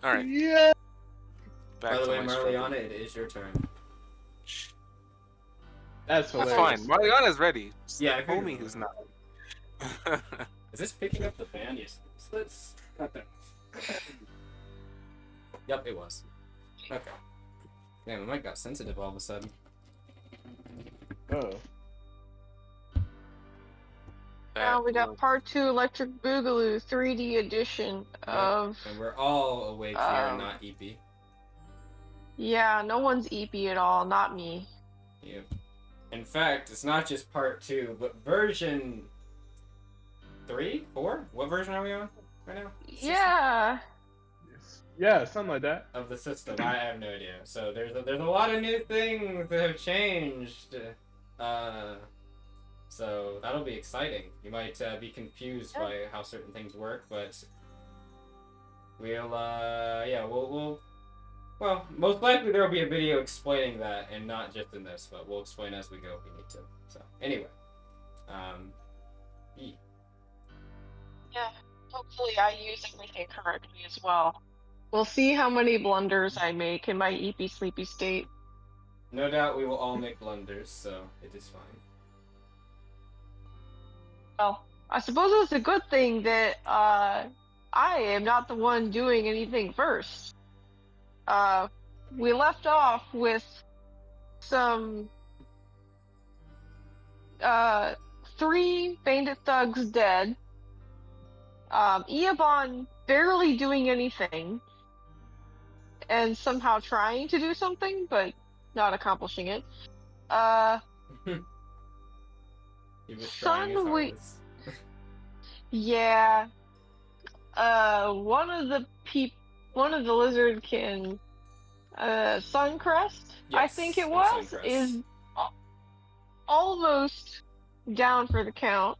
All right. Yeah. Back By the to way, my Marliana, struggle. it is your turn. That's That's hilarious. fine. Mariana's ready. It's Yeah, I the figured homie it who's was. not. Is this picking up the fan? Yes. So let's cut that. Yep, it was. Okay. Man, my mic got sensitive all of a sudden. Oh. Now we got part 2 Electric Boogaloo 3D edition of. And we're all awake here and not EP. Yeah, no one's EP at all, not me. Yep. In fact, it's not just part 2, but version 3, 4? What version are we on right now? Yeah. Yeah, something like that. Of the system, I have no idea. So there's a lot of new things that have changed. So that'll be exciting. You might be confused by how certain things work, but we'll well, most likely there will be a video explaining that, and not just in this, but we'll explain as we go if we need to. So anyway, Yeah, hopefully I use everything correctly as well. We'll see how many blunders I make in my EP sleepy state. No doubt we will all make blunders, so it is fine. Well, I suppose it's a good thing that I am not the one doing anything first. We left off with some 3 bandit thugs dead. Eobon barely doing anything, and somehow trying to do something, but not accomplishing it. He was trying his hardest. Yeah. One of the lizardkin, Suncrest, Yes, I think it was, Suncrest. is almost down for the count.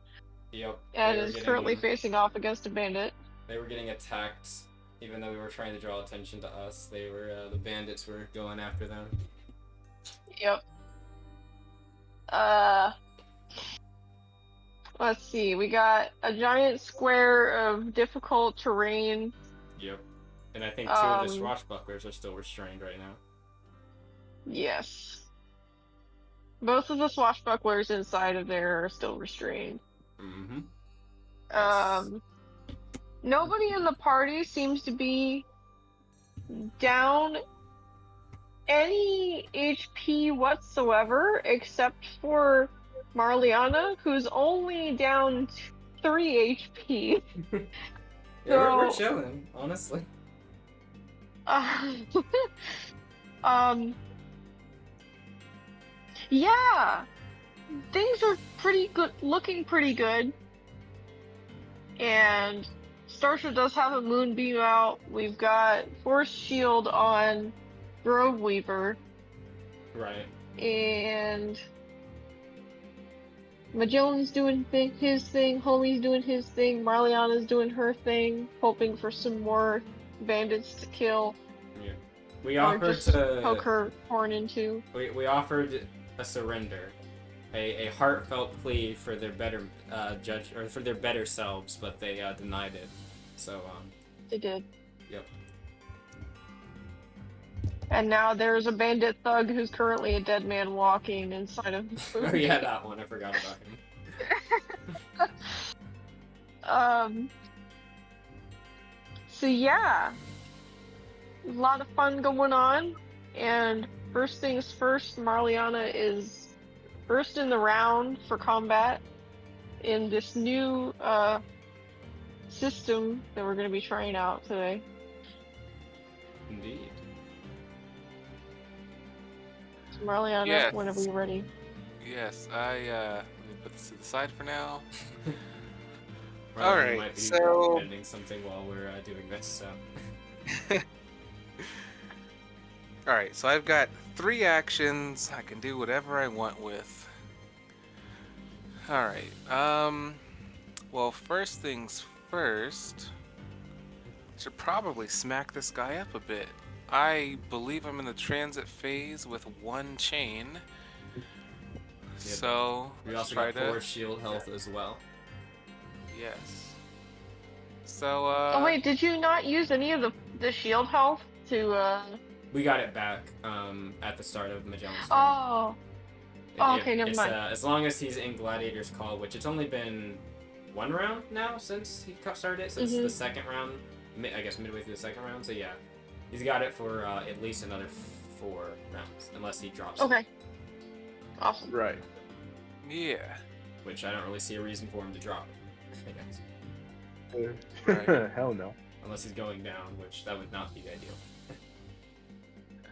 Yep. And is currently facing off against a bandit. They were getting attacked, even though we were trying to draw attention to us. They were the bandits were going after them. Yep. Let's see. We got a giant square of difficult terrain. Yep. And I think 2 of the swashbucklers are still restrained right now. Yes. Both of the swashbucklers inside of there are still restrained. Mm-hmm. Yes. Nobody in the party seems to be down any HP whatsoever, except for Marliana, who's only down 3 HP. Yeah, we're chilling, honestly. Yeah, things are pretty good, looking pretty good. And Starsha does have a moonbeam out. We've got Force Shield on Grove Weaver. Right. And Magellan's doing his thing, Homie's doing his thing, Marliana's doing her thing, hoping for some more bandits to kill. Yeah. We offered to poke her horn into. We offered a surrender, a heartfelt plea for their better for their better selves, but they denied it. So They did. Yep. And now there's a bandit thug who's currently a dead man walking inside of. Oh yeah, that one. I forgot about him. So yeah, a lot of fun going on, and first things first, Marliana is first in the round for combat in this new system that we're going to be trying out today. Indeed. So Marliana, Yes. whenever you're ready. Yes, let me put this to the side for now. All right, might be so- ending something while we're doing this. So. Alright, so I've got 3 actions I can do whatever I want with. Alright, well, first things first, should probably smack this guy up a bit. I believe I'm in the transit phase with 1 chain. So, We let's also try got 4 shield health as well. Yes. So, Oh wait, did you not use any of the shield health to We got it back at the start of Magellan's turn. Oh. Oh, okay, never It's, mind. as long as he's in Gladiator's Call, which it's only been one round now since he started it, since the second round, I guess midway through the second round. So yeah, he's got it for at least another 4 rounds, unless he drops it. Okay. Awesome. Right. yeah. Which I don't really see a reason for him to drop. I guess. Right. Hell no. Unless he's going down, which that would not be ideal.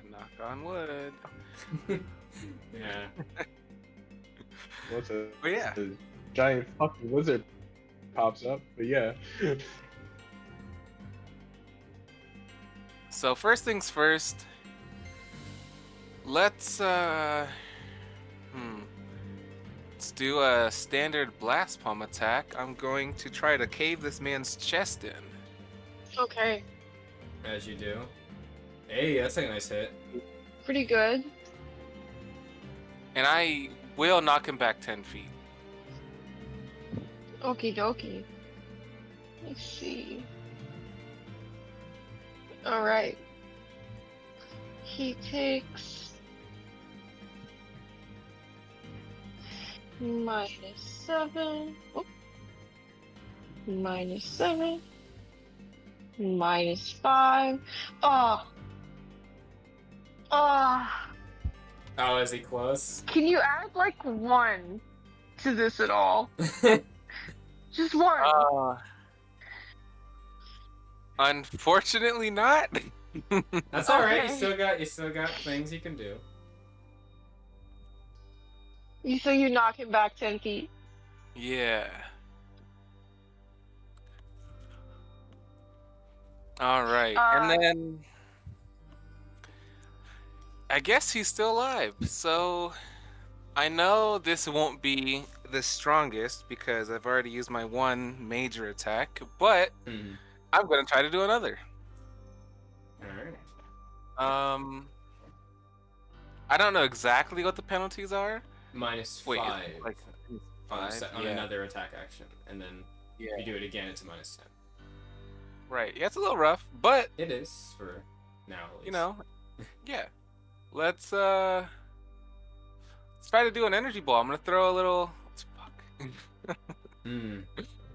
Knock on wood. Yeah. What's a, But yeah. a giant fucking lizard pops up? But yeah. So first things first. Let's do a standard blast palm attack. I'm going to try to cave this man's chest in. Okay. As you do. Hey, that's a nice hit. Pretty good. And I will knock him back 10 feet. Okie dokie. Let's see. Alright. He takes -7. Oh. -7. -5. Oh. Oh, is he close? Can you add like 1 to this at all? Just 1. Unfortunately not. That's alright. Okay. You still got things you can do. So you knock him back 10 feet. Yeah. All right. And then I guess he's still alive. So I know this won't be the strongest because I've already used my 1 major attack, but I'm going to try to do another. Alright. I don't know exactly what the penalties are. -5. Wait, like on 5? on Yeah. another attack action, and then Yeah. if you do it again, it's a -10. Right. Yeah, it's a little rough, but It is for now. At least. you know, yeah. Let's try to do an energy ball. I'm gonna throw a little. Fuck.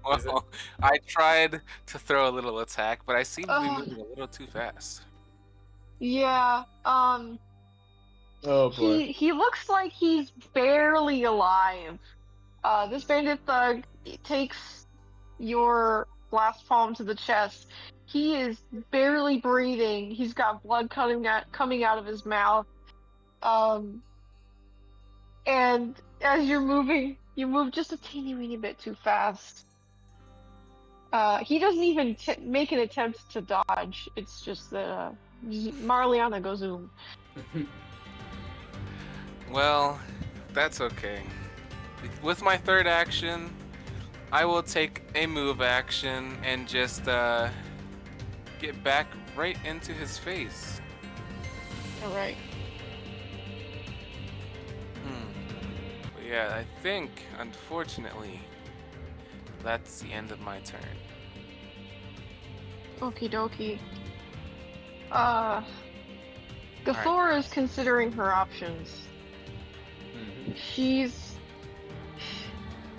Well, I tried to throw a little attack, but I seem to be moving a little too fast. Yeah. Oh boy. He looks like he's barely alive. This bandit thug takes your blast palm to the chest. He is barely breathing. He's got blood coming out of his mouth. And as you're moving, you move just a teeny weeny bit too fast. He doesn't even make an attempt to dodge. It's just that Marliana goes zoom. Well, that's okay. With my 3rd action, I will take a move action and just get back right into his face. All right. But yeah, I think, unfortunately, that's the end of my turn. Okie dokie. Gathora is considering her options. She's.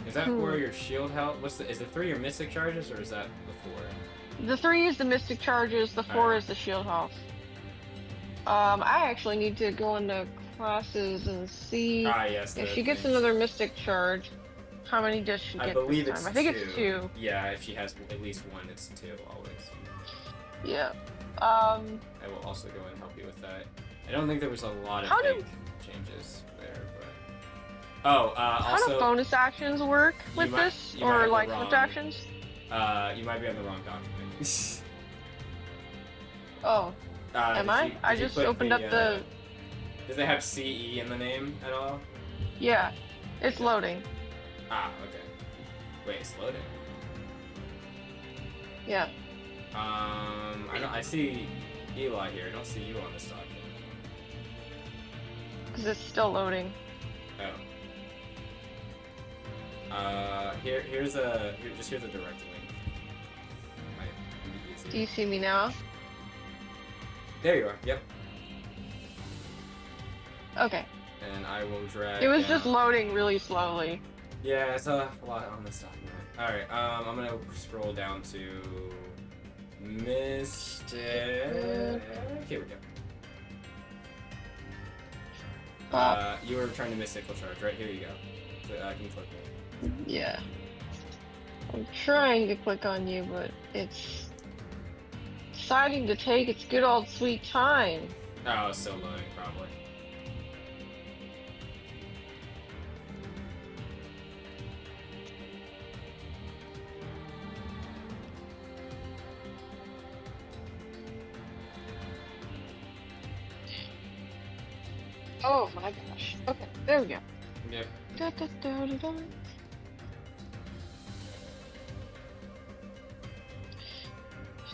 Is that where your shield health? Is the 3 your mystic charges, or is that the 4? The 3 is the mystic charges. The 4 is the shield health. I actually need to go into classes and see if she gets another mystic charge. How many does she get? I believe this it's time? I think 2. it's 2. Yeah, if she has at least 1, it's 2 always. Yeah. I will also go and help you with that. I don't think there was a lot of big changes there, but how do bonus actions work with this, or like swift actions? You might be on the wrong document. Oh. Am I? I just opened up the. Does it have CE in the name at all? Yeah, it's loading. Ah, okay. Wait, it's loading. Yeah. I see Eli here. I don't see you on this document. Because it's still loading. Oh. Here's a direct link. My Do you see me now? There you are. Yep. Okay. And I will drag. It was down. just loading really slowly. Yeah, it's a lot on this document. All right. I'm gonna scroll down to Mr. Here we go. You were trying to mystical charge, right? Here you go. So, can you click me? Yeah. I'm trying to click on you, but it's deciding to take its good old sweet time. Oh, it's still loading, probably. Oh my gosh. Okay, there we go. Yep. Da, da, da, da, da.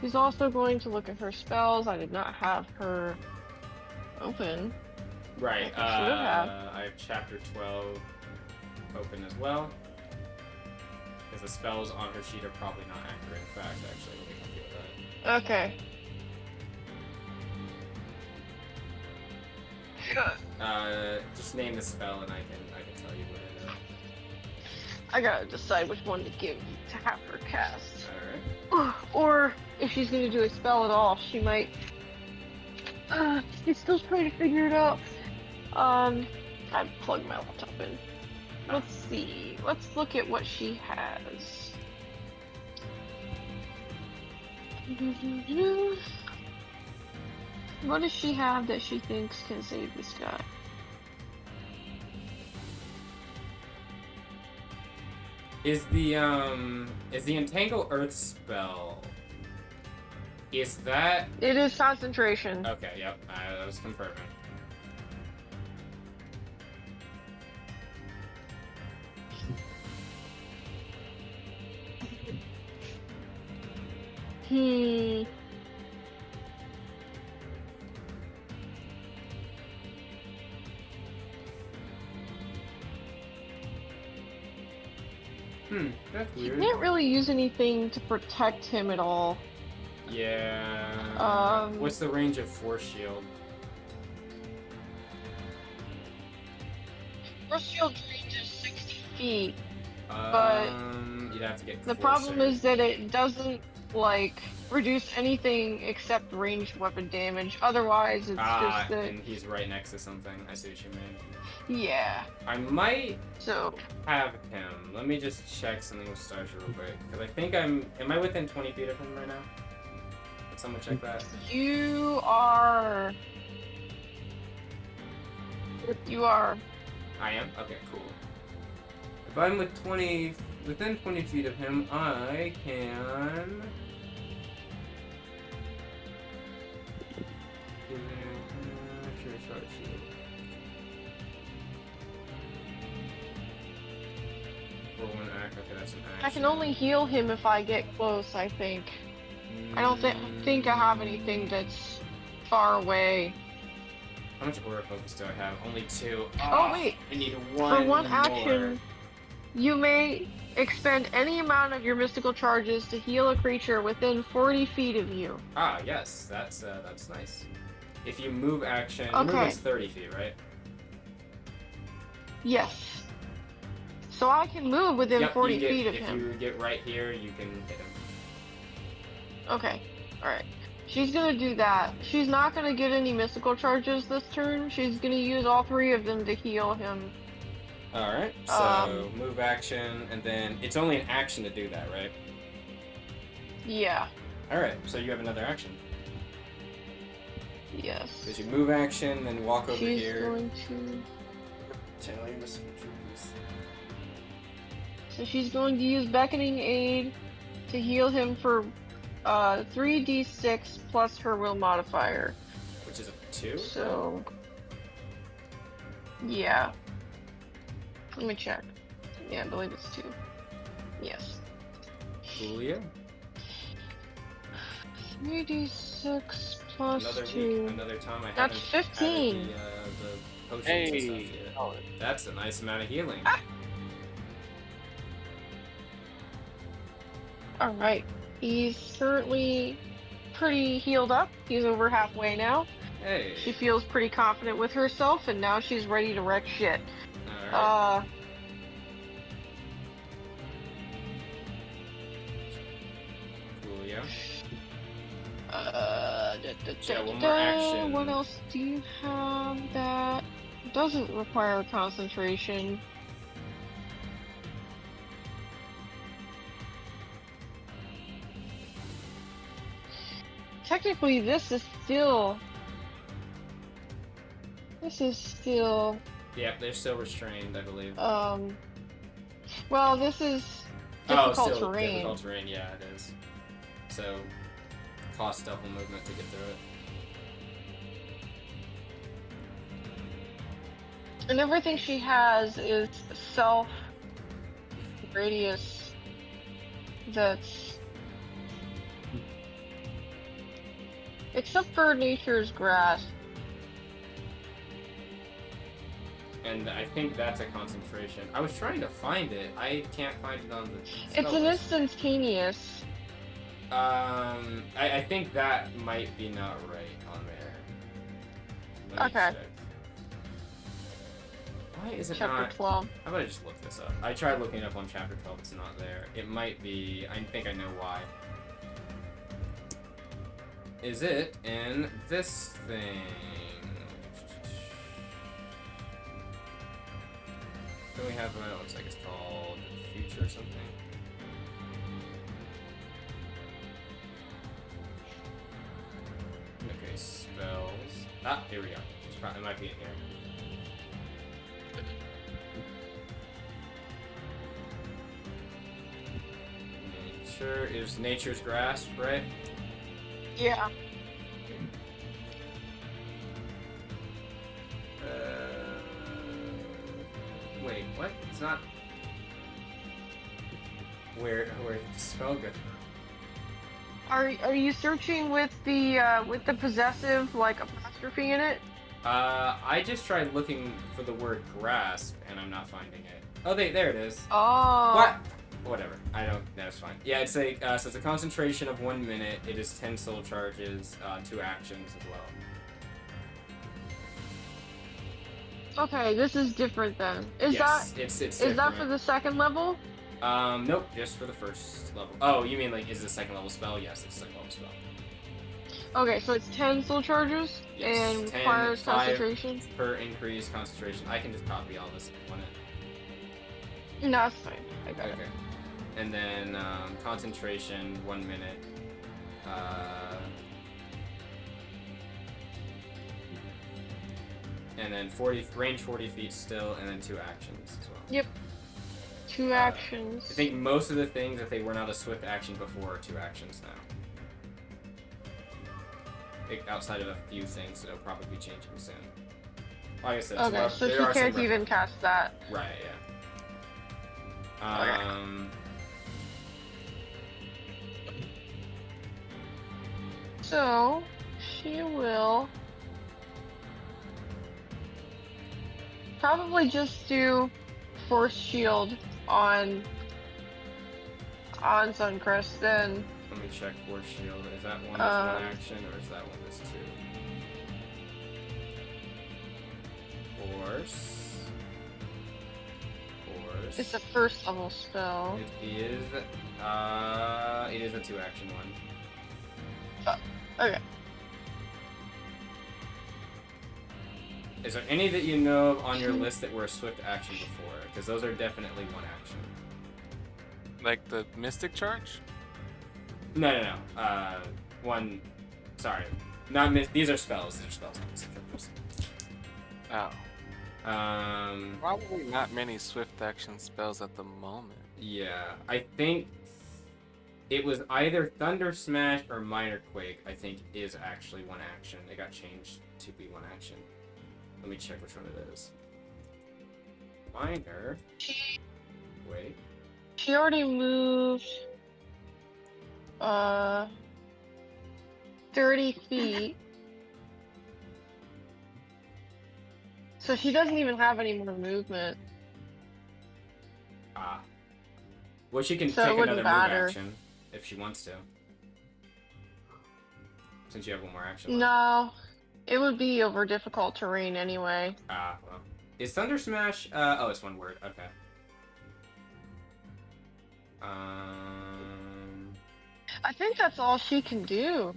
She's also going to look at her spells. I did not have her open. Right. I should have. I have chapter 12 open as well. Because the spells on her sheet are probably not accurate. In fact, actually, let me help you with that. Okay. Just name the spell and I can tell you what it is. I gotta decide which one to give to have her cast. Alright. Or if she's gonna do a spell at all, she might. She's still trying to figure it out. I plugged my laptop in. Let's see. Let's look at what she has. What does she have that she thinks can save this guy? Is the Entangle Earth spell? Is that? It is concentration. Okay, yep. I was confirming. That's You weird. can't really use anything to protect him at all. Yeah. What's the range of Force Shield? Force shield range is 60 feet. You'd have to get The closer. problem is that it doesn't, like, reduce anything except ranged weapon damage. Otherwise, it's just that. And he's right next to something. I see what you mean. Yeah. I might So. have him. Let me just check something with Stars real quick. Because I think am I within 20 feet of him right now? Did someone check that? You are. I am? Okay, cool. If I'm within 20 feet of him, I can... For one act, okay, that's an action. I can only heal him if I get close, I think. I don't think I have anything that's far away. How much aura focus do I have? Only 2. Oh, wait. I need one For one more. action, you may expend any amount of your mystical charges to heal a creature within 40 feet of you. Ah, yes, that's nice. If you move action, your Okay. movement's 30 feet, right? Yes. So I can move within Yep, 40 you get, feet of if him. you get right here, you can hit him. Okay. Alright. She's gonna do that. She's not gonna get any mystical charges this turn. She's gonna use all 3 of them to heal him. Alright, so move action, and then it's only an action to do that, right? Yeah. Alright, so you have another action. Yes. Because you move action, then walk over She's here. going to... Channel your mystical charges. So she's going to use Beckoning Aid to heal him for 3d6 plus her will modifier. Which is a 2? So... Yeah. Let me check. Yeah, I believe it's 2. Yes. Coolio. 3d6 plus Another 2. week, another time I That's haven't 15. added the potions Hey. and stuff yet. Oh, That's a nice amount of healing. Alright. He's currently pretty healed up. He's over halfway now. Hey. She feels pretty confident with herself, and now she's ready to wreck shit. Alright. Coolio. Yeah, one more action. What else do you have that doesn't require concentration? Technically, this is still. Yeah, they're still restrained, I believe. Well, this is difficult terrain. Difficult terrain, yeah, it is. So, cost double movement to get through it. And everything she has is self radius that's. Except for nature's grasp. And I think that's a concentration. I was trying to find it. I can't find it on the It's an list. instantaneous. I think that might be not right on there. Let me Okay. check. Why is it Chapter not? 12. How about I just look this up? I tried looking it up on chapter 12. It's not there. It might be. I think I know why. Is it in this thing? Then we have one. It looks like it's called Future or something. Okay, spells. Ah, here we go. It might be in here. Nature is nature's grasp, right? Yeah. Wait, what? It's not. Where did the spell go? Are you searching with the possessive like apostrophe in it? I just tried looking for the word grasp and I'm not finding it. Oh, there it is. Oh. What? Whatever. I don't. That's fine. Yeah, it's a so it's a concentration of 1 minute. It is 10 soul charges, 2 actions as well. Okay, this is different then. Yes, it's Is different. that for the second level? Nope, just for the first level. Oh, you mean like is it a second level spell? Yes, it's a second level spell. Okay, so it's 10 soul charges Yes, and 10, requires 5 concentration. per increased concentration. I can just copy all this if you want it. No, that's fine. I got it. Okay. And then concentration, 1 minute. And then range 40 feet still, and then 2 actions as well. Yep. 2 actions. I think most of the things, if they were not a swift action before, are 2 actions now. Outside of a few things that'll probably be changing soon. Like I said, Okay, so she can't even cast that. Right, yeah. So she will probably just do force shield on Suncrest then. Let me check Force Shield. Is that one as 1 action, or is that one as 2? Force. It's a first level spell. It is a 2 action one. Okay. Is there any that you know of on your list that were a swift action before? Because those are definitely 1 action. Like the Mystic Charge? No. One. Sorry. These are spells. These are spells. Oh. Um. Probably not many swift action spells at the moment. Yeah, I think it was either Thunder Smash or Minor Quake. I think is actually 1 action. It got changed to be 1 action. Let me check which one it is. Minor. Wait. She already moved 30 feet. So she doesn't even have any more movement. Ah. Well, she can So it take wouldn't another move matter. action if she wants to. since you have one more action left. No, it would be over difficult terrain anyway. Ah, well. Is Thunder Smash? Oh, it's one word. Okay. I think that's all she can do.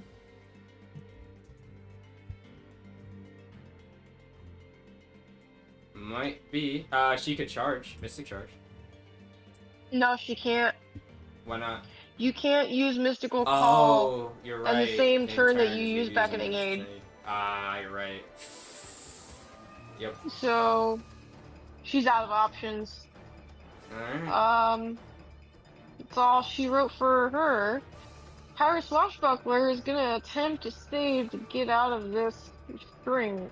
Might be. She could charge. Mystic Charge. No, she can't. Why not? You can't use Mystical Call Oh, you're right. on the same In turn that turns, you you're use back in using this Engage. thing. Ah, you're right. Yep. So, she's out of options. Alright. That's all she wrote for her. Power Swashbuckler is gonna attempt to save to get out of this string.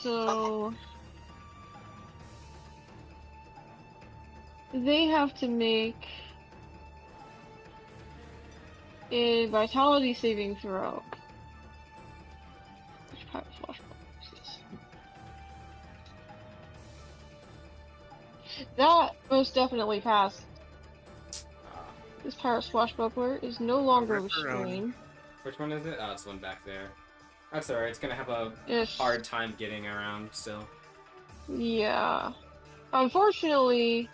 So they have to make a vitality saving throw. Which Power Swashbuckler is this? That most definitely passed. This Power Swashbuckler is no longer restrained. Which one is it? Oh, it's the one back there. That's alright. It's gonna have a Ish. hard time getting around still. Yeah. Unfortunately,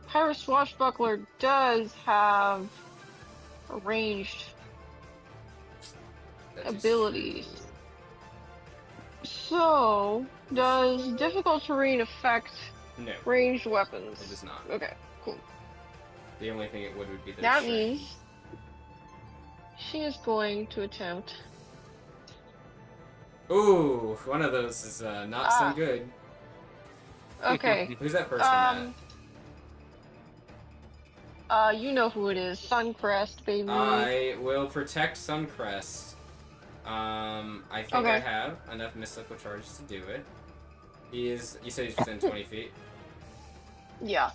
Pirate Swashbuckler does have ranged That is abilities. true. So, does difficult terrain affect No, ranged weapons? it does not. Okay, cool. The only thing it would be the That restraint. means she is going to attempt. Ooh, one of those is not so good. Okay. Who's that first one You know who it is. Suncrest, baby. at? I will protect Suncrest. I think I Okay. have enough mystical charges to do it. You said he's within 20 feet. Yeah.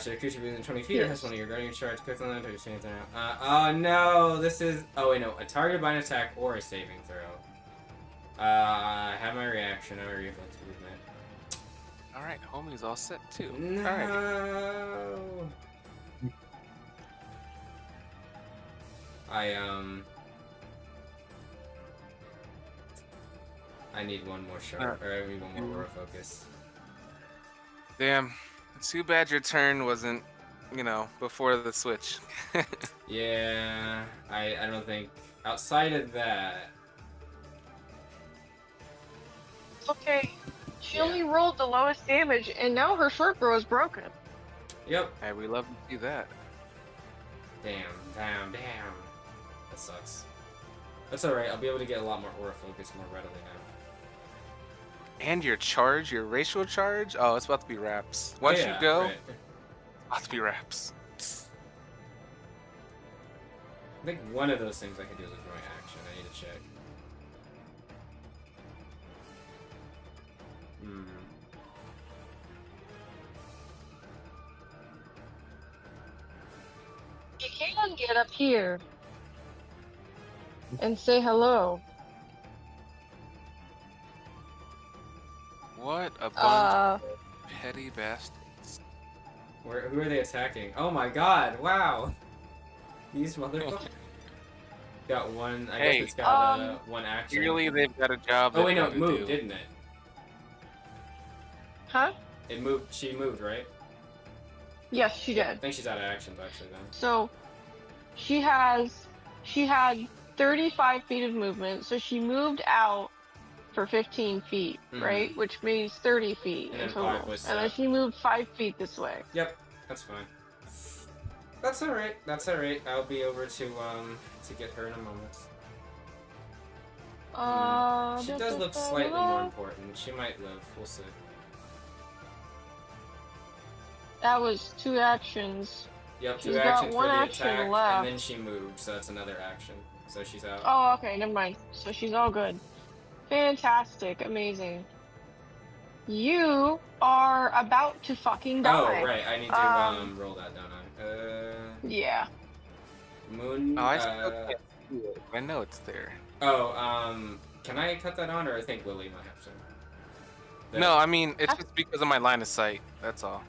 Should a creature be within 20 feet or has Yes. one of your guardian charge quick on them to change that? Oh no, this is. Oh wait, no. A target by an attack or a saving throw. I have my reaction, I have a reflex movement. Alright, homie's all set too. No. Alright. I need one more shot, or I need one more aura focus. Damn. Too bad your turn wasn't, before the switch. Yeah, I don't think outside of that. It's okay. She Yeah. only rolled the lowest damage, and now her short bow is broken. Yep. Hey, we love to see that. Damn. That sucks. That's alright, I'll be able to get a lot more aura focus more readily now. And your charge, your racial charge? Oh, it's about to be wraps. Once Oh, yeah, you go, right. it's about to be wraps. I think one of those things I could do with my action. I need to check. You can get up here and say hello. What a bunch Uh, of petty bastards. Who are they attacking? Oh my god, wow! These motherfuckers. Got one, I Hey, guess it's got one action. Clearly, they've got a job. Oh wait, they've no, got it to moved, do. didn't it? huh? It moved, she moved, right? Yes, she I did. think she's out of actions actually then. So, she had 35 feet of movement, so she moved out for 15 feet, Mhm. right? Which means 30 feet And in then total. 5 was And then set. she moved 5 feet this way. Yep, that's fine. That's alright, that's alright. I'll be over to get her in a moment. She does look slightly more important. She might live, we'll see. That was 2 actions. Yep, She's 2 got actions for one the action attack, left. and then she moved, so that's another action. So she's out. Oh, okay, never mind. So she's all good. Fantastic, amazing. You are about to fucking die. Oh, right, I need to roll that, don't I? Yeah. Moon. Oh, I still can't see it. I know it's there. Can I cut that on, or I think Lily might have to? No, I mean, it's just because of my line of sight. That's all.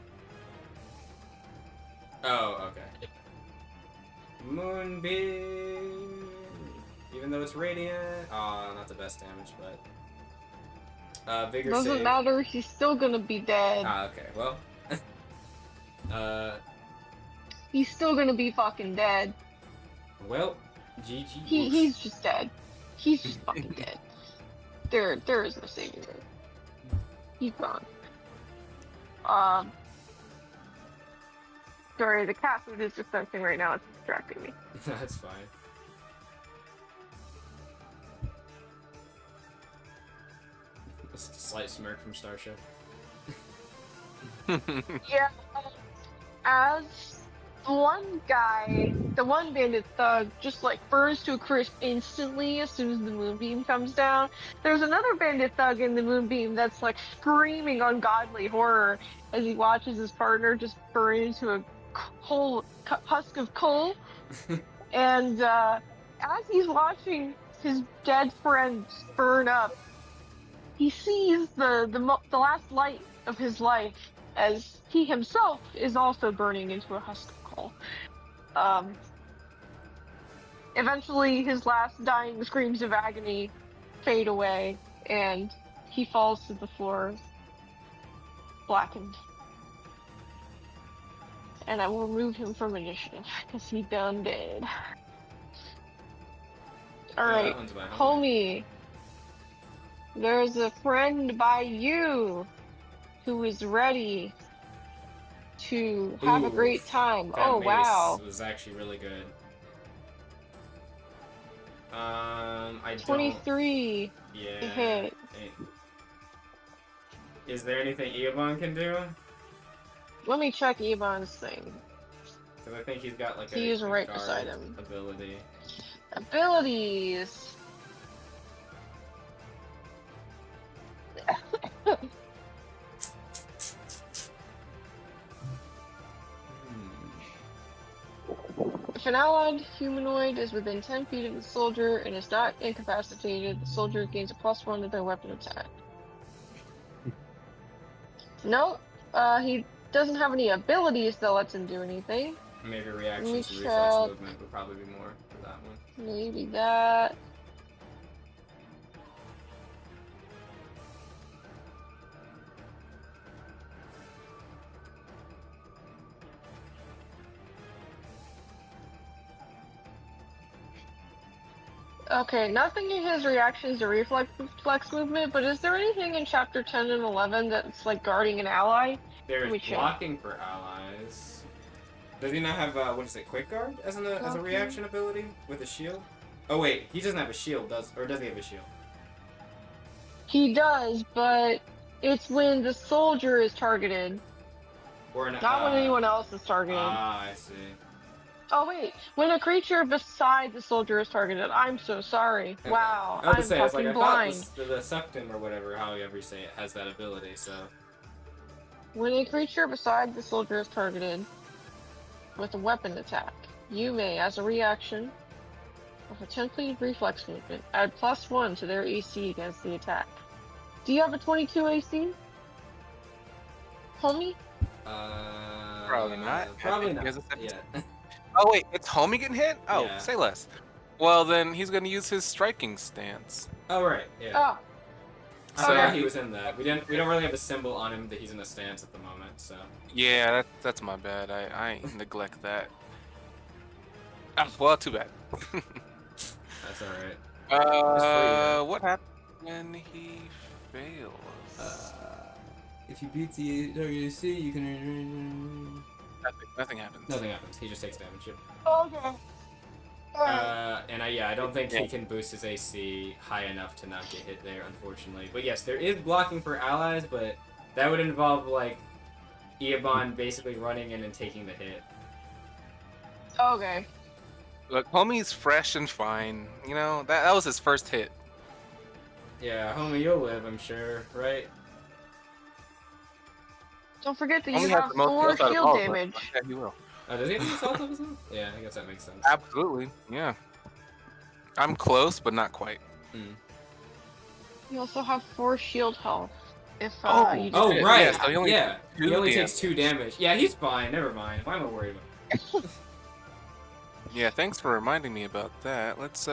Oh, okay. Moonbeam. Even though it's radiant. Oh, not the best damage, but. Vigor Doesn't save. matter, he's still gonna be dead. Ah, okay. Well. He's still gonna be fucking dead. Well. GG. He's just dead. He's just fucking dead. There is no saving him. He's gone. Sorry, the cat food is dispensing right now. It's distracting me. That's fine. A slight smirk from Starship. Yeah, as the one bandit thug just like burns to a crisp instantly as soon as the moonbeam comes down. There's another bandit thug in the moonbeam that's like screaming ungodly horror as he watches his partner just burn into a husk of coal. And as he's watching his dead friend burn up, he sees the last light of his life as he himself is also burning into a husk of coal. Eventually, his last dying screams of agony fade away, and he falls to the floor, blackened. And I will remove him from initiative, because he done dead. Alright, that one's by homie. There's a friend by you who is ready to have a great time. That Oh, mace wow. was actually really good. I 23 don't... Yeah. to hit. Is there anything Eobon can do? Let me check Ebon's thing. Because I think he's got like He's a right guard beside him. ability. Abilities. If an allied humanoid is within 10 feet of the soldier and is not incapacitated, the soldier gains a +1 to their weapon attack. Nope. He doesn't have any abilities that lets him do anything. Maybe reaction Let me to reflex check. movement would probably be more for that one. Maybe that. Okay, nothing in his reactions to reflex movement, but is there anything in chapter 10 and 11 that's like guarding an ally? There's We check. blocking for allies. Does he not have, what is it, Quick Guard as a Blocking. reaction ability with a shield? Oh wait, he doesn't have a shield, does he have a shield? He does, but it's when the soldier is targeted, Or an, not when anyone else is targeted. Ah, I see. Oh wait, when a creature beside the soldier is targeted. I'm so sorry. Okay. Wow, I was I'm to say, I was like, fucking I thought blind. the Suctum or whatever, however you say it, has that ability, so... When a creature beside the soldier is targeted with a weapon attack, you may, as a reaction of a 10 feet of reflex movement, add +1 to their AC against the attack. Do you have a 22 AC? Homie? Probably not. Probably He not. has a 17. Yeah. Oh wait, it's homie getting hit? Oh, Yeah. say less. Well then he's gonna use his striking stance. Oh right, yeah. Oh, I forgot okay. he was in that. We don't really have a symbol on him that he's in a stance at the moment, so. Yeah, that's my bad. I neglect that. Ah, well, too bad. That's alright. What happens when he fails? If you beat the WC, you can. Nothing happens. Nothing happens. He just takes damage. Yep. Okay. I don't think he can boost his AC high enough to not get hit there, unfortunately. But yes, there is blocking for allies, but that would involve like Eobon basically running in and taking the hit. Okay. Look, homie's fresh and fine. You know, that was his first hit. Yeah, homie, you'll live, I'm sure, right? Don't forget that Homie you has have the most 4 health out of shield all of us. damage. Yeah, he will. Does he have the assault of his own? Yeah, I guess that makes sense. Absolutely, yeah. I'm close, but not quite. You also have 4 shield health. If Oh, you Oh, Yeah, right. so he only yeah. takes He only 2 takes 2 damage. Yeah, he's fine. Never mind. Why am I worried about Yeah, thanks for reminding me about that. Let's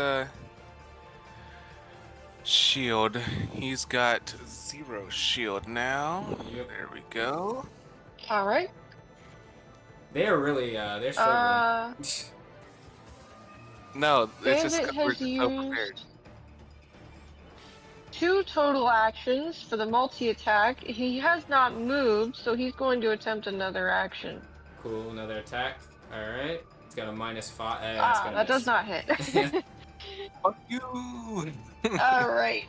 shield. He's got 0 shield now. Yep. There we go. All right. They are really they're struggling. No, it's just Bandit 'cause we're has just so prepared. used 2 total actions for the multi-attack. He has not moved, so he's going to attempt another action. Cool, another attack. All right, it's got a -5. It's Ah, gonna that does miss. not hit. Fuck you! All right.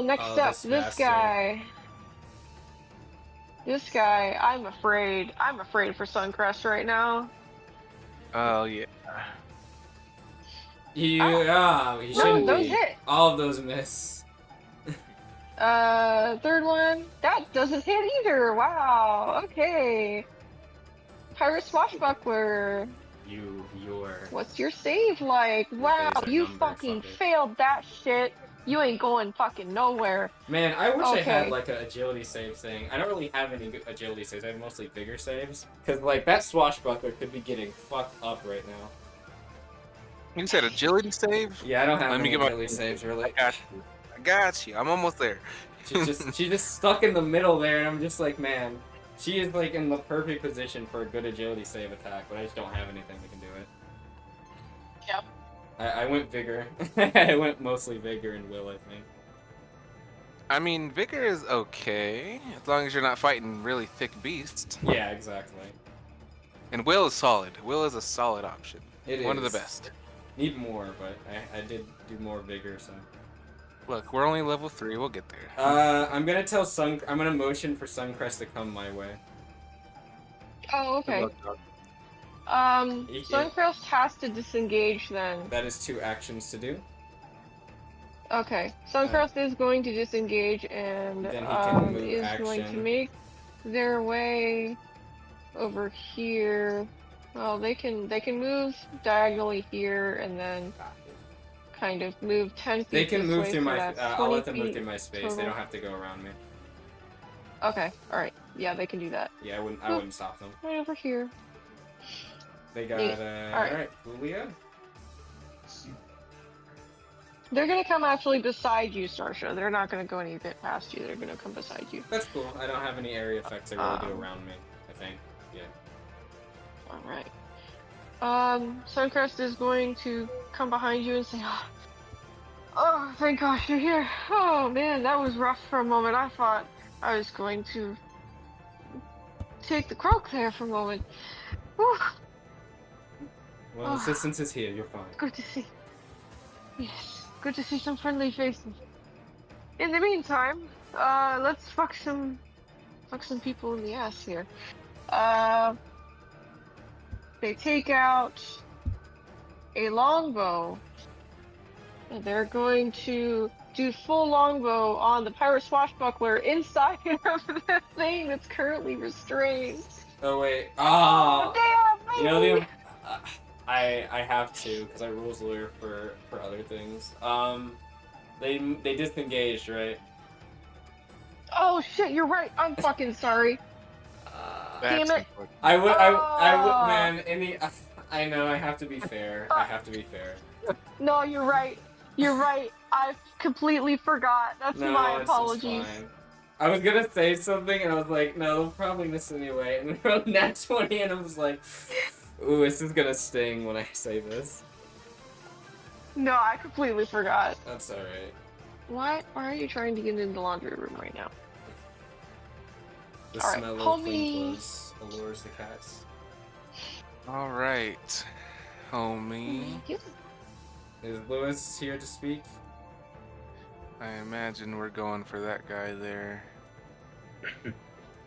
Next Oh, up, this this bastard. guy. This guy, I'm afraid. I'm afraid for Suncrest right now. Oh yeah. Yeah, he No, shouldn't those be. hit. All of those miss. Third one. That doesn't hit either. Wow. Okay. Pirate Swashbuckler. You're. What's your save like? Wow, days are you numbered, fucking fucker. failed that shit. You ain't going fucking nowhere. Man, I wish I had Okay. like an agility save thing. I don't really have any good agility saves. I have mostly vigor saves. Cause like that swashbuckler could be getting fucked up right now. You said agility save? Yeah, I don't have Let me any get my- agility saves really. I got you. I'm almost there. She's just stuck in the middle there, and I'm just like, man, she is like in the perfect position for a good agility save attack, but I just don't have anything that can do it. Yep. I went vigor. I went mostly vigor and will, I think. I mean, vigor is okay as long as you're not fighting really thick beasts. Yeah, exactly. And will is solid. Will is a solid option. It One of is. the best. Need more, but I did do more vigor, so. Look, we're only level 3. We'll get there. I'm gonna tell I'm gonna motion for Suncrest to come my way. Oh, okay. Good luck, dog. Suncrest has to disengage then. That is 2 actions to do. Okay. Suncrest is going to disengage and Then he can move is going to action. make their way over here. Well, they can move diagonally here and then kind of move 10 feet. They can this move way, through so my. that's I'll 20 let them move feet through my space. They total. don't have to go around me. Okay. All right. Yeah, they can do that. Yeah, I wouldn't stop them. Right over here. They got. Neat. Alright, Julia. They're gonna come actually beside you, Starsha. They're not gonna go any bit past you. They're gonna come beside you. That's cool. I don't have any area effects that really do around me, I think. Yeah. Alright. Suncrest is going to come behind you and say, oh, thank gosh you're here. Oh man, that was rough for a moment. I thought I was going to take the croak there for a moment. Whew, Well, assistance is here. You're fine. good to see. Yes, good to see some friendly faces. In the meantime, let's fuck some people in the ass here. They take out a longbow, and they're going to do full longbow on the pirate swashbuckler inside of the thing that's currently restrained. Oh wait. Oh. Damn, You know baby! the. I have to because I rules lawyer for other things. They disengaged, right? Oh shit, you're right. I'm fucking sorry. Damn it. important. I would, Oh. man. I know. I have to be fair. I have to be fair. No, you're right. You're right. I completely forgot. That's No, my it's apologies. fine. I was gonna say something, and I was like, no, they'll probably miss anyway. And then I wrote nat 20, and I was like, ooh, this is gonna sting when I say this. No, I completely forgot. That's alright. Why are you trying to get into the laundry room right now? The Alright, smell of homie. clean clothes allures the cats. All right, homie. Is Lewis here to speak? I imagine we're going for that guy there.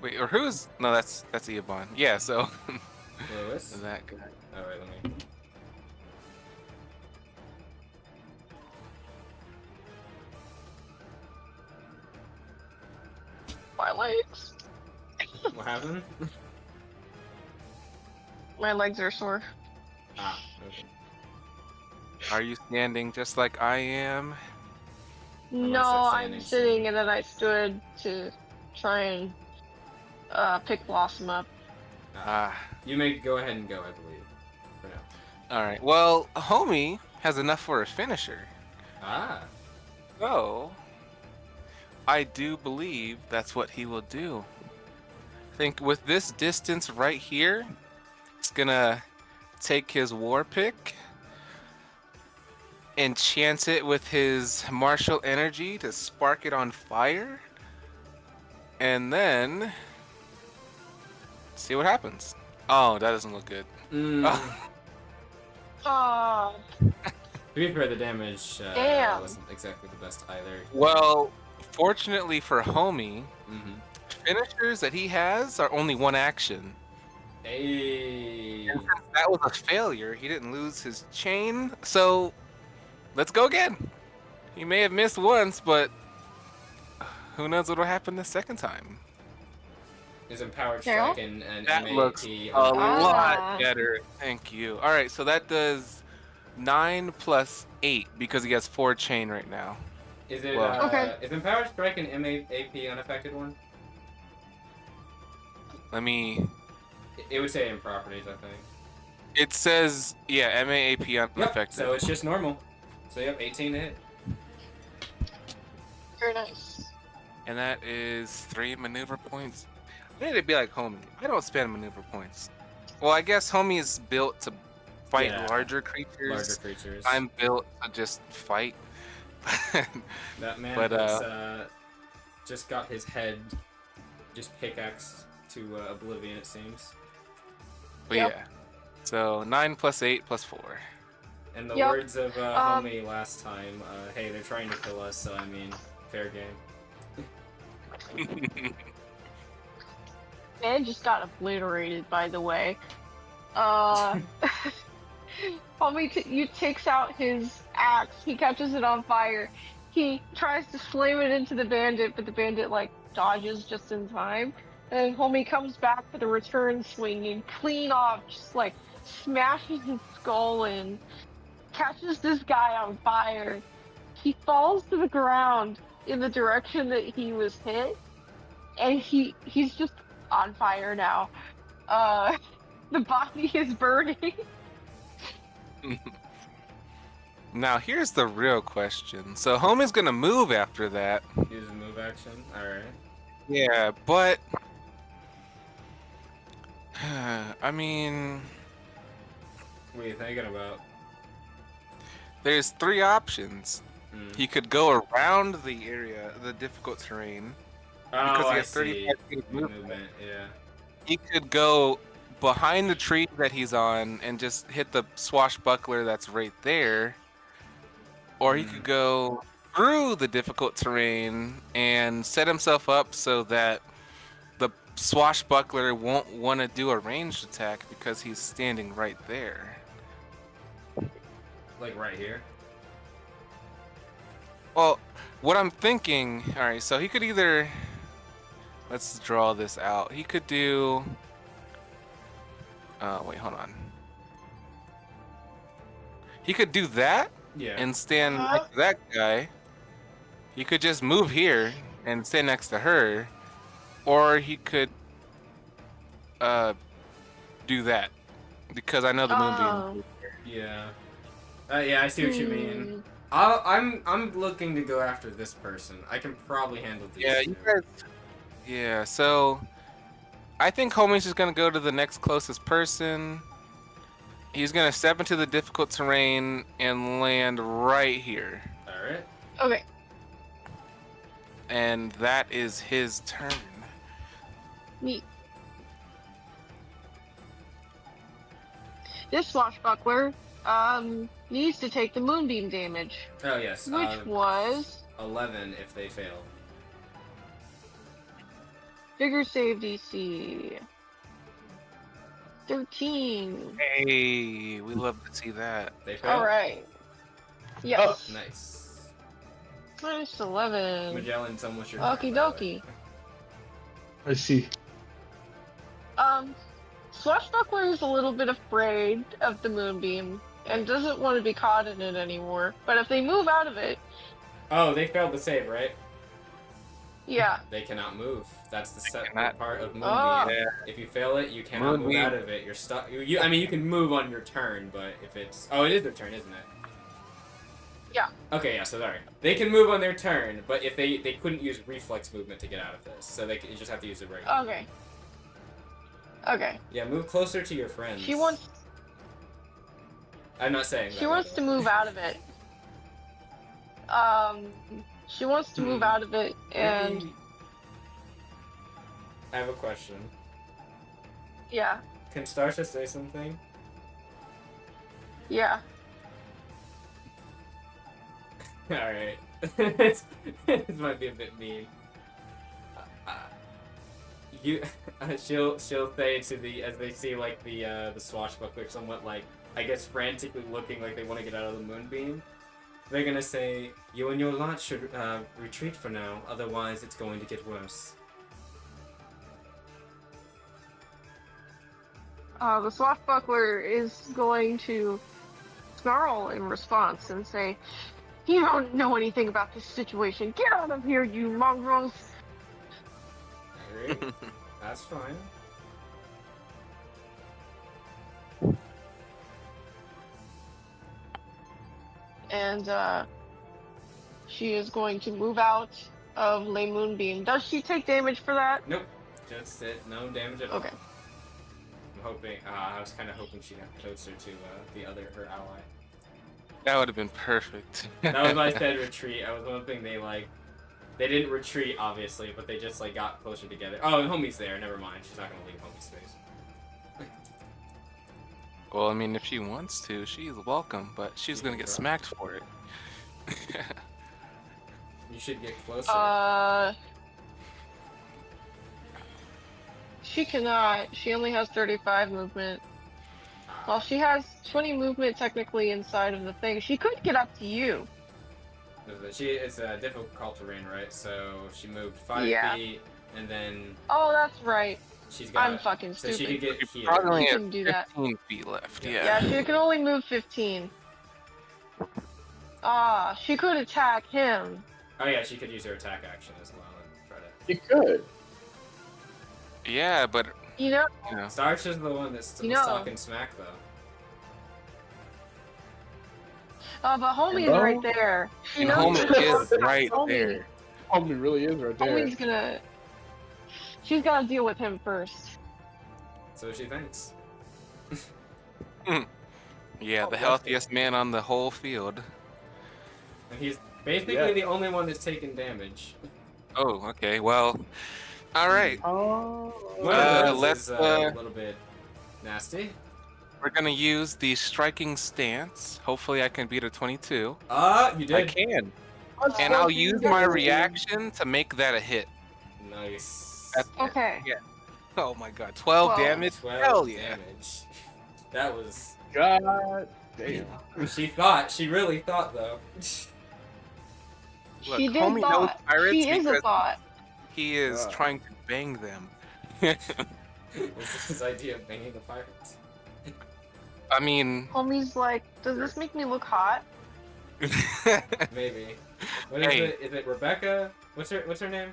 Wait, or who's? No, that's Eobon. Yeah, so Lewis? that guy. Alright, let me. My legs. What happened? My legs are sore. Ah, okay. Are you standing just like I am? Am I No, still I'm standing? sitting and then I stood to try and pick Blossom up. You may go ahead and go, I believe. For now. All right. Well, homie has enough for a finisher. Ah. So, I do believe that's what he will do. I think with this distance right here, it's gonna take his war pick, enchant it with his martial energy to spark it on fire, and then see what happens. Oh, that doesn't look good. Oh, To be fair, the damage Damn. wasn't exactly the best either. Well, fortunately for homie, Mm-hmm. finishers that he has are only one action. Hey. And since that was a failure, he didn't lose his chain. So let's go again. He may have missed once, but who knows what'll happen the second time. Is empowered Carol? strike and That MAP looks a on lot better. Thank you. All right, so that does 9 plus 8 because he has 4 chain right now. Is it Well- Okay. is empowered strike an MAP unaffected one? Let me. It would say in properties, I think. It says, yeah, MAAP Yep. unaffected. So it's just normal. So yep, 18 to hit. very nice. And that is 3 maneuver points. I need to be like homie. I don't spend maneuver points. Well, I guess homie is built to fight Yeah. larger creatures. Larger creatures. I'm built to just fight. That man But, has just got his head just pickaxed to oblivion, it seems. But Yep. yeah. So 9 plus 8 plus 4. In the Yep. words of homie last time, hey, they're trying to kill us, so I mean, fair game. Man just got obliterated, by the way. Homie you takes out his axe. He catches it on fire. He tries to slam it into the bandit, but the bandit like dodges just in time. And homie comes back for the return swing and clean off, just like smashes his skull in. Catches this guy on fire. He falls to the ground in the direction that he was hit, and he's just on fire now. The body is burning. Now here's the real question. So homie's gonna move after that. Use a move action. Alright. Yeah, but I mean, What are you thinking about? there's 3 options. Hmm. He could go around the area, the difficult terrain. Because he I has see. 35 feet of movement. Movement, yeah. He could go behind the tree that he's on and just hit the swashbuckler that's right there. Or he could go through the difficult terrain and set himself up so that the swashbuckler won't want to do a ranged attack because he's standing right there. Like right here. Well, what I'm thinking, alright, so he could either, let's draw this out. He could do, wait, hold on. He could do that Yeah. and stand next to that guy. He could just move here and stand next to her. Or he could, do that. Because I know the moonbeam. Yeah. Yeah, I see what you mean. Hmm. I'm looking to go after this person. I can probably handle these Yeah, two. you guys. Yeah, so I think homie's just gonna go to the next closest person. He's gonna step into the difficult terrain and land right here. Alright. Okay. And that is his turn. Neat. This swashbuckler needs to take the moonbeam damage, Oh yes. which was 11 if they fail. figure save DC 13. Hey, we love to see that. They fail. All right. Yes. Nice. Minus 11. Magellan's almost your Okie turn, by the way. dokie. I see. Swashbuckler is a little bit afraid of the moonbeam and doesn't want to be caught in it anymore. But if they move out of it, Oh, they failed the save, right? Yeah. They cannot move. That's the separate cannot part of Moonbeam. Oh. Yeah. If you fail it, you cannot move Moonbeam. out of it. You're stuck. I mean, you can move on your turn, but if it's... Oh, it is their turn, isn't it? Yeah. Okay, yeah, so sorry. They can move on their turn, but if they couldn't use reflex movement to get out of this, so you just have to use it regular. Okay. Okay. Yeah, move closer to your friends. She wants. I'm not saying that. She wants to move out of it. She wants to move out of it, and I have a question. yeah, Can Starsha say something? yeah. Alright. This might be a bit mean. She'll say to the, as they see like the swashbuckler somewhat like, I guess frantically looking like they want to get out of the moonbeam, they're gonna say, you and your lot should retreat for now, otherwise it's going to get worse. The swashbuckler is going to snarl in response and say, "You don't know anything about this situation. Get out of here, you mongrels!" Alright, that's fine. And she is going to move out of Le Moonbeam. Does she take damage for that? Nope, just it. No damage at all. Okay. I'm hoping. I was kind of hoping she got closer to her ally. That would have been perfect. That was why I said retreat. I was hoping they didn't retreat obviously, but they just like got closer together. Oh, and homie's there. Never mind. She's not gonna leave homie's space. Well, I mean, if she wants to, she's welcome, but she's gonna get smacked for it. You should get closer. She cannot. She only has 35 movement. Well, she has 20 movement technically inside of the thing. She could get up to you. It's difficult terrain, right? So she moved 5 Yeah. feet, and then Oh, that's right. she's got. I'm fucking So stupid. she could get here. Probably You have couldn't do that. 15 feet left. Yeah, she can only move 15. She could attack him. Oh yeah, she could use her attack action as well and try to. You could. Yeah, but You know, you know, Starsha's the one that's still You know- talking smack though. but homie's Hello? right there. She and knows Homie that is right Homie- there. Homie really is right there. Homie's gonna. She's gotta deal with him first. So she thinks. Yeah, Oh, the healthiest man on the whole field. And he's basically Yeah. the only one that's taken damage. Oh, okay. Well, all right. Oh. One of those let's, is a little bit nasty. We're gonna use the striking stance. Hopefully, I can beat a 22. You I did. can, Let's and I'll fucking use go. my reaction to make that a hit. Nice. That's Okay. Oh my god, 12 Well, damage. 12 Hell yeah. damage. That was. God damn. She really thought though. Look, She did homie knows thought. pirates She is a because thought. he is Yeah. trying to bang them. This is his idea of banging the pirates. I mean, Homie's like, does this make me look hot? Maybe. What is Hey. it? Is it Rebecca? What's her name?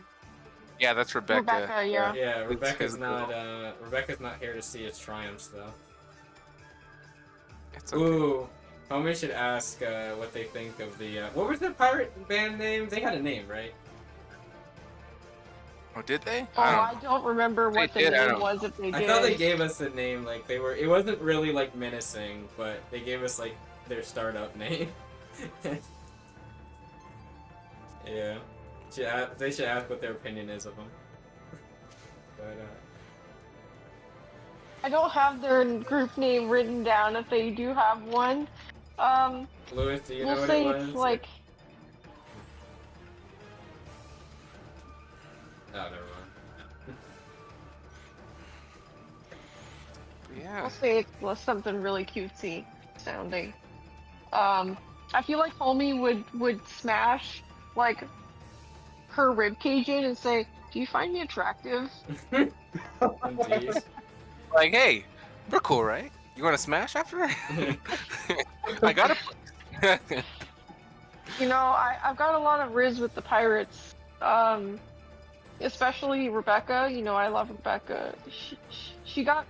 yeah, that's Rebecca. Rebecca, yeah. Yeah, It's Rebecca's his not. girl. Rebecca's not here to see his triumphs though. It's okay. Ooh, homie should ask what they think of the. What was the pirate band name? They had a name, right? Oh, did they? Oh, I I don't remember what They the did, I name don't- was if they did. I thought they gave us the name like they were. It wasn't really like menacing, but they gave us like their startup name. Yeah, they should ask what their opinion is of them. But I don't have their group name written down if they do have one. Louis, do you know We'll what say it was? it's like, Oh, never mind. Yeah. we'll say it's something really cutesy sounding. I feel like Homie would smash like her ribcage in and say, "Do you find me attractive?" Indeed. Like, hey, we're cool, right? You want to smash after? I got it. You know, I've got a lot of riz with the pirates. especially Rebecca. You know, I love Rebecca. She got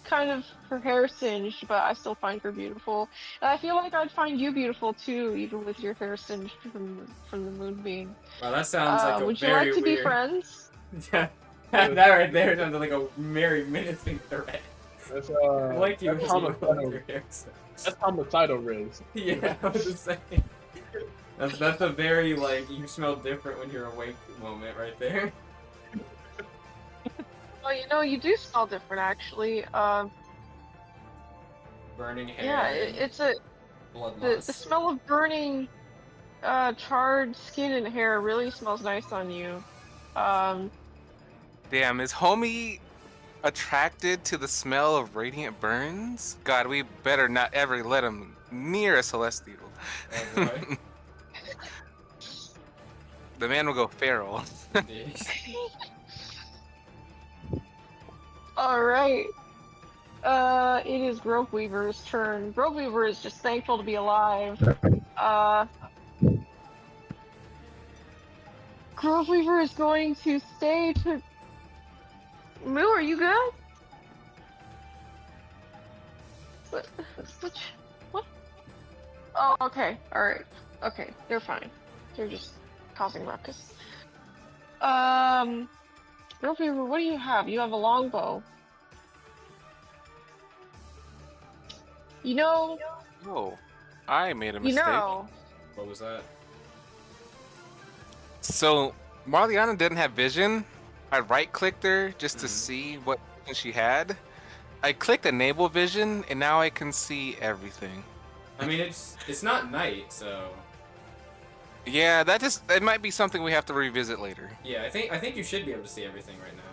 kind of her hair singed, but I still find her beautiful. And I feel like I'd find you beautiful too, even with your hair singed from the moonbeam. Wow, that sounds like a Would you very like to be weird. friends? Yeah, that right there sounds like a very menacing threat. That's Like you, that's with homicidal. your hair singed. That's homicidal, Riz. Yeah, I was just saying. That's a very like you smell different when you're awake moment right there. Well, you know, you do smell different actually. Burning hair. Yeah, it's a blood the loss. smell of burning, charred skin and hair really smells nice on you. Damn, is homie attracted to the smell of radiant burns? God, we better not ever let him near a celestial. Oh boy. The man will go feral. Jeez. All right. It is Grove Weaver's turn. Grove Weaver is just thankful to be alive. Grove Weaver is going to stay to. Moo, are you good? What? Oh, okay. All right. Okay, they're fine. They're just causing ruckus. Grove Weaver, what do you have? You have a longbow. You know. Oh, I made a You mistake. know. What was that? So Marliana didn't have vision. I right-clicked her just to Mhm. see what vision she had. I clicked enable vision, and now I can see everything. I mean, it's not night, so Yeah, it might be something we have to revisit later. yeah. I think you should be able to see everything right now.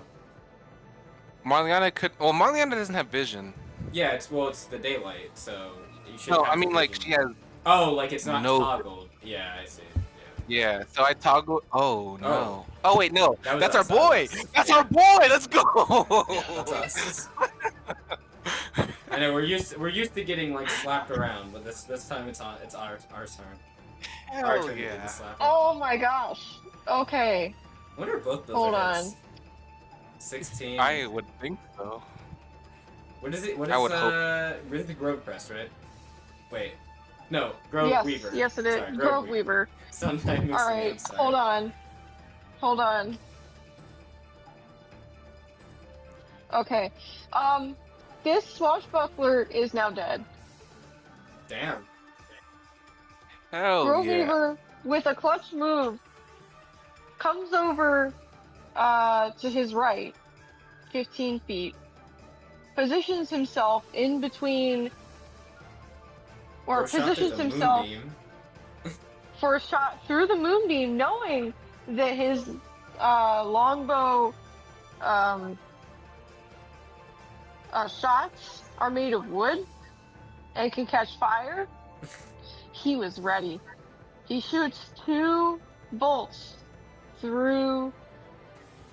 Marliana doesn't have vision. Yeah, it's the daylight, so you should. No, have I mean the like vision. she has. Oh, like it's not no- toggled. Yeah, I see. Yeah. Yeah, so I toggle. Oh no. Oh. Oh wait, no. That was That's us, our boy. that was us. That's Yeah. our boy. Let's go. Yeah, that's us. I know we're used to getting like slapped around, but this time it's our turn. Our Hell turn to do the yeah. slapping. Oh my gosh. Okay. What are both those? Hold are on. hits? 16. I would think so. What is it? What I is would hope. This is Grove Crest, right? Wait. No, Grove Yes, Weaver. yes it is. Sorry, Grove Weaver. Sometimes All right, hold on. Hold on. Okay. This swashbuckler is now dead. Damn. Hell Grove yeah. Weaver, with a clutch move, comes over to his right, 15 feet, positions himself in between, or Throw a shot through positions the himself moonbeam. for a shot through the moonbeam, knowing that his longbow shots are made of wood and can catch fire. He was ready. He shoots 2 bolts through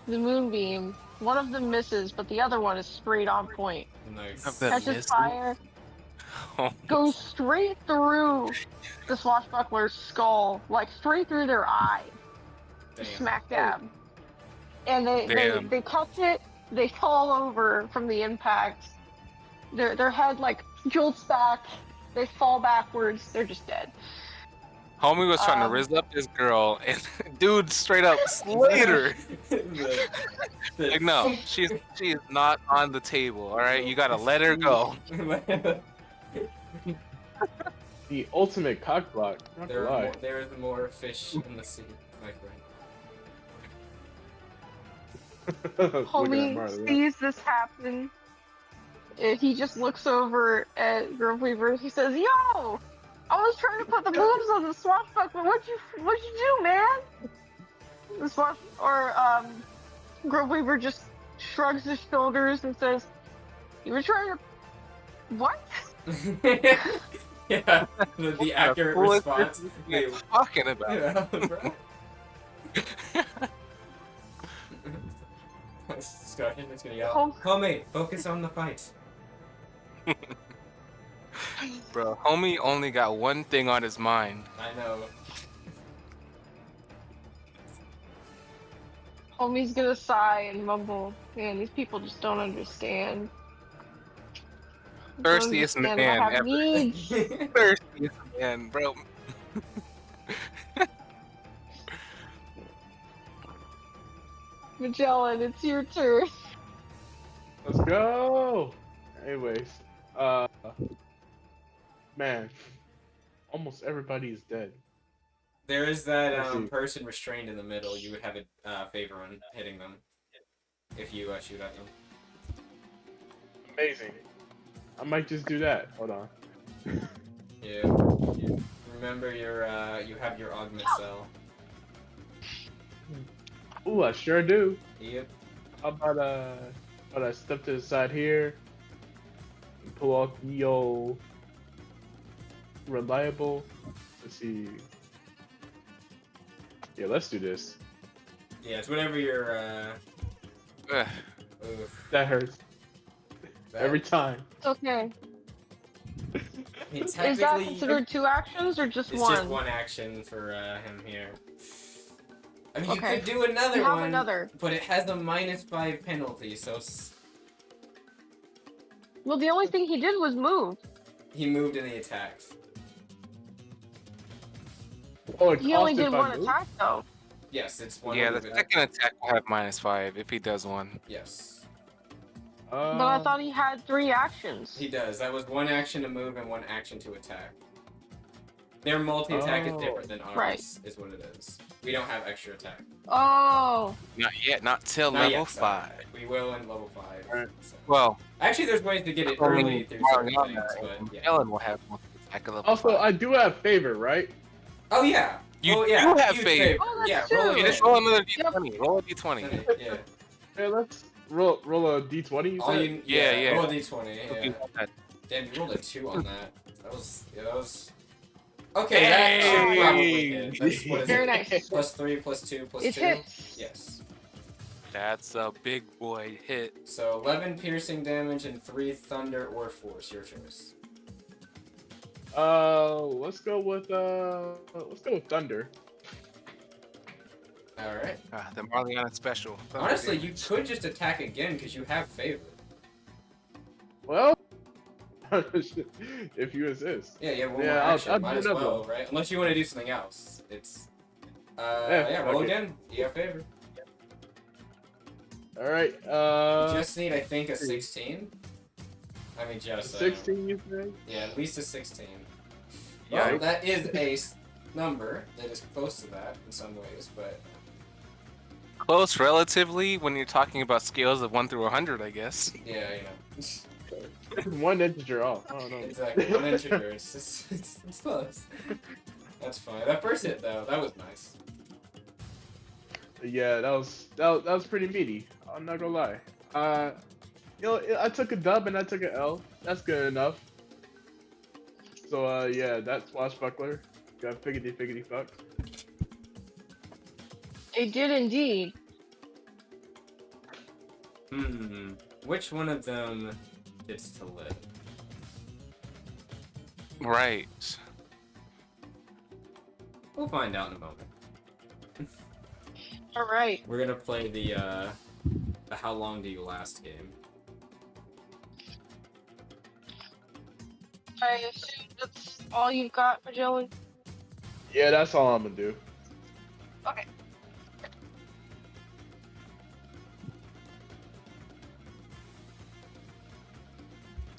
the moonbeam. One of them misses, but the other one is straight on point. Nice. Of the- Catches misses? fire, goes straight through the swashbuckler's skull, like straight through their eye. Damn. Smack dab. And Damn. they catch it, they fall over from the impact. Their head like jolts back, they fall backwards, they're just dead. Homie was trying to riz up this girl, and dude straight up slayed her. Like, no, she is not on the table. All right, you gotta let her go. The ultimate cockblock. Not to lie. There is more fish in the sea. Like, right. Look at Homie Marley. sees this happen. He just looks over at Grove Weaver. He says, "Yo, I was trying to put the moves on the swashbuckler. What'd you do, man?" The Grove Weaver just shrugs his shoulders and says, "You were trying to what?" Yeah, the accurate What response. is this guy talking about? Yeah, bro. Discussion is gonna yell. Homie, focus on the fight. Bro, homie only got one thing on his mind. I know. Homie's gonna sigh and mumble. Man, these people just don't understand. Don't Thirstiest understand that I man have ever. needs. Thirstiest man, bro. Magellan, it's your turn. Let's go. Anyways, man, almost everybody is dead. There is Let's that see. person restrained in the middle. You would have a favor on hitting them if you shoot at them. Amazing. I might just do that. Hold on. Yeah. Remember your you have your augment cell. Ooh, I sure do. Yep. How about I step to the side here and pull off the old reliable. Let's see. Yeah, let's do this. Yeah, it's whenever you're Ugh. oof, That hurts that- every time. It's okay. I mean, Is that technically, considered 2 actions or just it's one? just one action for him here. I mean, you Okay. could do another You have one, another. but it has a -5 penalty, so Well, the only thing he did was move. he moved in the attacks. Oh, it He only costs did if I one move? attack, though. Yes, it's one. Yeah, the movement. second attack will have -5 if he does one. Yes, But I thought he had 3 actions. he does. That was one action to move and one action to attack. Their multi-attack is Oh. different than ours, Right. is what it is. We don't have extra attack. Oh. Not yet, not till Not level yet, sorry. 5. We will in level 5. Alright. So. Well, Actually, there's ways to get it only early through certain Mariana things, but and yeah. Ellen will have multi-attack at level Also, 5. I do have favor, right? Oh yeah. You oh, yeah. do have huge favor. Oh, that's yeah, true. roll You again. just roll another d20. Roll a d20. Yeah. Hey, let's roll a d20. You All said? you, Yeah, yeah. Roll a d20. Okay, Yeah. that- Damn, you rolled a 2 on that. That was. Okay, that should Hey! probably hit. That's what is Very it? nice. +3, +2, +2. It hits. Yes. That's a big boy hit. So 11 piercing damage and 3 thunder or force. Your choice. Let's go with thunder. All right. The Marliana special. Thunder Honestly, you damage. could just attack again because you have favor. Well, if you insist. Yeah, you have one Yeah, more I'll action. Might do as another well, one. right? Unless you want to do something else. It's. Yeah, Roll fuck it. again. You have favor. All right. You just need, I think, a 16. I mean, just 16, you say? Yeah, at least a 16. Well, Yikes. that is a number that is close to that in some ways, but Close relatively when you're talking about scales of 1 through 100, I guess. yeah, you know. One integer off. Oh no. Exactly, one integer. It's just, it's close. That's fine. That first hit though, that was nice. Yeah, that was pretty meaty. I'm not gonna lie. I took a dub and I took an L. That's good enough. So yeah, that's Swashbuckler. Got figgity fuck. They did indeed. Which one of them gets to live? Right. We'll find out in a moment. All right. We're gonna play the how long do you last game. I assume that's all you've got, Magellan? Yeah, that's all I'm gonna do. Okay.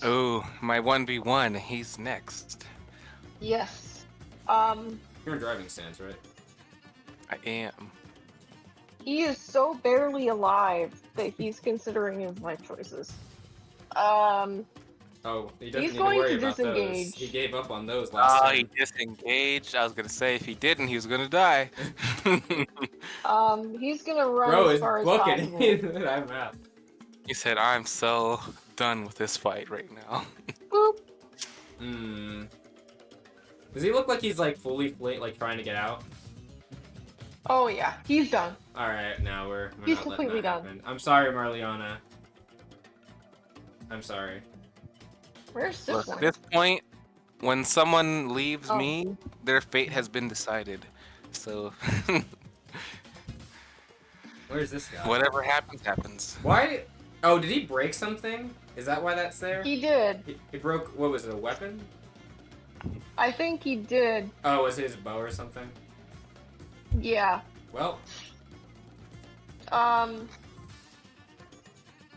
Oh, my 1v1. He's next. Yes. You're in driving stance, right? I am. He is so barely alive that he's considering his life choices. Oh, he doesn't He's need going to worry to about those. disengage. He gave up on those last Oh, time. he disengaged. I was gonna say if he didn't, he was gonna die. He's gonna run Bro as is far as booking. possible. I'm out. He said, "I'm so done with this fight right now." Boop. Does he look like he's like fully like trying to get out? Oh yeah, he's done. All right, now we're He's not letting completely that done. happen. I'm sorry, Marliana. I'm sorry. Where's this Look, one? at this point, when someone leaves Oh. me, their fate has been decided. So, Where's this guy? Whatever happens, happens. Why? Oh, did he break something? Is that why that's there? He did. He broke, what was it, a weapon? I think he did. Oh, it was his bow or something? Yeah. Well,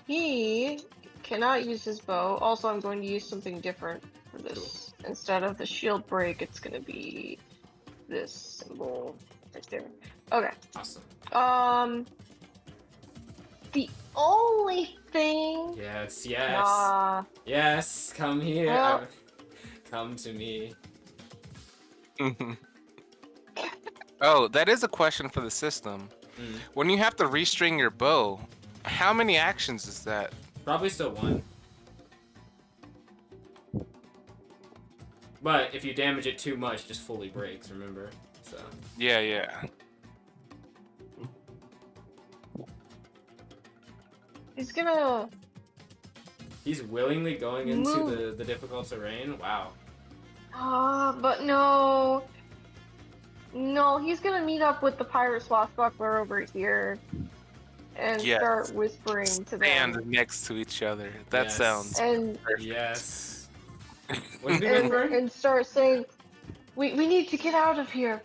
He cannot use his bow. Also, I'm going to use something different for this. Instead of the shield break, it's going to be this symbol right there. Okay. awesome. The only thing. Yes, yes, come here. Well- Come to me. Oh, that is a question for the system. Mm. When you have to restring your bow, how many actions is that? Probably still one. But if you damage it too much, it just fully breaks, remember? So. Yeah. He's gonna. He's willingly going into the difficult terrain? Wow. But no. No, he's gonna meet up with the pirate swashbuckler over here and Yes. start whispering to them. Stand next to each other. That Yes. sounds And perfect. Yes. What is he whispering? and start saying, we need to get out of here.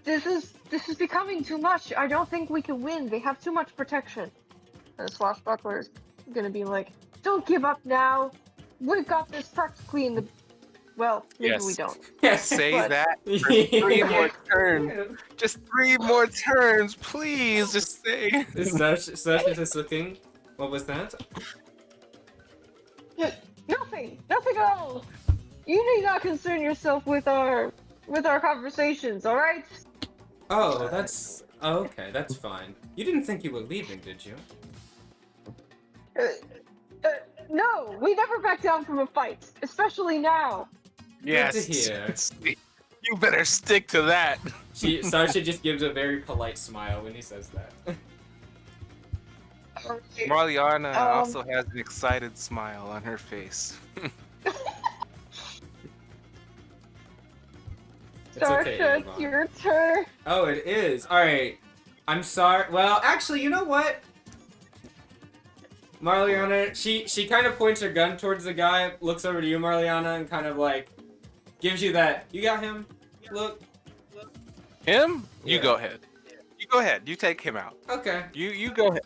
This is becoming too much. I don't think we can win. They have too much protection. And the swashbuckler is gonna be like, don't give up now. We've got this practically in the. Well, maybe Yes. we don't. Say But- that for 3 more turns. Just 3 more turns, please. Just say. Such is just looking. What was that? Nothing at all. You need not concern yourself with our conversations. All right. Oh, that's okay. That's fine. You didn't think you were leaving, did you? No, we never back down from a fight, especially now. Good to hear. You better stick to that. Sarsha just gives a very polite smile when he says that. Marliana also has an excited smile on her face. It's okay, Sarsha, Yvonne. it's your turn. Oh, it is. All right. I'm sorry. Well, actually, you know what? Marliana, she kind of points her gun towards the guy, looks over to you, Marliana, and kind of like gives you that. You got him? Look. Him? You Yeah. go ahead. You go ahead. You take him out. Okay. You go ahead.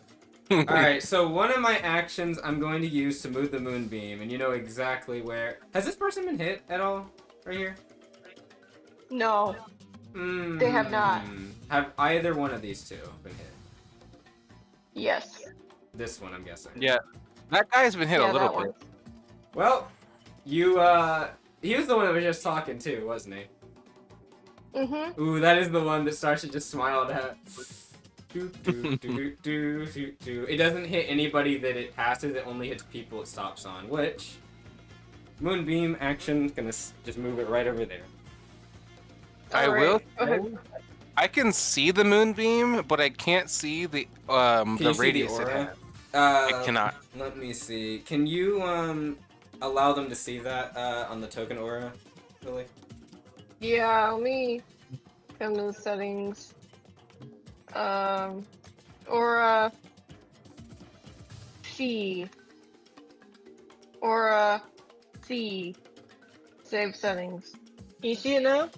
All right. So one of my actions I'm going to use to move the moonbeam, and you know exactly where. Has this person been hit at all? Right here. No. They have not. Have either one of these two been hit? Yes. This one, I'm guessing. Yeah. That guy's been hit Yeah, a little that one. bit. Well, you he was the one that was just talking too, wasn't he? Mhm. Ooh, that is the one that Sarsha just smiled at. Do, do, do, do, do, do. It doesn't hit anybody that it passes, it only hits people it stops on, which Moonbeam action, gonna just move it right over there. I All will. right. Okay. I can see the moonbeam, but I can't see the Can you see radius the it aura? has. I cannot. Let me see. Can you allow them to see that on the token aura, Lily? Yeah, let me come to the settings. Aura. C. Aura. C. Save settings. Can you see it now?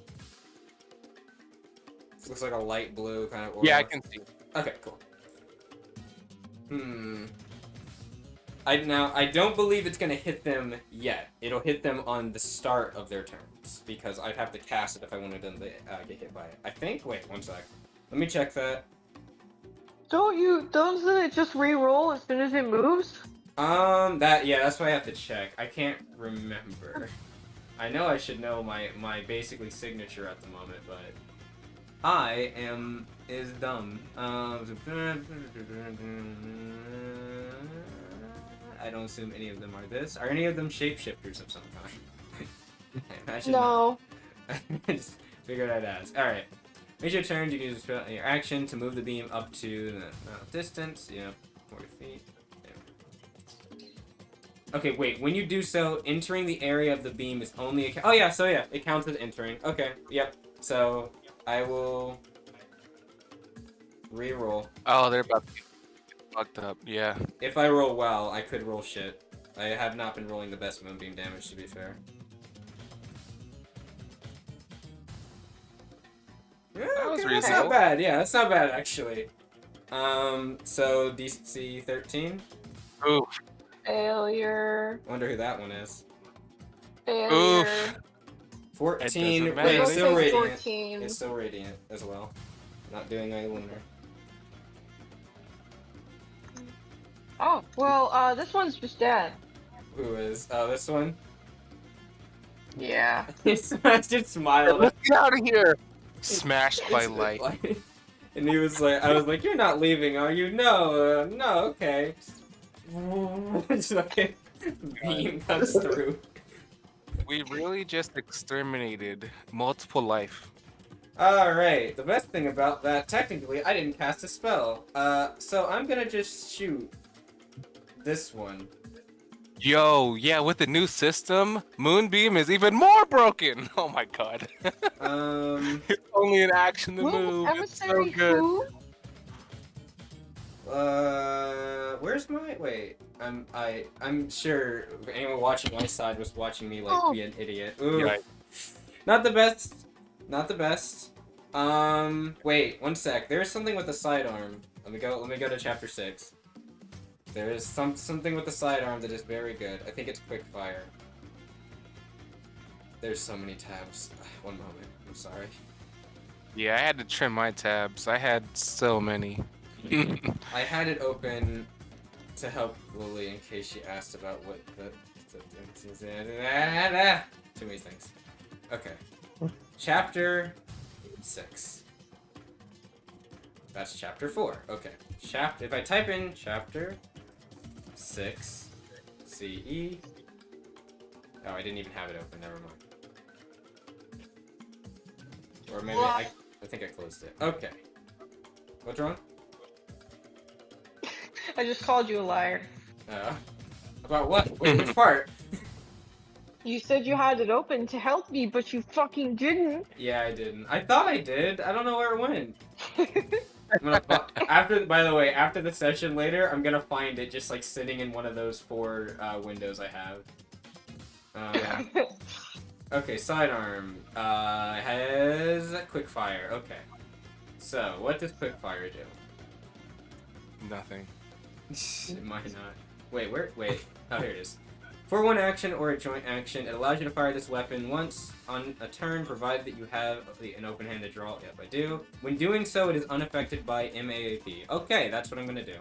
Looks like a light blue kind of aura. Yeah, I can see. Okay, cool. I don't believe it's gonna hit them yet. It'll hit them on the start of their turns because I'd have to cast it if I wanted them to get hit by it. I think. Wait, one sec. Let me check that. Doesn't it just re-roll as soon as it moves? That's why I have to check. I can't remember. I know I should know my basically signature at the moment, but I is dumb. I don't assume any of them are this. Are any of them shapeshifters of some kind? I imagine No. not. I just figured I'd ask. Alright. Make your turn. You can use your action to move the beam up to the amount of distance. Yeah, 40 feet. There. Okay, wait. When you do so, entering the area of the beam is only a... Oh, yeah. So, yeah. It counts as entering. Okay. Yep. So, I will... Reroll. Oh, they're about to get fucked up. Yeah. If I roll well, I could roll shit. I have not been rolling the best moonbeam damage, to be fair. Yeah, That was okay, that's reasonable. not bad. Yeah, that's not bad actually. So DC 13. Oof. Failure. Wonder who that one is. Failure. 14. It doesn't Wait, matter. it's still Say radiant. 14. It's still radiant as well. Not doing a lunar. Oh, well, this one's just dead. Who is? Oh, this one. Yeah. He's just smiled. Let's get out of here. Smashed by light. And he was like, I was like, you're not leaving, are you? No, no, okay. Just like, beam comes through. We really just exterminated multiple life. Alright, the best thing about that, technically, I didn't cast a spell. So I'm gonna just shoot this one. Yo, yeah, with the new system, Moonbeam is even more broken. Oh my god. It's only an action to move. It's so Emissary good. who? Where's my, wait, I'm sure anyone watching my side was watching me, like, be an idiot. Ooh. Yeah. Not the best. Not the best. Wait, one sec. There's something with the sidearm. Let me go to chapter 6. There is something with the sidearm that is very good. I think it's quick fire. There's so many tabs. One moment. I'm sorry. Yeah, I had to trim my tabs. I had so many. I had it open to help Lily in case she asked about what the too many things. Okay. Chapter 6. That's chapter 4. Okay. If I type in chapter 6 CE. Oh, I didn't even have it open. Never mind. Or maybe I think I closed it. Okay. What's wrong? I just called you a liar. About what? Wait, which part? You said you had it open to help me, but you fucking didn't. Yeah, I didn't. I thought I did. I don't know where it went. I'm gonna, by the way, after the session later, I'm gonna find it just like sitting in one of those 4 windows I have. Okay, sidearm has quick fire. Okay, so what does quick fire do? Nothing. It might not. Wait, where? Wait. Oh, here it is. For one action or a joint action, it allows you to fire this weapon once on a turn, provided that you have an open-handed draw. Yep, I do. When doing so, it is unaffected by MAAP. Okay, that's what I'm gonna do.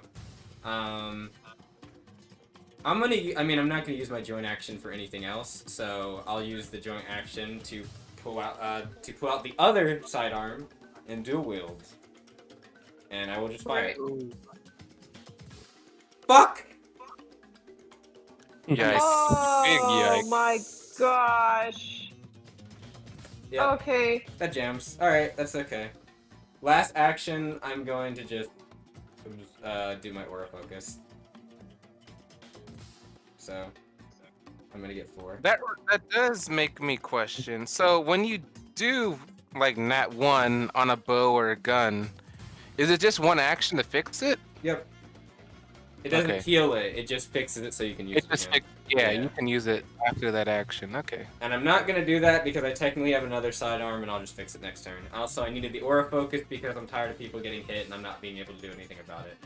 I'm not gonna use my joint action for anything else, so I'll use the joint action to pull out the other sidearm and dual wield. And I will just fire. Right. Fuck! Yikes. Oh Big yikes. my gosh. Yeah. Okay. That jams. Alright, that's okay. Last action, I'm going to just do my aura focus. So, I'm gonna get 4. That does make me question. So when you do like nat 1 on a bow or a gun, is it just one action to fix it? Yep. It doesn't Okay. heal it, it just fixes it so you can use it. It just again. yeah, Yeah. you can use it after that action. Okay. And I'm not gonna do that because I technically have another sidearm and I'll just fix it next turn. Also, I needed the aura focus because I'm tired of people getting hit and I'm not being able to do anything about it.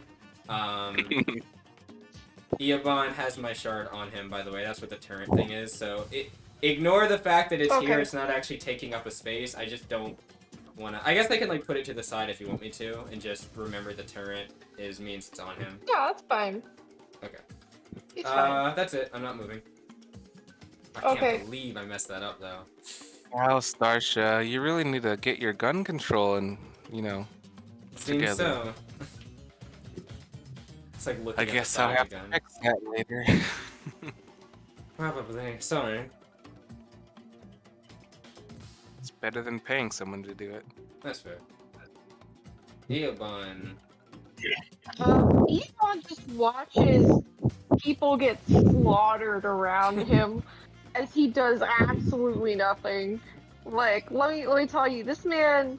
Eobon has my shard on him, by the way. That's what the turret thing is. So ignore the fact that it's here. Okay. It's not actually taking up a space. I just don't wanna. I guess I can like put it to the side if you want me to, and just remember the turret means it's on him. Yeah, that's fine. Okay. It's fine. That's it. I'm not moving. I Okay. can't believe I messed that up though. Wow, Starsha, you really need to get your gun control and Seems together. so. It's like looking I at guess the I'll side have of the to gun. fix that later. Probably. Sorry. It's better than paying someone to do it. That's fair. Eobon. Ethan just watches people get slaughtered around him as he does absolutely nothing. Like, let me tell you, this man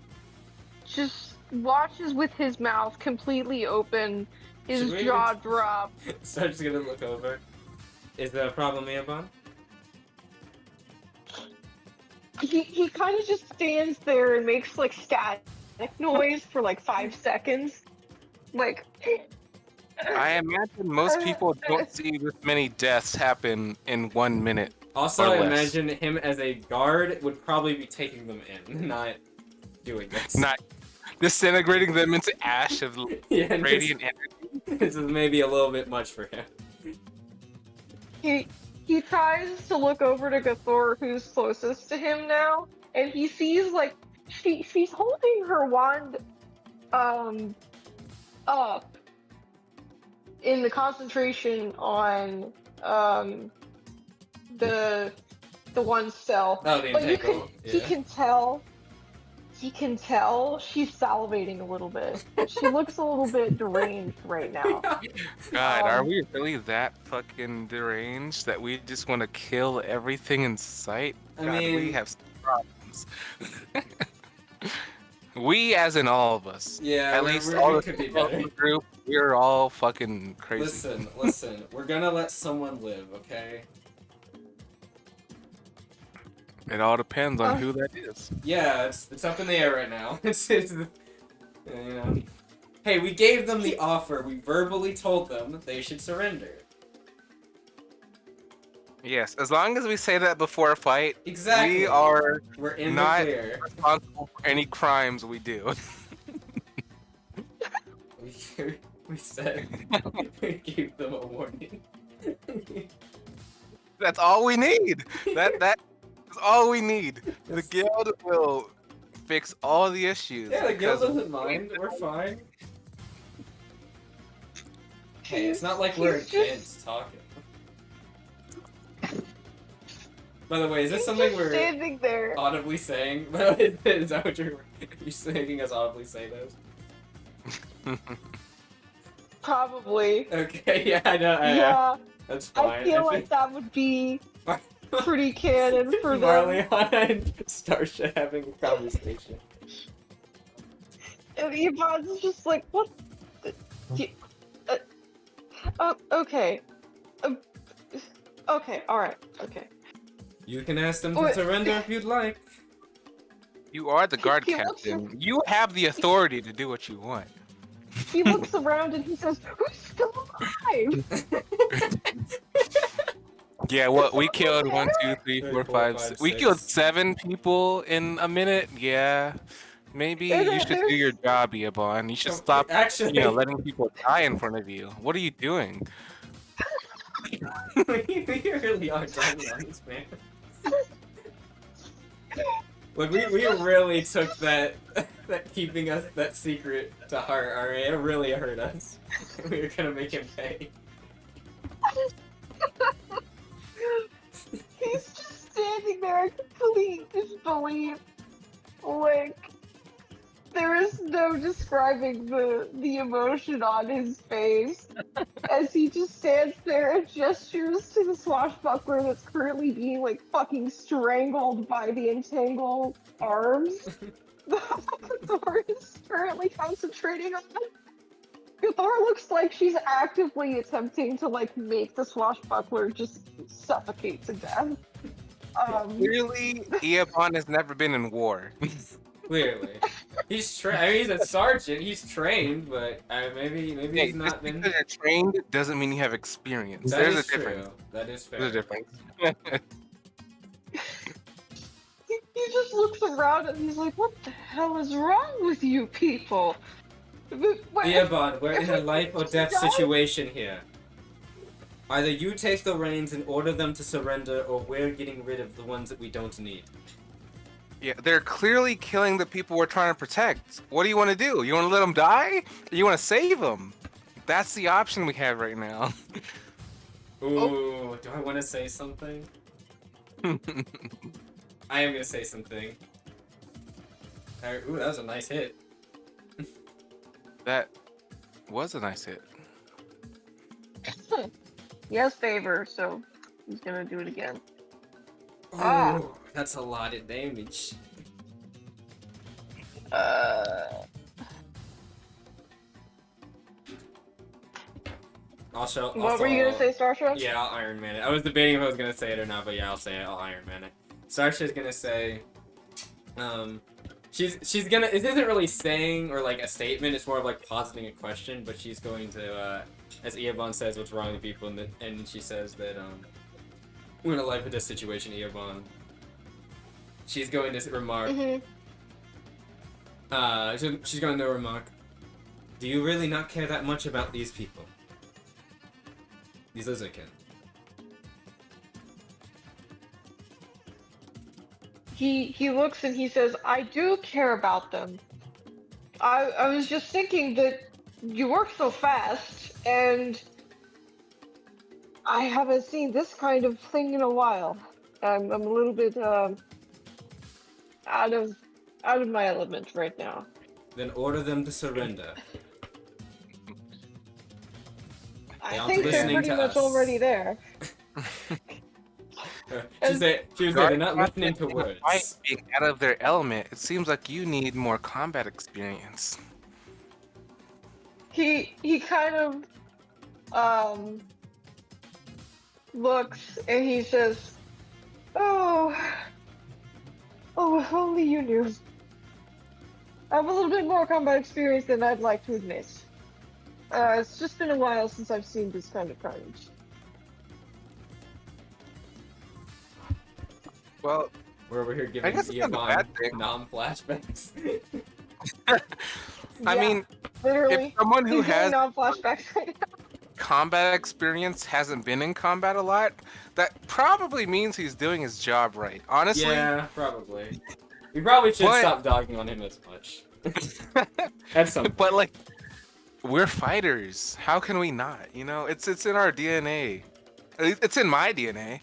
just watches with his mouth completely open, his Should we jaw even- dropped. Sarge's gonna look over. Is there a problem, Eobon? He kind of just stands there and makes like static noise for like 5 seconds, like. I imagine most people don't see this many deaths happen in 1 minute. Also, Or I less. imagine him as a guard would probably be taking them in, not doing this. Not disintegrating them into ash of Yeah, and radiant energy. this is maybe a little bit much for him. He tries to look over to Gathor, who's closest to him now, and he sees like she's holding her wand up in the concentration on the one cell. Oh, the But entangle. he can tell she's salivating a little bit. She looks a little bit deranged right now. God, are we really that fucking deranged that we just want to kill everything in sight? I God, we mean- have some problems. We, as in all of us. Yeah, At we- least we all the could be people in better. the group, we're all fucking crazy. Listen, we're gonna let someone live, okay? It all depends on who that is. Yeah, it's up in the air right now. It's you know. Hey, we gave them the offer. We verbally told them they should surrender. Yes, as long as we say that before a fight, Exactly. we are We're in not- the clear. responsible for any crimes we do. We said we gave them a warning. That's all we need. That is all we need. The guild will fix all the issues. Yeah, the guild because doesn't mind. We're fine. Hey, it's not like we're He's just- against talking. By the way, is this He's something just we're standing there. audibly saying? Is that what you're saying us audibly say this? Probably. Okay, yeah, I know. Yeah, That's fine. I feel like that would be pretty canon for them. Marliana and Starsha having a conversation. And Yvonne's just like, what? Okay. Okay, alright, okay. You can ask them to Wait. surrender if you'd like. You are the guard He looks captain. You have the authority to do what you want. He looks around and he says, who's still alive? Yeah, what we killed 1, 2, 3, 4, 5, 6. We killed 6. 7 people in a minute. Yeah, maybe you should do your job, Eobon. You should stop, Actually, letting people die in front of you. What are you doing? we really are talking on this, man. Look, we really took that keeping us that secret to heart, alright? It really hurt us. We were gonna make him pay. He's just standing there in complete disbelief. Like, there is no describing the emotion on his face as he just stands there and gestures to the swashbuckler that's currently being like fucking strangled by the entangled arms. Gathor is currently concentrating on. Gathor looks like she's actively attempting to like make the swashbuckler just suffocate to death. Clearly, Eobon has never been in war. Clearly. He's I mean, he's a sergeant, he's trained, but maybe Hey, he's just not been... because you're trained doesn't mean you have experience. That There's is a difference. true. That is fair. There's a difference. He just looks around and he's like, what the hell is wrong with you people? Eobon, we're in a life or death Die? situation here. Either you take the reins and order them to surrender, or we're getting rid of the ones that we don't need. Yeah, they're clearly killing the people we're trying to protect. What do you want to do? You want to let them die? Or you want to save them? That's the option we have right now. Ooh, do I want to say something? I am gonna say something. Alright, ooh, that was a nice hit. That was a nice hit. He has favor, so he's gonna do it again. Ooh, Ah. that's a lot of damage. I'll show. What were you gonna say, Starsha? Yeah, I'll Iron Man it. I was debating if I was gonna say it or not, but yeah, I'll say it. I'll Iron Man it. Starsha's gonna say, she's gonna. It isn't really saying or like a statement. It's more of like positing a question. But she's going to, as Eobon says, what's wrong with people, and she says that we're in a life or death situation, Eobon. She's going to remark. She's going to remark. Do you really not care that much about these people? These lizardkin. He looks and he says, I do care about them. I was just thinking that you work so fast, and I haven't seen this kind of thing in a while. I'm a little bit out of my element right now. Then order them to surrender. I think they're pretty much already there. She said they're not listening to words. Being out of their element, it seems like you need more combat experience. He kind of looks and he says, oh, if only you knew. I have a little bit more combat experience than I'd like to admit. It's just been a while since I've seen this kind of carnage. Well, we're over here giving non-flashbacks. I mean, literally, if someone who has non-flashbacks right now. combat experience hasn't been in combat a lot, that probably means he's doing his job right. Honestly. Yeah, probably. We probably should stop dogging on him as much. At some point. But like, we're fighters. How can we not? You know, it's in our DNA. It's in my DNA.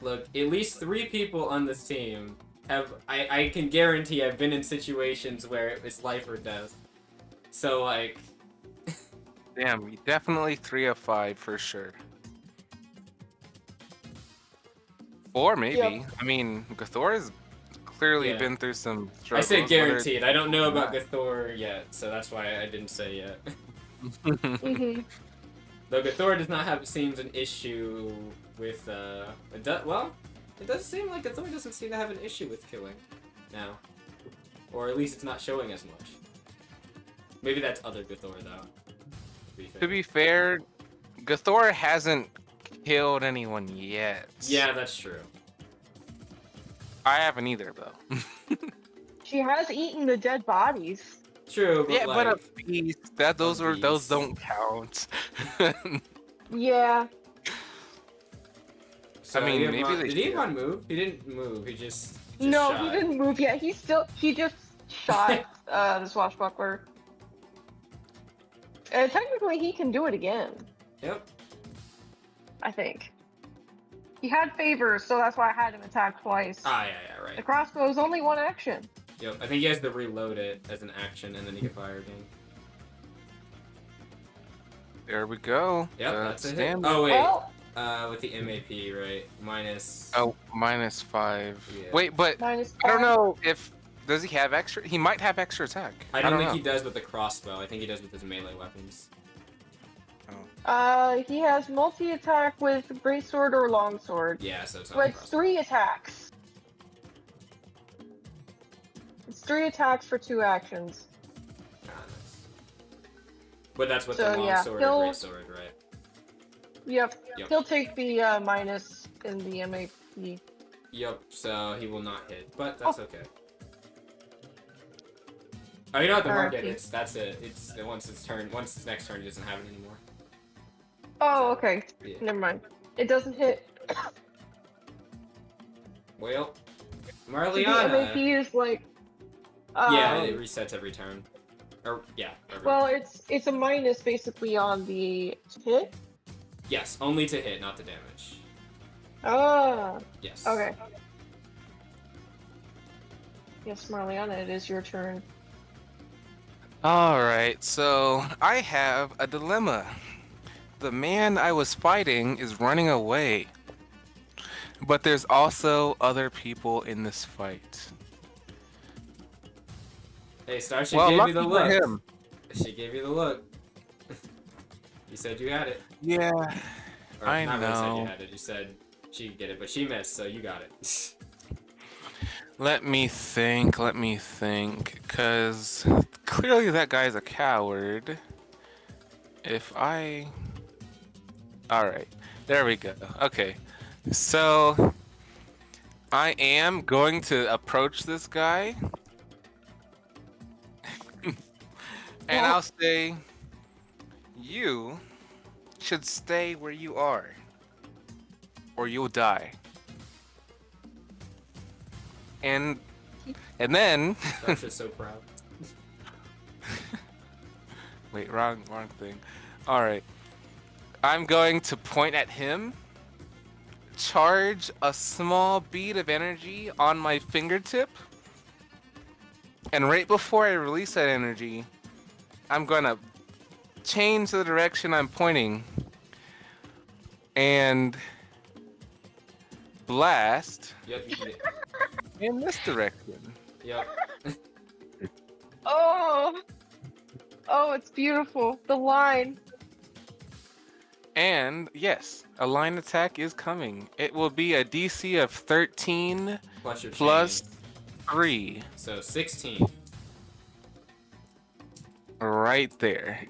Look, at least 3 people on this team have, I can guarantee I've been in situations where it's life or death. So, like... Damn, definitely 3 of 5 for sure. 4 maybe. Yep. I mean, Gathor has clearly been through some struggles. I said guaranteed. I don't know about Gathor yet, so that's why I didn't say yet. Though Gathor does not have, it seems, an issue with, well, it does seem like Gathor doesn't seem to have an issue with killing now. Or at least it's not showing as much. Maybe that's other Gathor, though. To be fair, Gathor hasn't killed anyone yet. Yeah, that's true. I haven't either, though. She has eaten the dead bodies. True, but yeah, like, but a beast. Those don't count. Yeah. So I mean, maybe they did Eobon move? He didn't move. He just no, shot. He didn't move yet. He just shot the swashbuckler. Technically, he can do it again. Yep. I think. He had favors, so that's why I had him attack twice. Yeah, right. The crossbow is only 1 action. Yep, I think he has to reload it as an action, and then he can fire again. There we go. Yep, that's a hit. Standard. Oh, wait. Well, with the MAP, right? Minus... Oh, -5. Yeah. Wait, but -5. I don't know if... Does he have extra? He might have extra attack. I don't think know. he does with the crossbow. I think he does with his melee weapons. He has multi-attack with greatsword or longsword. Yeah, so it's not But it's 3 attacks. It's 3 attacks for 2 actions. Nice. But that's with So, the yeah, longsword or greatsword, right? Yep. He'll take the minus in the MAP. Yep, so he will not hit, but that's okay. Oh, you don't have to mark it. That's it. It's once its next turn, he doesn't have it anymore. Oh, okay. Yeah. Never mind. It doesn't hit. Well, The Marliana. MAP is like. Yeah, it resets every turn. Or yeah. Well, it's a minus basically on the hit. Yes, only to hit, not to damage. Ah. Yes. Okay. Yes, Marliana, it is your turn. Alright, so I have a dilemma. The man I was fighting is running away. But there's also other people in this fight. Hey, Star, she Well, gave lucky you the for look. him. She gave you the look. You said you had it. Yeah, Or I not really said you know. had it. You said she could get it, but she missed, so you got it. Let me think, because clearly that guy's a coward. If I... Alright, there we go. Okay, so I am going to approach this guy, and I'll say, you should stay where you are, or you'll die. And then... Star's just so proud. Wait, wrong thing. Alright. I'm going to point at him, charge a small bead of energy on my fingertip, and right before I release that energy, I'm gonna change the direction I'm pointing and blast Yep. in this direction. Yep. Oh, oh, it's beautiful. The line. And yes, a line attack is coming. It will be a DC of 13 Plus your plus chain. 3 So 16. right there.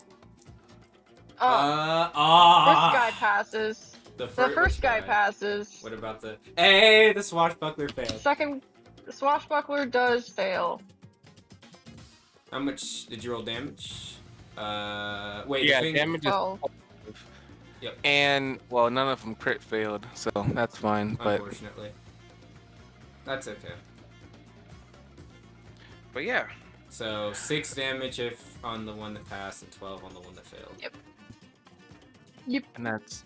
Oh, first guy passes. The which first guy passes. What about the... Hey, the swashbuckler failed. Second, the swashbuckler does fail. How much did you roll damage? Wait, Yeah, the thing... damage is 12. Yep. And well, none of them crit failed, so that's fine. Unfortunately. That's okay. But yeah, So 6 damage if on the one that passed and 12 on the one that failed. Yep. and that's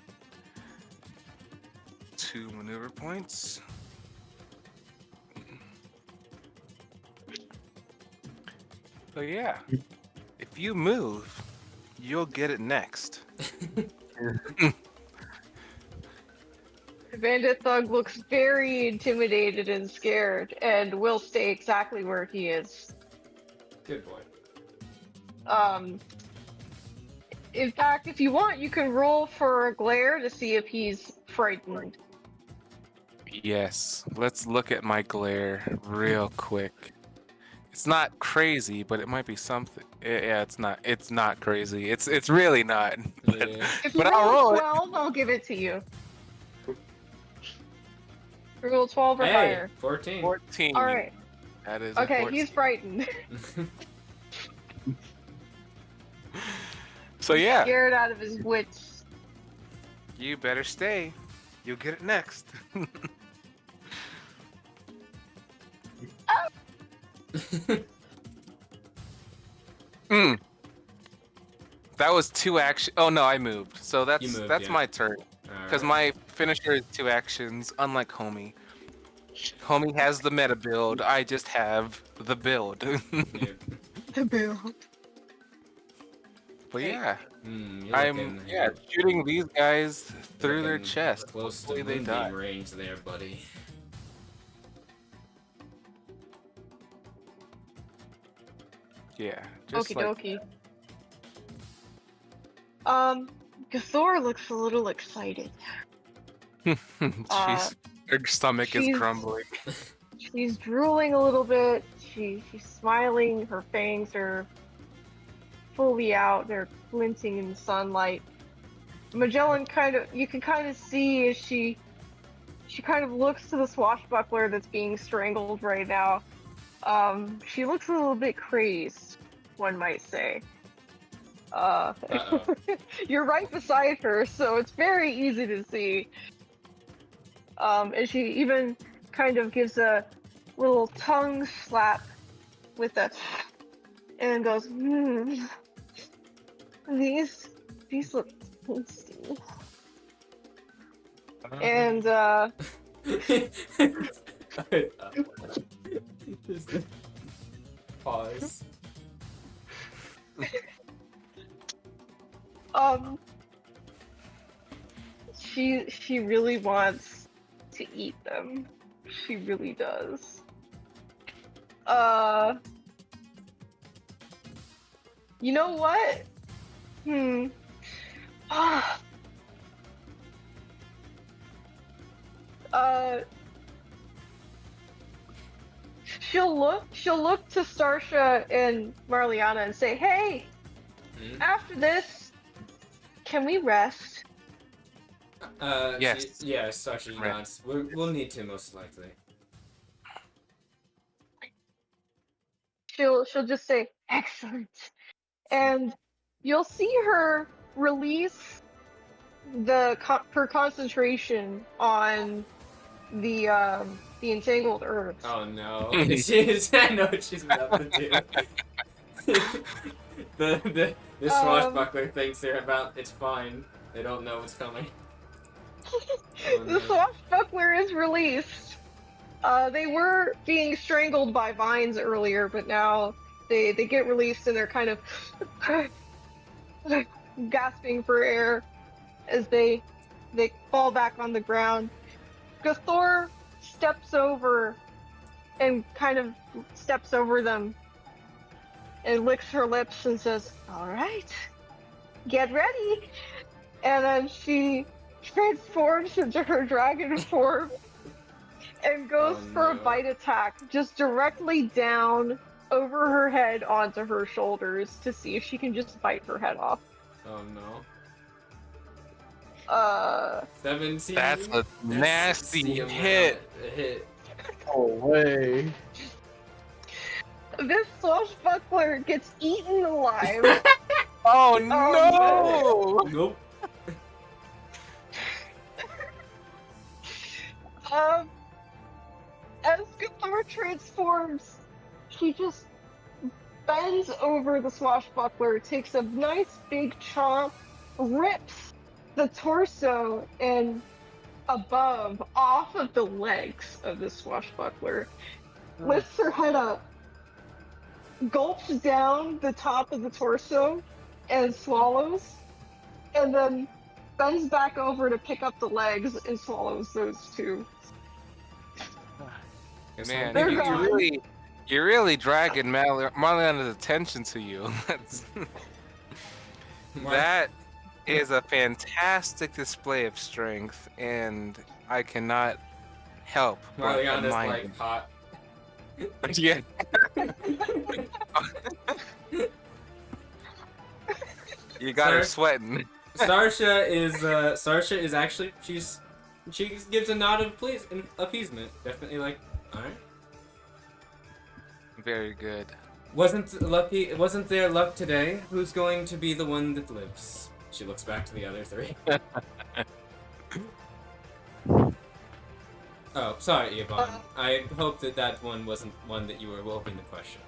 2 maneuver points. So yeah, if you move, you'll get it next. Bandit Thug looks very intimidated and scared, and will stay exactly where he is. Good boy. In fact, if you want, you can roll for a glare to see if he's frightened. Yes, let's look at my glare real quick. It's not crazy, but it might be something. Yeah, it's not. It's not crazy. It's really not. But, Yeah. If you but I'll roll roll it. 12, I'll give it to you. Roll 12 or Hey, higher. 14. 14. All right. That is a Okay, 14. he's frightened. So yeah, Scared out of his wits. you better stay. You'll get it next. Mm. That was 2 action. Oh no, I moved. So that's You moved, that's yeah. my turn. Because my finisher is 2 actions, unlike Homie. Homie has the meta build. I just have the build. Yeah. The build. But yeah, You're I'm looking, shooting these guys through their looking chest. Close to Hopefully they die. moonbeam range there, buddy. Yeah, just Okie like dokie. Gathor looks a little excited. her stomach is she's- crumbling. She's drooling a little bit. She's smiling. Her fangs are fully out. They're glinting in the sunlight. Magellan you can kind of see as she kind of looks to the swashbuckler that's being strangled right now. She looks a little bit crazed, one might say. Uh-oh. You're right beside her, so it's very easy to see. And she even kind of gives a little tongue slap with a and goes, these look tasty. And Just pause. she really wants to eat them. She really does. You know what? Ah. She'll look to Starsha and Marliana and say, "Hey, after this, can we rest?" Yes. Yeah, Sasha Right. nods. We'll need to, most likely. She'll just say, "Excellent," and you'll see her release her concentration on the entangled herbs. Oh no. I know what she's about to do. the swashbuckler thinks it's fine. They don't know what's coming. Oh, The no. swashbuckler is released. They were being strangled by vines earlier, but now they get released and they're kind of gasping for air as they fall back on the ground. Gathor steps over and kind of steps over them and licks her lips and says, "All right, get ready." And then she transforms into her dragon form and goes for a bite attack, just directly down over her head onto her shoulders to see if she can just bite her head off. Oh no. 17. That's a nasty hit. Hit. Oh way. This swashbuckler gets eaten alive. Oh no! Nope. As Gathor transforms, she just bends over the swashbuckler, takes a nice big chomp, rips the torso and above off of the legs of the swashbuckler, lifts her head up, gulps down the top of the torso and swallows, and then bends back over to pick up the legs and swallows those two. Man, They're gone. you're really dragging Marliana's attention to you. That is a fantastic display of strength, and I cannot help but Marliana's admire like it. hot. Yeah. You got her sweating. Sarsha is actually she gives a nod of appeasement. Definitely like, alright. Very good. Wasn't there luck today? Who's going to be the one that lives? She looks back to the other three. Oh, sorry, Yvonne. I hope that one wasn't one that you were hoping to question.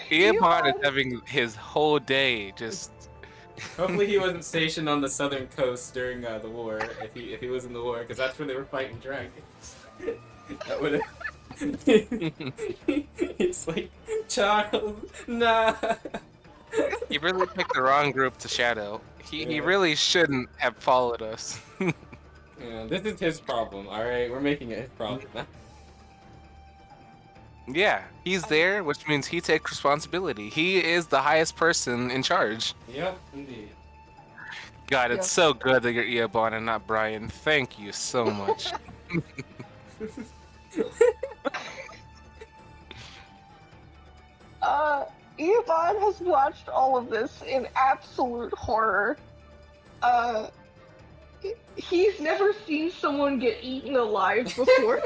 Iabon is having his whole day just. Hopefully he wasn't stationed on the southern coast during the war. If he was in the war, because that's where they were fighting dragons. That would have. It's like, Charles, nah. He really picked the wrong group to shadow. He really shouldn't have followed us. Yeah, this is his problem. All right, we're making it his problem. Yeah, he's there, which means he takes responsibility. He is the highest person in charge. Yep, indeed. God, it's so good that you're Iabon and not Brian. Thank you so much. Iabon has watched all of this in absolute horror. He's never seen someone get eaten alive before.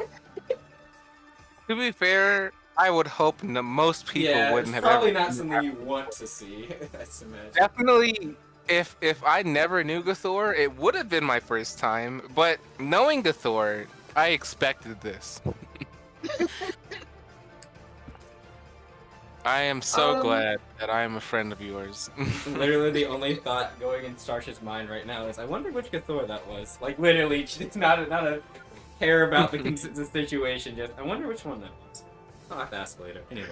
To be fair, I would hope most people wouldn't have probably ever. not something you want to see. That's imagine. Definitely, if I never knew Gathor, it would have been my first time. But knowing Gathor, I expected this. I am so glad that I am a friend of yours. Literally, the only thought going in Starsha's mind right now is, I wonder which Gathor that was. Like, literally, it's not a care about the situation. Just, I wonder which one that was. I'll have to ask later. Anyway.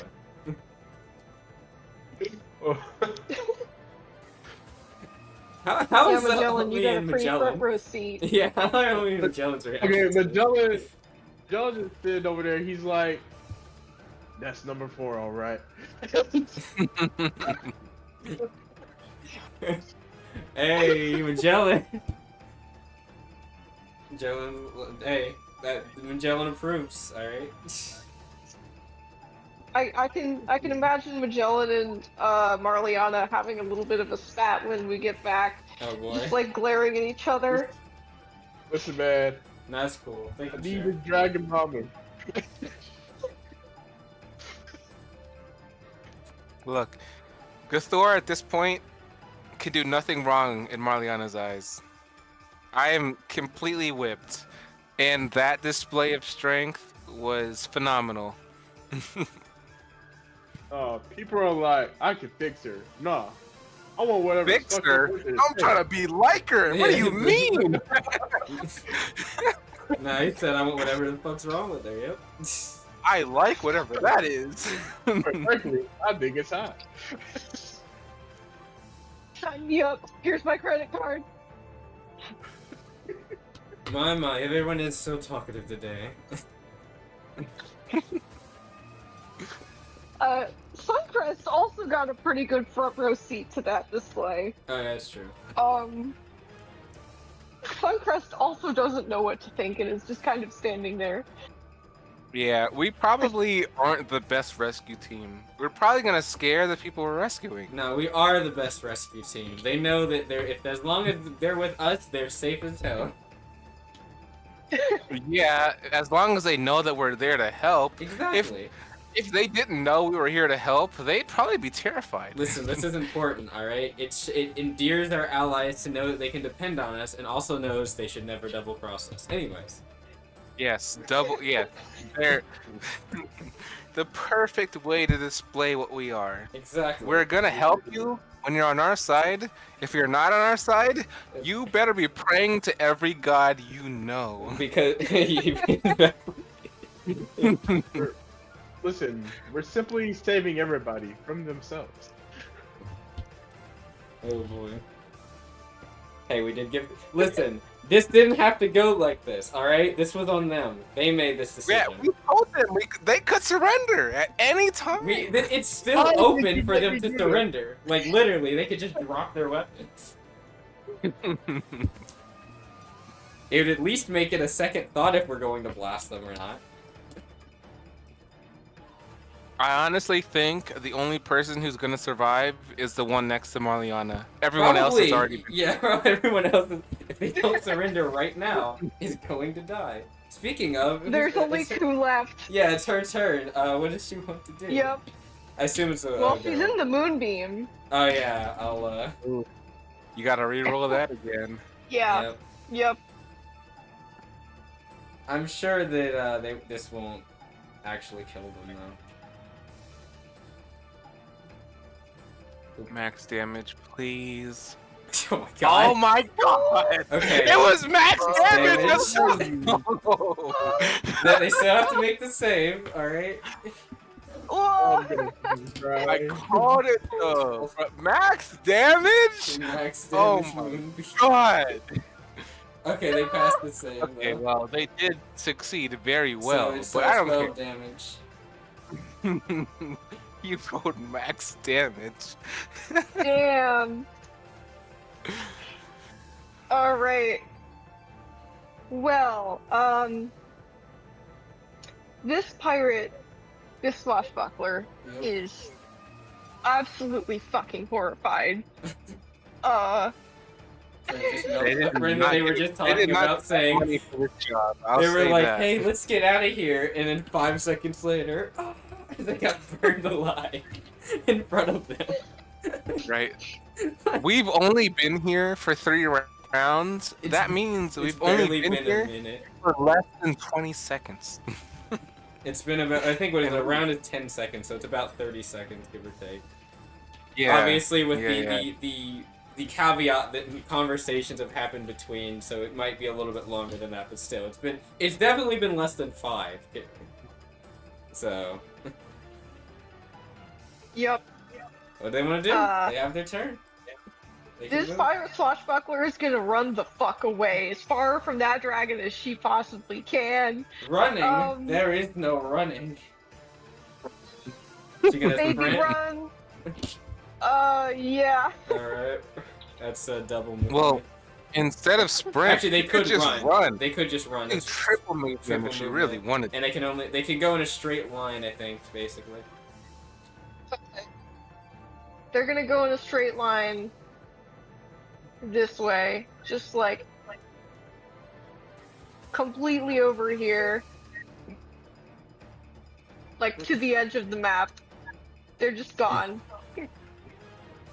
How is that Magellan, you got a me free and front row seat. Yeah, how are we Magellan's reaction? Okay, Magellan just sitting over there. He's like, That's number 4, all right. Hey, Magellan. Magellan, hey, that Magellan approves. All right. I can imagine Magellan and Marliana having a little bit of a spat when we get back, Oh boy. just like glaring at each other. Listen, man. That's cool. Thank I you, need a Sharon. dragon bomber. Look, Gathor at this point could do nothing wrong in Marliana's eyes. I am completely whipped, and that display of strength was phenomenal. People are like, I can fix her. Nah. I want whatever. the Fix fuck her? that is. I'm trying to be like her. What do you mean? Nah, he said I want whatever the fuck's wrong with her. Yep. I like whatever that is. Frankly, I think it's hot. Sign me up. Here's my credit card. My, everyone is so talkative today. Suncrest also got a pretty good front row seat to that display. Oh yeah, that's true. Suncrest also doesn't know what to think and is just kind of standing there. Yeah, we probably aren't the best rescue team. We're probably gonna scare the people we're rescuing. No, we are the best rescue team. They know that as long as they're with us, they're safe as hell. Yeah, as long as they know that we're there to help. Exactly. If they didn't know we were here to help, they'd probably be terrified. Listen, this is important, alright? It endears our allies to know that they can depend on us, and also knows they should never double cross us. Anyways. Yes, yeah. They're the perfect way to display what we are. Exactly. We're gonna help you when you're on our side. If you're not on our side, you better be praying to every god you know. Because Listen, we're simply saving everybody from themselves. oh boy. Hey, we did give. Listen, this didn't have to go like this. All right, this was on them. They made this Yeah, decision. we told them they could surrender at any time. It's still Why did open you for make them me to do that? surrender. Like literally, they could just drop their weapons. It would at least make it a second thought if we're going to blast them or not. I honestly think the only person who's gonna survive is the one next to Marliana. Everyone else has already been. Yeah, everyone else, if they don't surrender right now, is going to die. Speaking of, There's only it's her- 2 left. Yeah, it's her turn. What does she want to do? Yep. I assume it's a. Well, a she's girl. in the moonbeam. Oh yeah, I'll. You gotta re-roll that again. Yeah. Yep. Yep. I'm sure that this won't actually kill them though. Max damage, please. Oh my god. Oh my god! Okay. It was max damage! Damage. That they still have to make the save. All right. Oh, Oh, I'm gonna I cry. called it though. But max damage? Max Oh damage my wound. God! Okay, they passed the save. Okay, though. well, they did succeed very well, so it's but I don't 12 damage. care. You rolled max damage. damn. Alright. Well, this pirate, this swashbuckler, Yep. is absolutely fucking horrified. They were just talking about saying money for this job. I'll they were say like, that. "Hey, let's get out of here," and then 5 seconds later, they got burned alive in front of them. Right. We've only been here for 3 rounds. That means It's we've only barely been been a here minute. for less than 20 seconds. It's been about, I think, what is it? A round is 10 seconds, so it's about 30 seconds, give or take. Yeah. Obviously, with yeah. the caveat that conversations have happened between, so it might be a little bit longer than that, but still, it's definitely been less than 5. So, Yep. what do they want to do? They have their turn. They can This move. pirate swashbuckler is gonna run the fuck away as far from that dragon as she possibly can. Running? Um, There is no running. She gonna Baby sprint? run. Yeah. Alright. That's a double movement. Well, instead of sprint, Actually, they you could just run. They could just run. They It's triple move them if you really wanted. And they can go in a straight line, I think, basically. They're gonna go in a straight line this way, just like completely over here, like to the edge of the map. They're just gone.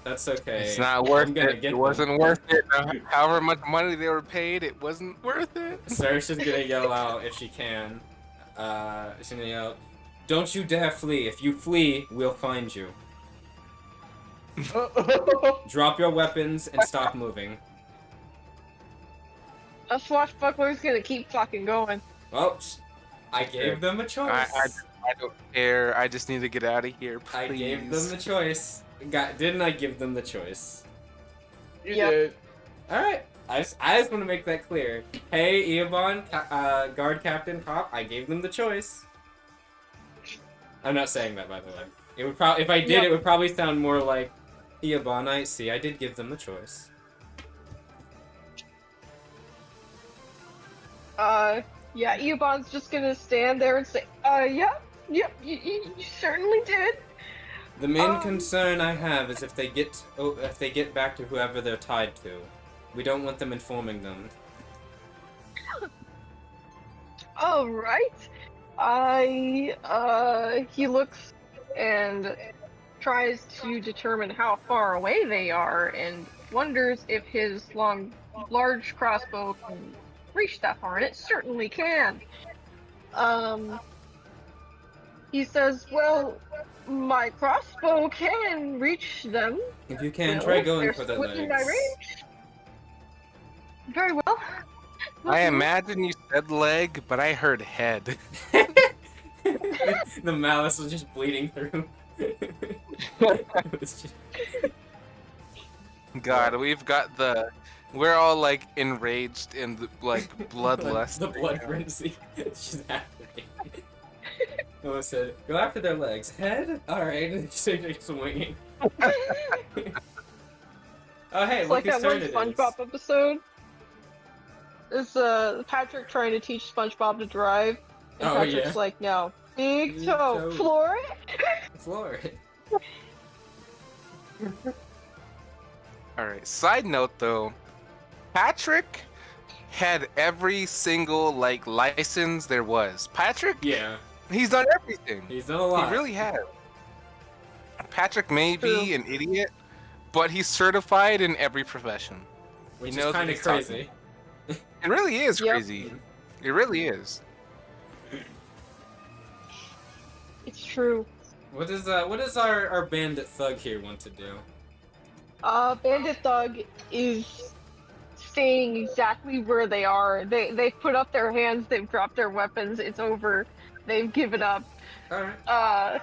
That's okay. It's not worth it. It wasn't worth it. However much money they were paid, it wasn't worth it. Saoirse's gonna yell out if she can. She's gonna yell, "Don't you dare flee! If you flee, we'll find you. Drop your weapons and stop moving." A swashbuckler's gonna keep fucking going. Well, I gave them a choice. I don't care. I just need to get out of here, please. I gave them the choice. Didn't I give them the choice? You Yep. did. Alright. I just want to make that clear. Hey, Eobon, guard captain, cop, I gave them the choice. I'm not saying that, by the way. It would probably, if I did, Yep. it would probably sound more like, Eobon, I did give them the choice. Yeah, Eobon's just gonna stand there and say, yep, you certainly did. The main concern I have is if they get back to whoever they're tied to. We don't want them informing them. All right. He looks and tries to determine how far away they are and wonders if his large crossbow can reach that far, and it certainly can. He says, well, my crossbow can reach them. If you can, Well, try going they're for their within my legs. range. Very well. I imagine you said leg, but I heard head. The malice was just bleeding through. God, we're all like enraged in the like bloodlust. The blood frenzy. She's happening. Noah said, "Go after their legs. Head? Alright." She's swinging. Oh, hey, It's look like whose that one turn it is. SpongeBob episode. It's Patrick trying to teach SpongeBob to drive, and Oh, Patrick's yeah. like, "No, big Big toe, toe. floor it." Floor. Alright, side note though, Patrick had every single like license there was. Patrick, Yeah, he's done everything. he's done a lot. He really has. Patrick may True. be an idiot, but he's certified in every profession. Which he is knows what kind of he's talking crazy. It really is Yep. crazy. It really is. It's true. What does our bandit thug here want to do? Bandit Thug is staying exactly where they are. They put up their hands. They've dropped their weapons. It's over. They've given up. Alright.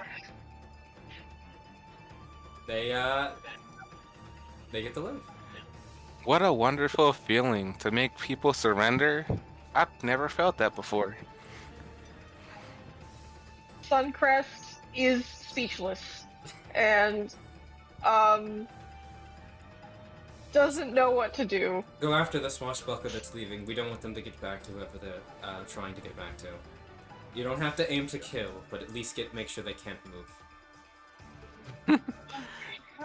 They get to live. What a wonderful feeling to make people surrender. I've never felt that before. Suncrest is speechless, and doesn't know what to do. Go after the swashbuckler that's leaving. We don't want them to get back to whoever they're trying to get back to. You don't have to aim to kill, but at least make sure they can't move.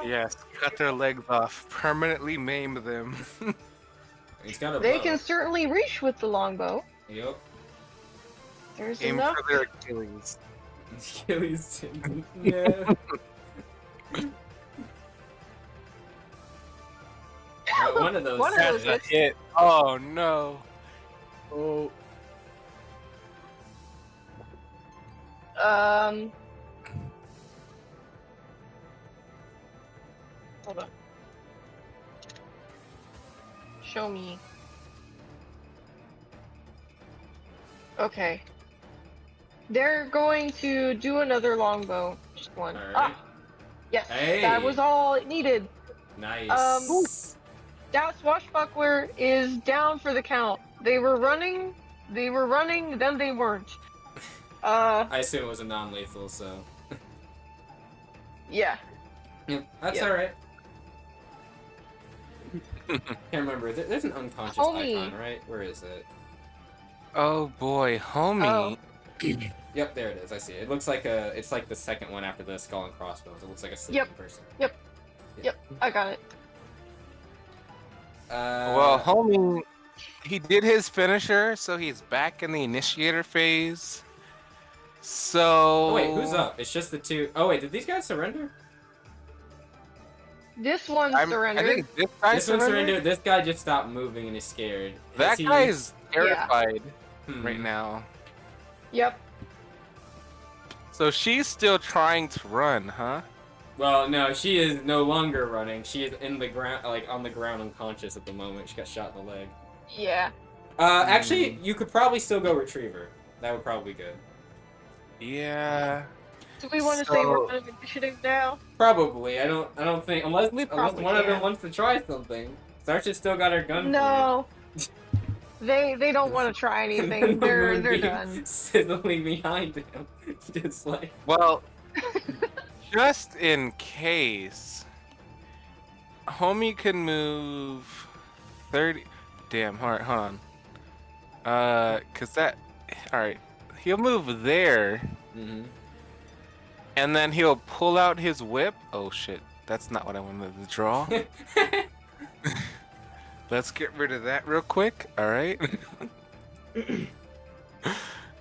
Yes, cut their legs off, permanently maim them. He's got a They bow. can certainly reach with the longbow. Yep. There's Aim enough. for their Achilles. Achilles tendon. Yeah. One of those. One of those That's hits. a hit. Oh no. Oh, Hold on. Show me. Okay. They're going to do another longbow. Just one. Alright. Ah! Yes, Hey. that was all it needed. Nice. That swashbuckler is down for the count. They were running, then they weren't. I assume it was a non-lethal, so. Yeah. Yeah, that's Yep. alright. Can't remember. There's an unconscious Homie. icon, right? Where is it? Oh boy, homie. Yep, there it is. I see it. It looks like it's like the second one after the skull and crossbones. It looks like a sleeping person. Yep. I got it. Well, homie, he did his finisher, so he's back in the initiator phase. So. Oh wait, who's up? It's just the two. Oh wait, did these guys surrender? This one I surrendered. think this guy This one surrendered. surrendered. This guy just stopped moving and he's scared. That he... guy is terrified Hmm. right now. Yep. So she's still trying to run, huh? Well, no, she is no longer running. She is in the ground, like on the ground, unconscious at the moment. She got shot in the leg. Yeah. Actually, you could probably still go retriever. That would probably be good. Yeah. Do we want to say we're on initiative now? Probably. I don't think unless We unless probably one of them can. wants to try something. Sarsha still got her gun. No. They don't want to try anything. They're done. Sizzling behind him, just like. Well, just in case, homie can move 30. Damn, hold on. Cause that. All right, he'll move there, Mm-hmm. and then he'll pull out his whip. Oh shit, that's not what I wanted to draw. Let's get rid of that real quick. All right.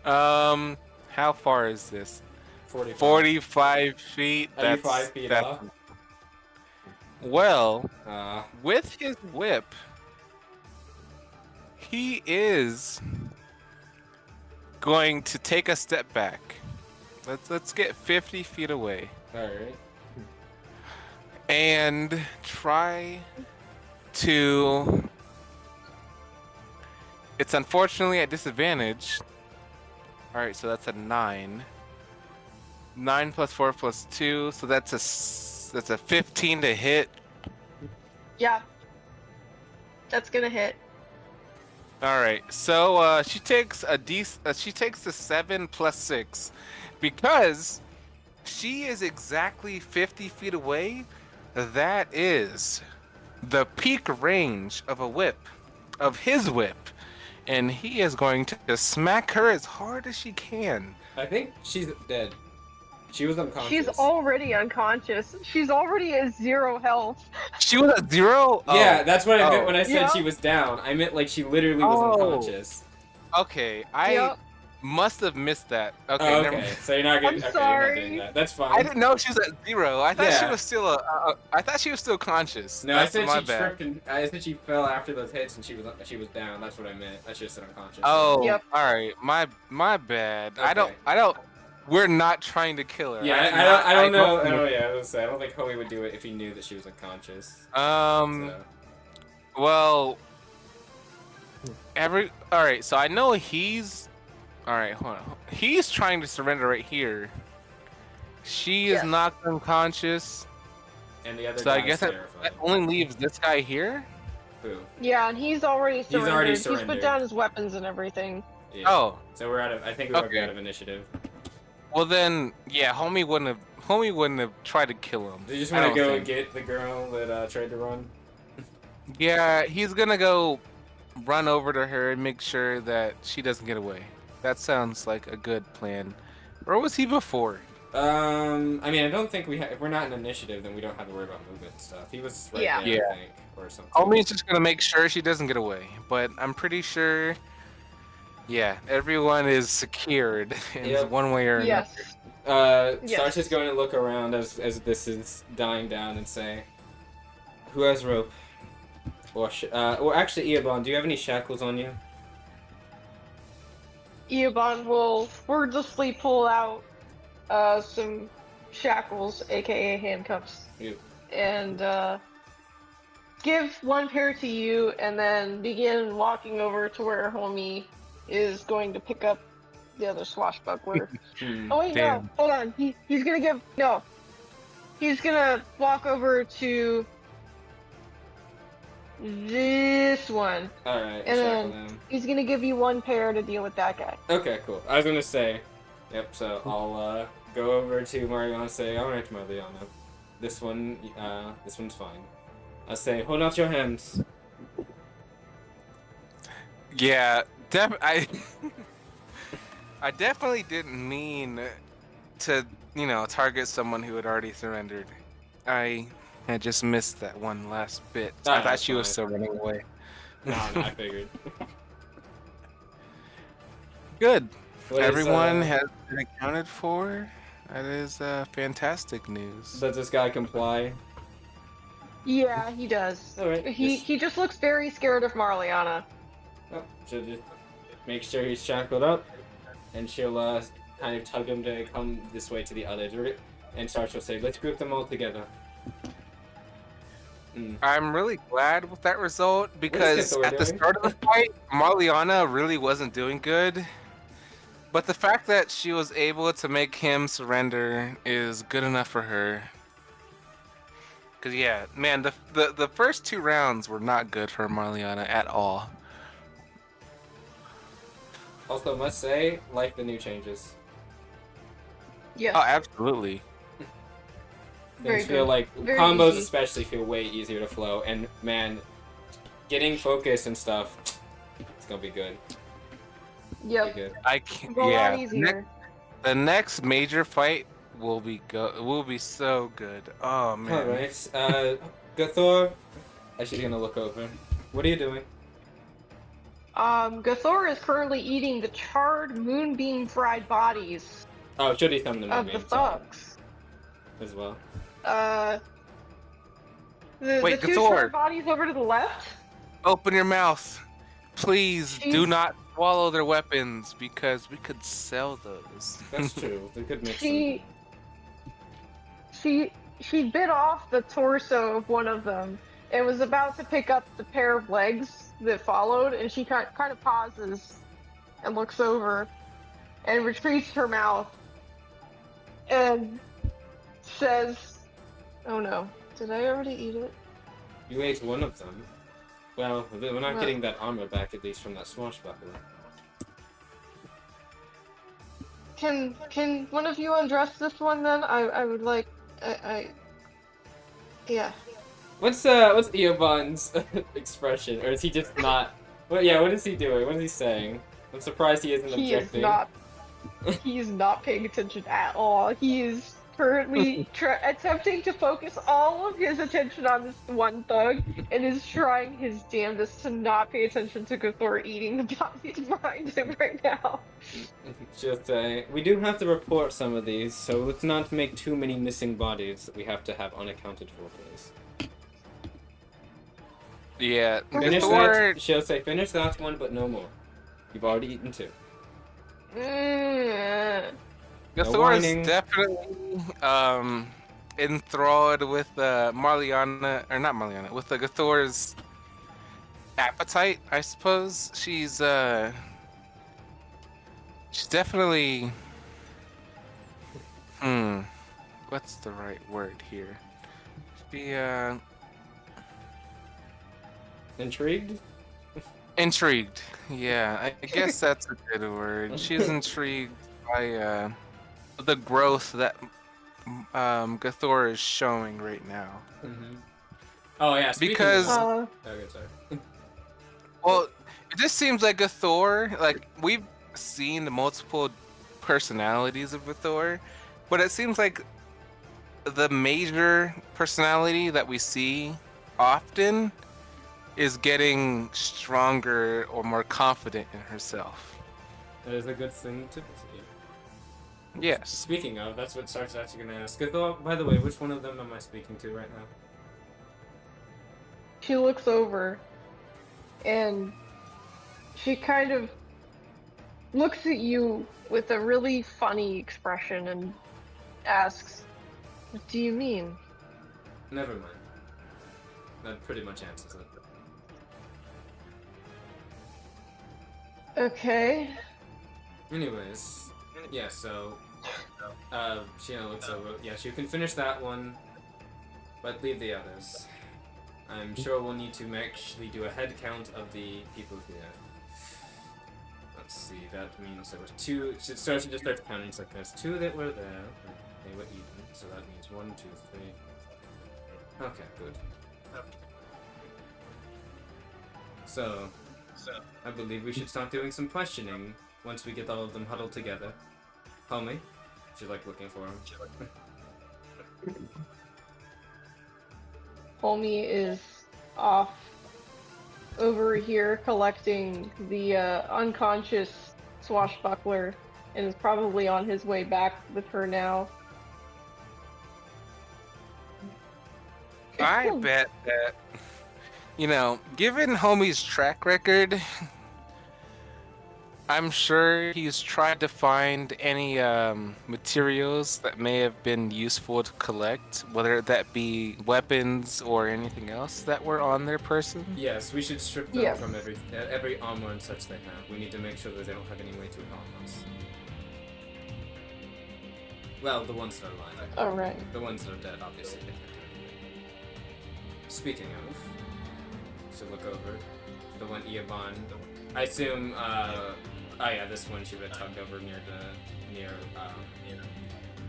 How far is this? 45 feet. 35 feet off. Well, Uh, with his whip, he is going to take a step back. Let's get 50 feet away alright. and try to. It's unfortunately at disadvantage. All right, so that's a 9. 9 plus 4 plus 2, so that's a 15 to hit. Yeah. That's gonna hit. All right, so she takes she takes the 7 plus 6 because she is exactly 50 feet away. That is the peak range of a whip, of his whip, and he is going to smack her as hard as she can. I think she's dead. She was unconscious. She's already unconscious. She's already at 0 health. She was at 0. Yeah, that's what I meant when I said Yeah. she was down. I meant like she literally was unconscious. Okay, I Yep. must have missed that. Okay, Oh, never okay. mind. So you're not getting. I'm Okay, you're not sorry. doing that. That's fine. I didn't know she was at 0. I thought she Yeah. was still I thought she was still conscious. No, That's I said my she bad. tripped and I said she fell after those hits and she was down. That's what I meant. I should have said unconscious. Oh, Yep. all right. My bad. Okay. I don't. We're not trying to kill her. Yeah, I don't know. I don't think Homie would do it if he knew that she was unconscious. So. Well, all right. So I know he's. All right, hold on. He's trying to surrender right here. She is Yes. knocked unconscious. And the other So I guy's guess that terrified. only leaves this guy here. Who? Yeah, and he's already surrendered. already He's surrendered. put down his weapons and everything. Yeah. Oh, So we're out of. I think we're Okay. out of initiative. well then, yeah. Homie wouldn't have tried to kill him. Do you just I want to don't go think. and get the girl that tried to run? Yeah, he's gonna go run over to her and make sure that she doesn't get away. That sounds like a good plan. Where was he before? I mean, I don't think we have. If we're not in initiative, then we don't have to worry about movement and stuff. He was right Yeah. there, Yeah. I think, or something. Homie's just gonna make sure she doesn't get away. But I'm pretty sure, yeah, everyone is secured in Yep. one way or another. Yes. Yes. Starts just going to look around as this is dying down and say, "Who has rope?" Or actually, Eobon, do you have any shackles on you? Eobon will wordlessly pull out some shackles, aka handcuffs, You. and give one pair to you, and then begin walking over to where Homie is going to pick up the other swashbuckler. Hmm. Oh wait, Damn. no, hold on. He's gonna give no. He's gonna walk over to this one. All right. And shackle then- them. He's gonna give you one pair to deal with that guy. Okay, cool. I was gonna say, yep. So I'll go over to Mariana and say, "All right, Mariana." This one, this one's fine. I say, hold out your hands. Yeah, I definitely didn't mean to, target someone who had already surrendered. I had just missed that one last bit. I thought That's she was fine. still running away. No, I figured. Good. What is, Everyone has been accounted for. That is fantastic news. Does this guy comply? Yeah, he does. Alright. He just looks very scared of Marliana. Oh, she'll just make sure he's shackled up, and she'll kind of tug him to come this way to the other door, and Sarge will say, let's group them all together. I'm really glad with that result because Githor at the doing? start of the fight, Marliana really wasn't doing good. But the fact that she was able to make him surrender is good enough for her. Cause yeah, man, the first 2 rounds were not good for Marliana at all. Also, must say, like the new changes. Yes. Oh, absolutely. Very Things feel good. like Very combos easy. especially feel way easier to flow, and man, getting focus and stuff, it's gonna be good. Be Yep. good. I can't. A lot Yeah, easier. the next major fight will be so good. Oh man. All right, Gathor, she's gonna look over. What are you doing? Gathor is currently eating the charred moonbeam fried bodies Oh, should he come to of me the thugs. as well? The Wait, 2 Gathor. charred bodies over to the left. Open your mouth. Please do She's- not swallow their weapons because we could sell those. That's true. They could mix She bit off the torso of one of them and was about to pick up the pair of legs that followed, and she kind of pauses and looks over and retrieves her mouth and says, "Oh no, did I already eat it?" You ate one of them. Well, we're not Well- getting that armor back, at least from that swashbuckler. Can one of you undress this one then? I would like yeah. What's Eobon's expression, or is he just not? What is he doing? What is he saying? I'm surprised he isn't He is objecting. not. He is not paying attention at all. He is currently attempting to focus all of his attention on this one thug, and is trying his damnedest to not pay attention to Gathor eating the bodies behind him right now. Just say, we do have to report some of these, so let's not make too many missing bodies that we have to have unaccounted for, please. Yeah, Finish Gathor, that. She'll say, finish that one, but no more. You've already eaten 2. Gathor is whining. definitely enthralled with Marliana, or not Marliana, with the Gathor's appetite, I suppose. She's definitely what's the right word here? She Intrigued? intrigued. Yeah, I guess that's a good word. She's intrigued by the growth that Gathor is showing right now. Mm-hmm. Oh yeah, speaking Because- of... Okay, sorry. Well, it just seems like Gathor, like we've seen the multiple personalities of Gathor, but it seems like the major personality that we see often is getting stronger or more confident in herself. That is a good thing to see. Yes. Speaking of, that's what Sark's actually gonna ask. Gathor, by the way, which one of them am I speaking to right now? She looks over and she kind of looks at you with a really funny expression and asks, "What do you mean?" Never mind. That pretty much answers it. Okay. Anyways, yeah, so Sheena looks over. Yes, you can finish that one, but leave the others. I'm sure we'll need to actually do a head count of the people here. Let's see, that means there was 2. She just starts counting. It's like there's 2 that were there. They were eaten, so that means 1, 2, 3. Okay, good. So, I believe we should start doing some questioning once we get all of them huddled together. Homie? She's like looking for him. Homie is off over here collecting the unconscious swashbuckler and is probably on his way back with her now. I bet that, given Homie's track record, I'm sure he's tried to find any materials that may have been useful to collect, whether that be weapons or anything else that were on their person. Yes, we should strip them Yes. from every armor and such they have. We need to make sure that they don't have any way to harm us. Well, the ones that are alive. Alright. The ones that are dead, obviously, they can't do anything. Speaking of, should look over the one Iabon. I assume, oh yeah, this one she would tuck over near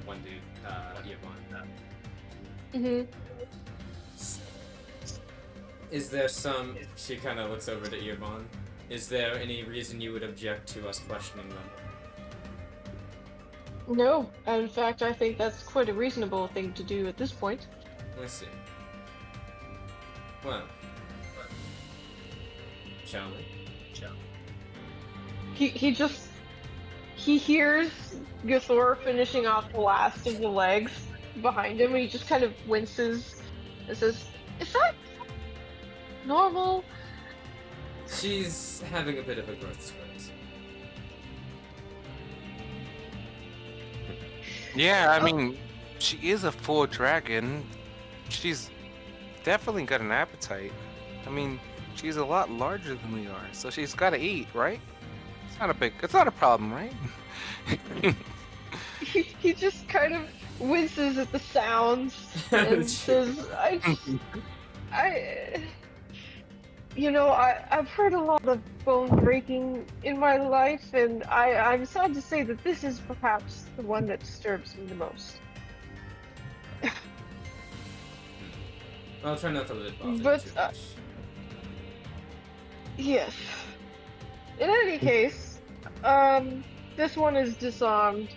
one dude, Iabon. Mm-hmm. Is there some? She kind of looks over to Iabon. Is there any reason you would object to us questioning them? No, in fact, I think that's quite a reasonable thing to do at this point. Let's see. Well, shall we? He hears Gathor finishing off the last of the legs behind him, and he just kind of winces and says, "Is that normal?" She's having a bit of a growth spurt. Yeah, I mean, she is a full dragon. She's definitely got an appetite. I mean, she's a lot larger than we are, so she's got to eat, right? It's not a problem, right? He just kind of winces at the sounds and says, I've heard a lot of bone breaking in my life, and I'm sad to say that this is perhaps the one that disturbs me the most." I'll try not to let it bother you But, too much. Yes. In any case, this one is disarmed,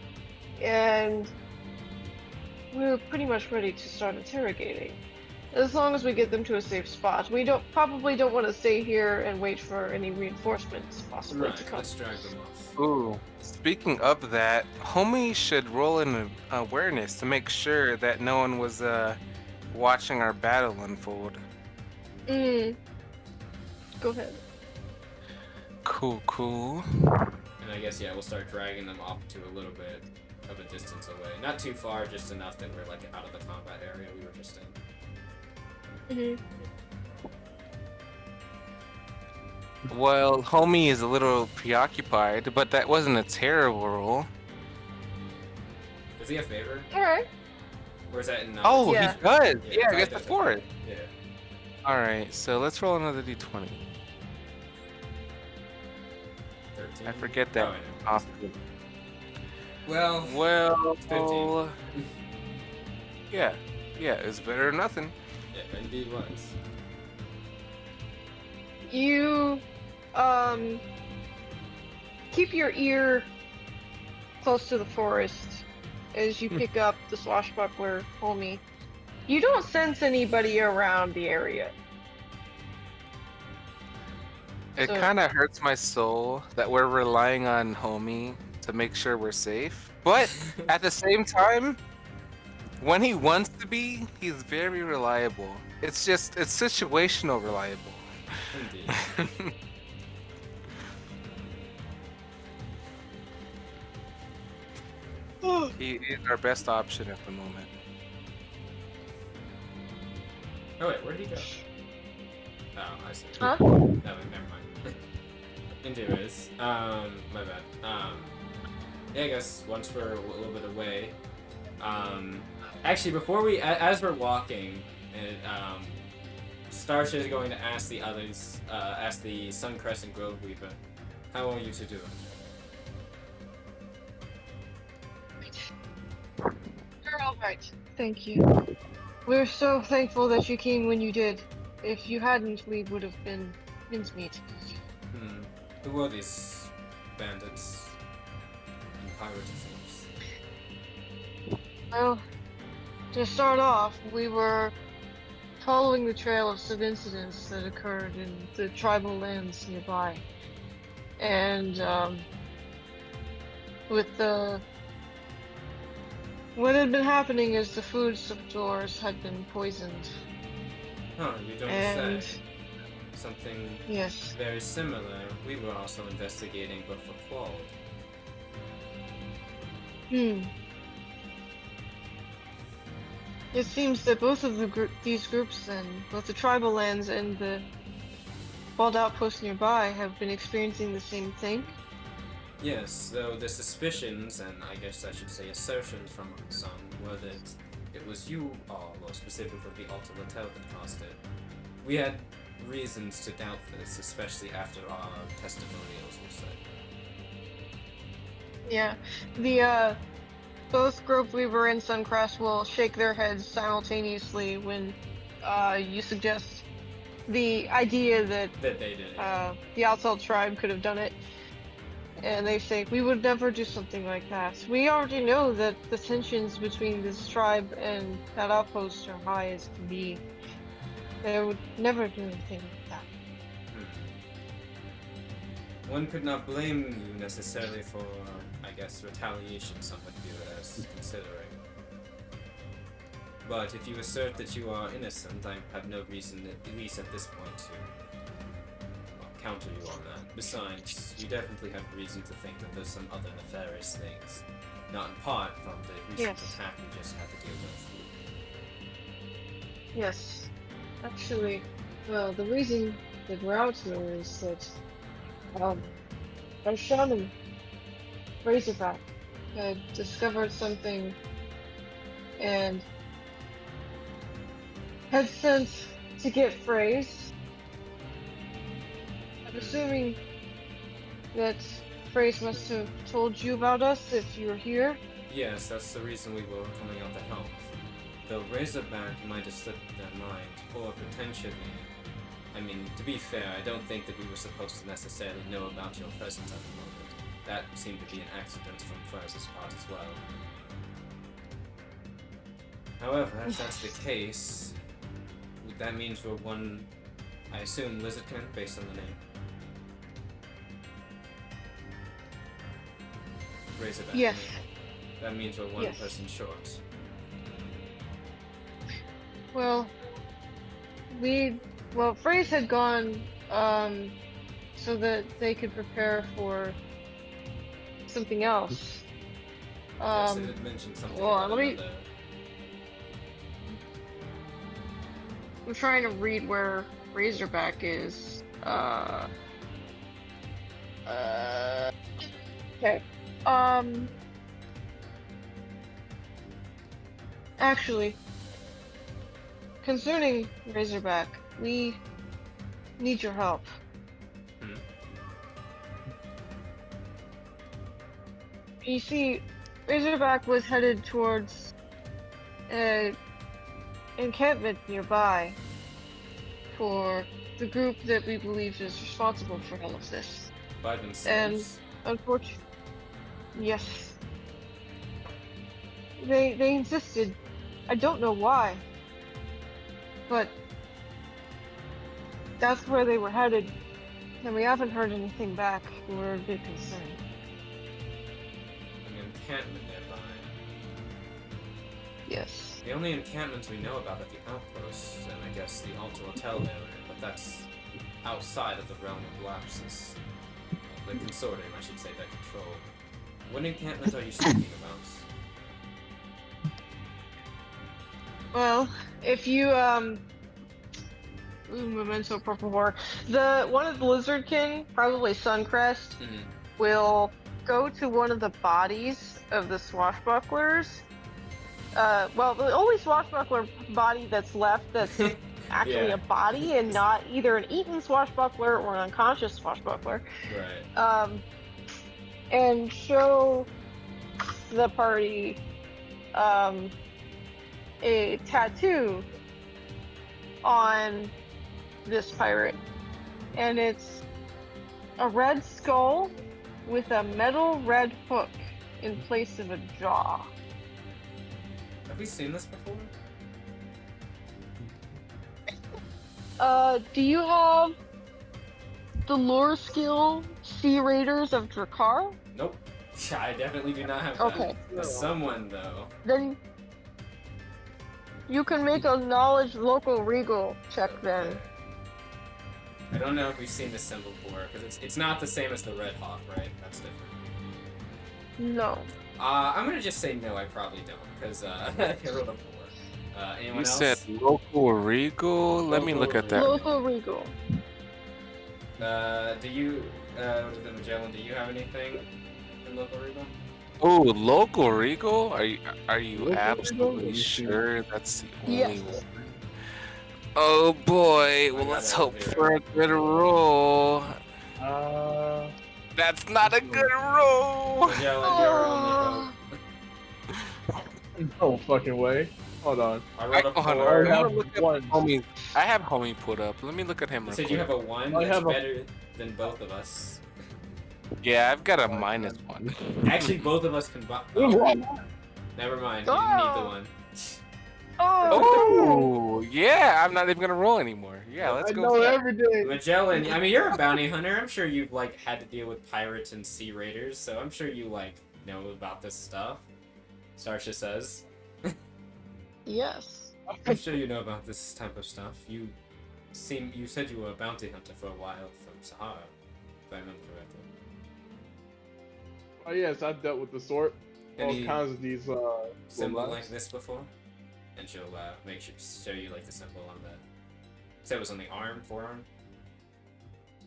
and we're pretty much ready to start interrogating. As long as we get them to a safe spot. We probably don't want to stay here and wait for any reinforcements possibly to Right, come. let's drag them off. Ooh, speaking of that, Homie should roll in awareness to make sure that no one was watching our battle unfold. Go ahead. Cool. And I guess, yeah, we'll start dragging them off to a little bit of a distance away. Not too far, just enough that we're, like, out of the combat area we were just in. Well, Homie is a little preoccupied, but that wasn't a terrible roll. Does he have favor? Alright. Or is that in Oh, Yeah. he does. Yeah, I probably guess does. before it. Yeah. Alright, so let's roll another d20. 13. I forget that Oh, I know. often. Well, Well, 15. yeah, it's better than nothing. Yeah, indeed was. You keep your ear close to the forest as you pick up the swashbuckler, Homie. You don't sense anybody around the area. It So- kind of hurts my soul that we're relying on Homie to make sure we're safe. But at the same time, when he wants to be, he's very reliable. It's situational reliable. Indeed. He is our best option at the moment. Oh wait, where did he go? Oh, I see. Huh? No, never mind. Anyways, my bad. Yeah, I guess once we're a little bit away, actually before we, as we're walking, and Starsha is going to ask the others, ask the Suncrest Grove Weaver, how are you two doing? You're alright. Thank you. We're so thankful that you came when you did. If you hadn't, we would have been mincemeat. Who are these bandits and pirates, it seems? Well, to start off, we were following the trail of some incidents that occurred in the tribal lands nearby. And, what had been happening is the food stores had been poisoned. Huh, you don't And, say. Something yes. very similar. We were also investigating, but for Qual'd. It seems that both of these groups, then, both the tribal lands and the Qual'd outpost nearby, have been experiencing the same thing. Yes, though the suspicions, and I guess I should say assertions from some, were that it was you all, or specifically the Alto Laltel that caused it. We had reasons to doubt this, especially after our testimonials were said. Yeah, both Gropweaver and Suncrest will shake their heads simultaneously when you suggest the idea that That they did it. the Alto tribe could have done it. And they say, we would never do something like that. We already know that the tensions between this tribe and that outpost are high as can be. They would never do anything like that. One could not blame you necessarily for, I guess, retaliation some would view it as considering. But if you assert that you are innocent, I have no reason, at least at this point, to counter you on that. Besides, you definitely have reason to think that there's some other nefarious things, not in part from the recent attack we just had to deal with. Yes. Actually, well, the reason that we're out here is that our shaman, Razorback, had discovered something and had sent to get Phrase. I'm assuming that Phrase must have told you about us if you were here. Yes, that's the reason we were coming out to help. Though Razorback might have slipped their mind, or potentially, I mean, to be fair, I don't think that we were supposed to necessarily know about your presence at the moment. That seemed to be an accident from Phras's part as well. However, if that's the case, that means we're one, I assume, Lizardkin, based on the name. Razorback. Yes. That means we're one Yes. person short. Well, Phrase had gone, so that they could prepare for something else. Yes, they did mention something well, about let me- another. I'm trying to read where Razorback is. Okay. Actually, concerning Razorback, we need your help. You see, Razorback was headed towards an encampment nearby for the group that we believe is responsible for all of this. By themselves? Unfortunately, yes. They insisted. I don't know why, but that's where they were headed, and we haven't heard anything back. We're a bit concerned. An encampment nearby. Yes. The only encampments we know about are the outposts, and I guess the Alto Laltel area, but that's outside of the realm of Lapsian. The consortium, I should say, that control. What encampment are you speaking about? Well, if you memento por favor. One of the Lizardkin, probably Suncrest, will go to one of the bodies of the swashbucklers. Well, the only swashbuckler body that's left that's actually Yeah. a body and not either an eaten swashbuckler or an unconscious swashbuckler. Right. And show the party a tattoo on this pirate, and it's a red skull with a metal red hook in place of a jaw. Have we seen this before? Do you have the lore skill Sea Raiders of Drakkar? Nope. I definitely do not have Okay. that. Someone though. Then you can make a knowledge local regal check then. Okay. I don't know if we've seen this symbol before, because it's not the same as the Red Hawk, right? That's different. No. I'm gonna just say no, I probably don't, because I rolled a 4. Anyone You else? said local regal? Let me look at that. Local regal. Do you, what is it, Magellan, do you have anything in local regal? Oh, local regal? Are you Local regal? absolutely Let me see. sure that's the only Yes. one? Oh boy, well got let's it hope over here. for a good roll. That's not a good roll. Magellan, your only hope. No fucking way. Hold on. I rolled a hold on, 4. I I'm have gonna look at one. homie. I have homie put up. Let me look at him You real said quick. you have a 1? I That's have a- better than both of us. Yeah, I've got a -1. Actually, both of us can oh, never mind, you didn't need the 1. Oh, yeah, I'm not even gonna roll anymore. Yeah, let's I go. know everything. Magellan, I mean, you're a bounty hunter. I'm sure you've, like, had to deal with pirates and sea raiders, so I'm sure you, like, know about this stuff. Starsha says. Yes. I'm sure you know about this type of stuff. You said you were a bounty hunter for a while from Sahara, if I remember correctly. Oh yes, I've dealt with the sort. All Any kinds of these symbol robots. like this before? And she'll make sure show you like the symbol on the. Said it was on the arm, forearm,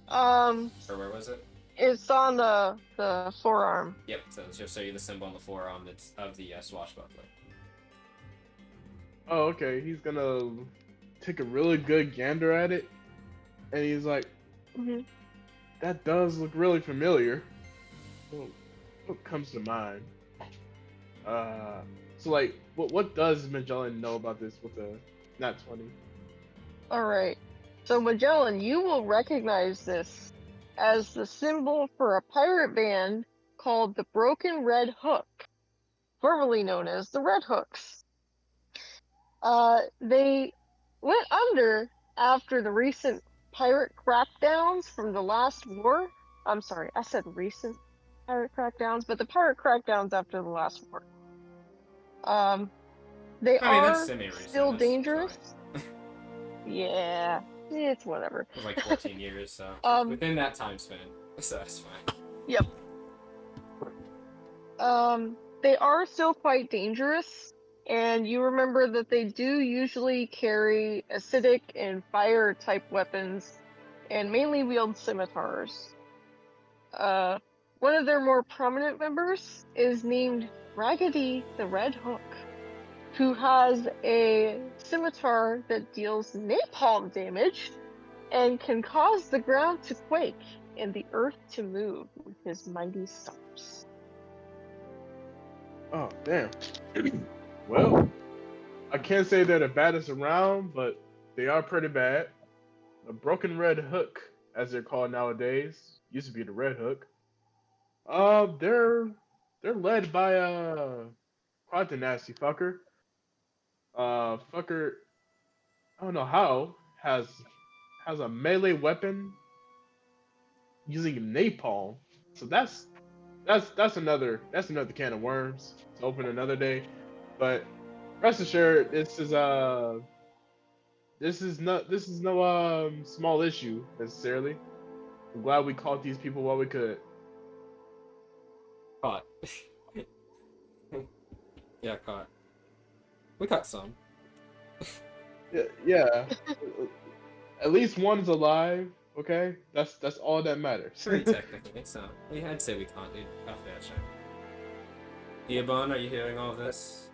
or where was it? It's on the forearm. Yep. So she'll show you the symbol on the forearm that's of the swashbuckler. Oh, okay. He's gonna take a really good gander at it, and he's like, hmm "That does look really familiar." Well, what comes to mind? So like, what does Magellan know about this with the nat 20? Alright. So Magellan, you will recognize this as the symbol for a pirate band called the Broken Red Hook, formerly known as the Red Hooks. They went under after the recent pirate crackdowns from the last war. I'm sorry, I said recent pirate crackdowns, but the pirate crackdowns after the last war. They I mean, that's are semi-recent, still that's dangerous. Yeah, it's whatever. It was like 14 years, so within that time span, so that's fine. Yep. They are still quite dangerous, and you remember that they do usually carry acidic and fire type weapons, and mainly wield scimitars. One of their more prominent members is named Raggedy the Red Hook, who has a scimitar that deals napalm damage and can cause the ground to quake and the earth to move with his mighty stomps. Oh damn. Well, I can't say they're the baddest around, but they are pretty bad. The Broken Red Hook, as they're called nowadays, used to be the Red Hook. They're led by quite the nasty fucker. Fucker, I don't know how has a melee weapon using napalm. So that's another can of worms to open another day. But rest assured, this is no small issue necessarily. I'm glad we caught these people while we could. Caught. Yeah, caught. We caught some. Yeah. At least one's alive. Okay, that's all that matters. 3 technically, so I'd say we caught a fair share. Eobon, are you hearing all of this?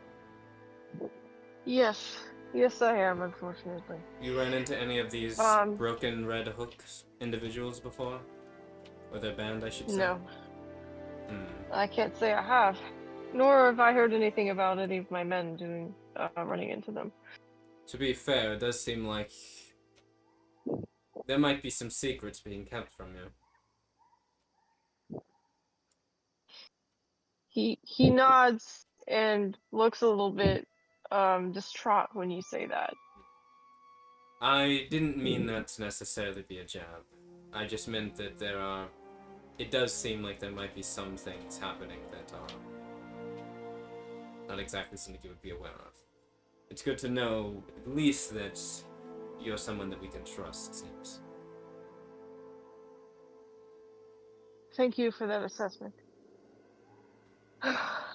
Yes, yes, I am, unfortunately. You ran into any of these broken red hooks individuals before? Or their band, I should say? No, Hmm. I can't say I have. Nor have I heard anything about any of my men doing running into them. To be fair, it does seem like there might be some secrets being kept from you. He nods and looks a little bit distraught when you say that. I didn't mean that to necessarily be a jab. I just meant that there are... It does seem like there might be some things happening that are not exactly something you would be aware of. It's good to know, at least, that you're someone that we can trust, it seems. Thank you for that assessment.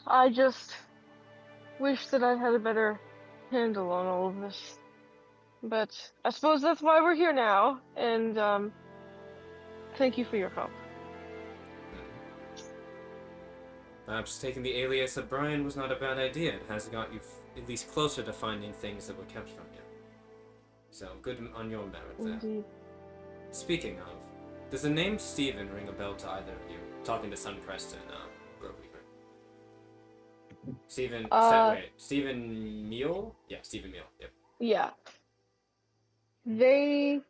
I just wish that I had a better handle on all of this. But I suppose that's why we're here now, and thank you for your help. Perhaps taking the alias of Brian was not a bad idea. It has got you at least closer to finding things that were kept from you. So, good on your merit there. Indeed. Speaking of, does the name Steven ring a bell to either of you? Talking to Suncrest and Groveweaver. Steven, wait, Steven Meal? Yeah, Steven Meal, yep. Yeah. They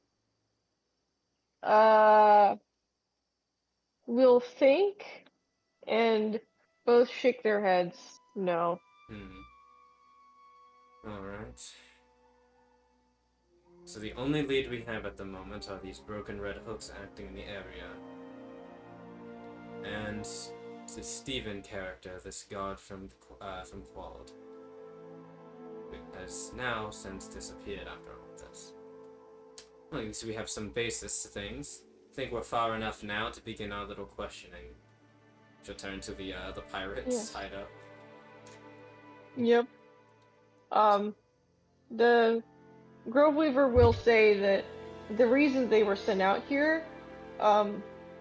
will think and both shake their heads no. Alright. So the only lead we have at the moment are these broken red hooks acting in the area. And the Steven character, this god from Qual'd, has now since disappeared after all of this. Well, at least we have some basis to things. I think we're far enough now to begin our little questioning. She'll turn to the pirates hideout. Yep. The Groveweaver will say that the reason they were sent out here,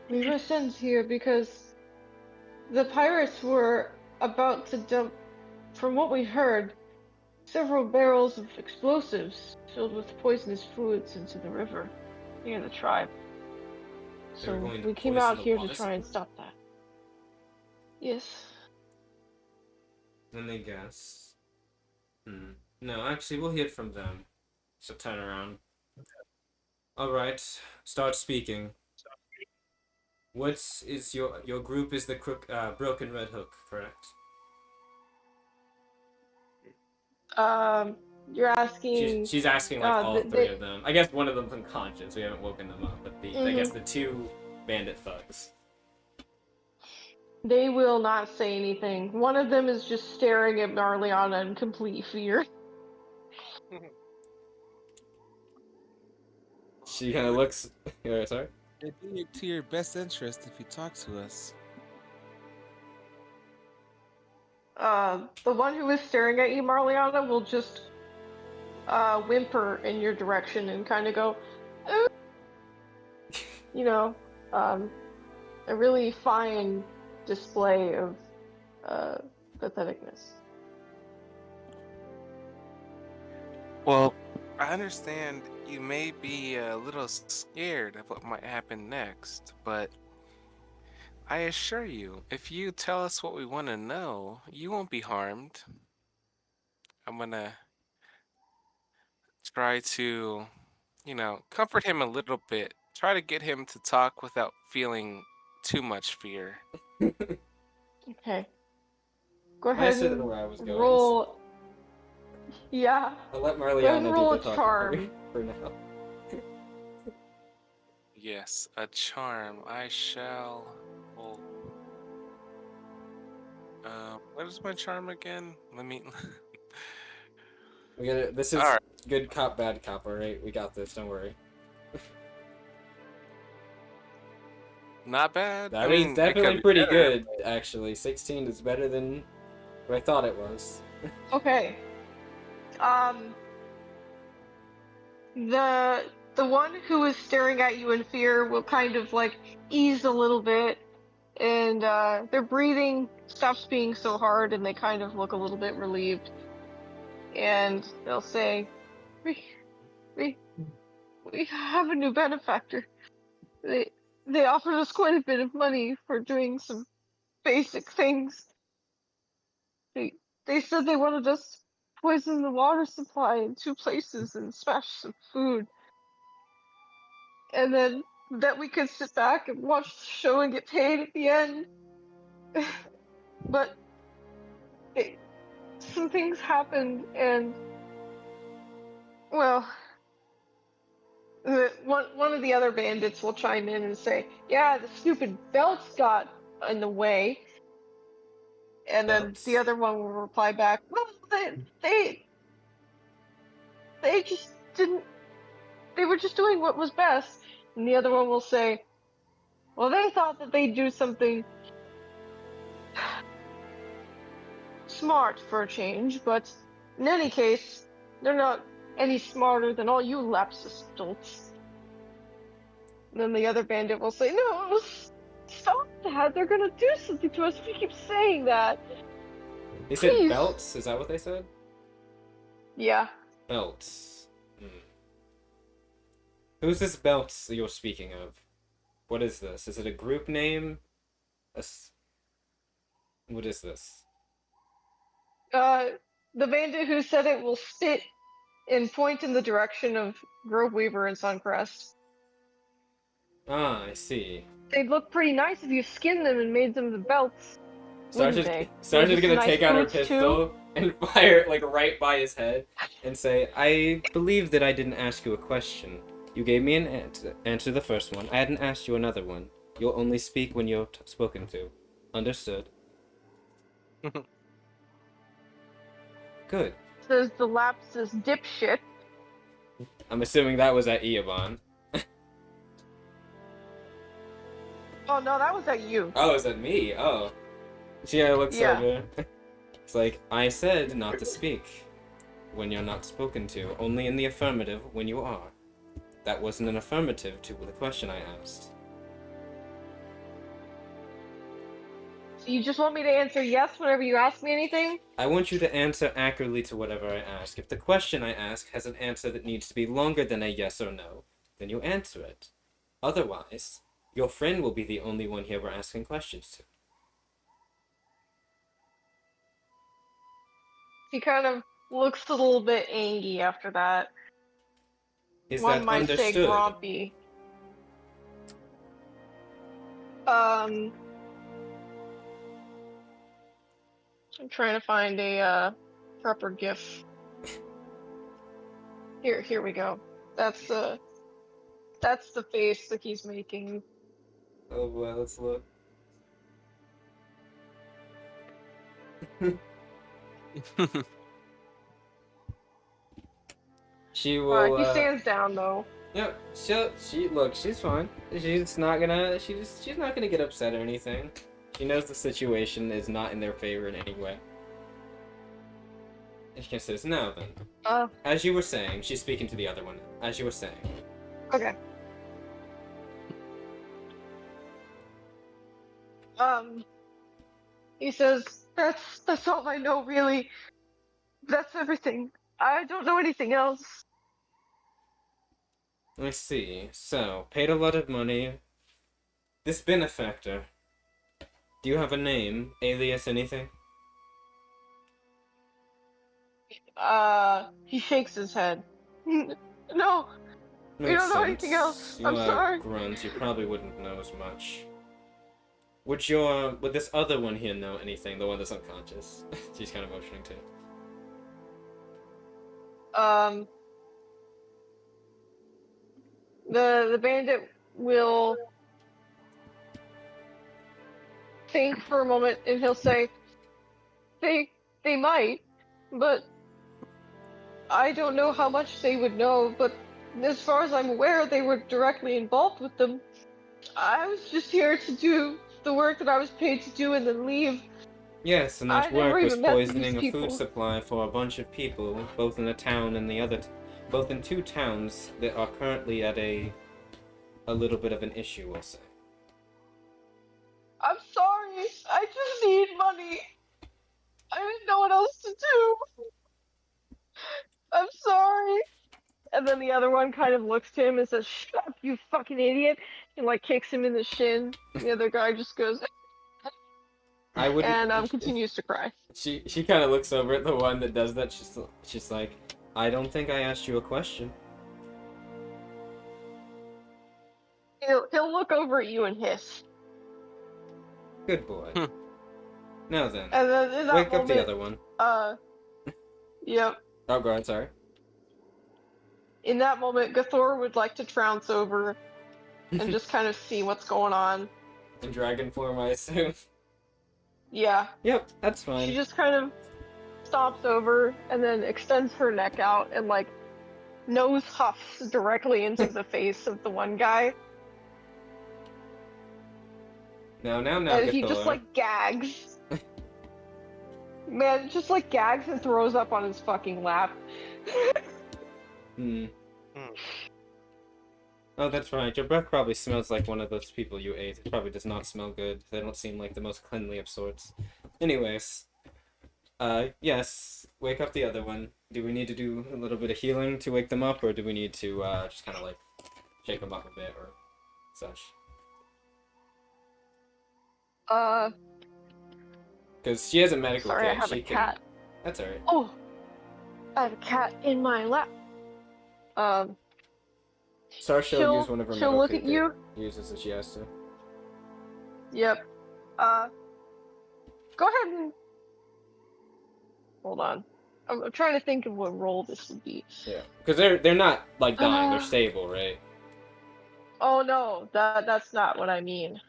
we were sent here because the pirates were about to dump, from what we heard, several barrels of explosives filled with poisonous fluids into the river near the tribe. So we came out here to try and stop that. Yes. Then they guess. No, actually, we'll hear from them. So turn around. Alright, start speaking. What is your group is the Broken Red Hook, correct? You're asking... She's asking, like, all three of them. I guess one of them's unconscious, we haven't woken them up, but I guess the two bandit thugs. They will not say anything. One of them is just staring at Marliana in complete fear. She kind of looks... Sorry? It'd be to your best interest if you talk to us. The one who is staring at you, Marliana, will just whimper in your direction and kind of go, "Ooh." You know, a really fine display of patheticness. Well, I understand you may be a little scared of what might happen next, but I assure you, if you tell us what we want to know, you won't be harmed. I'm gonna try to, comfort him a little bit. Try to get him to talk without feeling too much fear. Okay. Go ahead and where I was going, roll. Yeah. I'll let Go ahead and Marliana roll do a the talking charm. for now. Yes, a charm. I shall roll. What is my charm again? Let me. We got it. This is Alright. good cop, bad cop. All right, we got this. Don't worry. Not bad. That is definitely pretty good, actually. 16 is better than what I thought it was. Okay. The one who is staring at you in fear will kind of like ease a little bit, and their breathing stops being so hard, and they kind of look a little bit relieved. And they'll say, "We have a new benefactor. They offered us quite a bit of money for doing some basic things. They said they wanted us to poison the water supply in 2 places and smash some food. And then that we could sit back and watch the show and get paid at the end. But some things happened, and well, one of the other bandits will chime in and say, "Yeah, the stupid belts got in the way," and then the Belts. other one will reply back, "Well, they just didn't. They were just doing what was best." And the other one will say, "Well, they thought that they'd do something smart for a change, but in any case, they're not any smarter than all you Lapsus dolts." And then the other bandit will say, "No, stop that! They're gonna do something to us if we keep saying that. They said Please." belts? Is that what they said? Yeah. Belts. Who's this belts you're speaking of? What is this? Is it a group name? What is this? The bandit who said it will spit and point in the direction of Grove Weaver and Suncrest. Ah, I see. They'd look pretty nice if you skinned them and made them the belts, wouldn't they? Sarge's gonna Nice take out her boots, too? pistol and fire it like right by his head and say, "I believe that I didn't ask you a question. You gave me an answer the first one. I hadn't asked you another one. You'll only speak when you're spoken to. Understood." Good. Says the Lapsus dipshit. I'm assuming that was at Eobon. Oh no, that was at you. Oh, is that me? Oh. She looks Yeah. over. It's like, I said not to speak when you're not spoken to, only in the affirmative when you are. That wasn't an affirmative to the question I asked. So you just want me to answer yes whenever you ask me anything? I want you to answer accurately to whatever I ask. If the question I ask has an answer that needs to be longer than a yes or no, then you answer it. Otherwise, your friend will be the only one here we're asking questions to. He kind of looks a little bit angry after that. Is One that might say understood? grumpy. I'm trying to find a proper GIF. Here we go. That's the face that he's making. Oh boy, let's look. She will. He stands down though. Yep. She's fine. She's not gonna get upset or anything. She knows the situation is not in their favor in any way. And she says, "Now then, as you were saying," she's speaking to the other one. As you were saying. Okay. He says, that's all I know, really. That's everything. I don't know anything else." I see. So, paid a lot of money. This benefactor. Do you have a name, alias, anything? He shakes his head. No, we Makes don't know sense. anything else. You I'm sorry. Grunt, you probably wouldn't know as much. Would this other one here know anything? The one that's unconscious. She's kind of motioning too. The bandit will think for a moment and he'll say, they might, but I don't know how much they would know, but as far as I'm aware, they were directly involved with them. I was just here to do the work that I was paid to do and then leave. Yes, and that I never work was even met poisoning these a food people. supply for a bunch of people, both in the town and both in 2 towns that are currently at a little bit of an issue, we'll say. I'm sorry. I just need money. I didn't know what else to do. I'm sorry. And then the other one kind of looks to him and says, "Shut up, you fucking idiot," and like kicks him in the shin. The other guy just goes, I would. and continues to cry. She kind of looks over at the one that does that. She's like, I don't think I asked you a question. He'll look over at you and hiss. Good boy. Now then, And then in that wake moment, up the other one. Yep. Oh, go ahead. Sorry. In that moment, Gathor would like to trounce over and just kind of see what's going on. In dragon form, I assume. Yeah. Yep, that's fine. She just kind of stomps over and then extends her neck out and like nose huffs directly into the face of the one guy. Now, And he Gathor. just like gags. Man, just like gags and throws up on his fucking lap. Oh, that's right. Your breath probably smells like one of those people you ate. It probably does not smell good. They don't seem like the most cleanly of sorts. Anyways. Yes. Wake up the other one. Do we need to do a little bit of healing to wake them up, or do we need to, just kind of, like, shake them up a bit, or such? Because she has a medical Sorry, kit. I have a cat. That's alright. Oh! I have a cat in my lap. Sarsha she'll will use one of her she'll medical look kit at you. uses if she has to. Yep. Go ahead and... Hold on. I'm trying to think of what role this would be. Yeah. Because they're not, like, dying. They're stable, right? Oh no, that's not what I mean.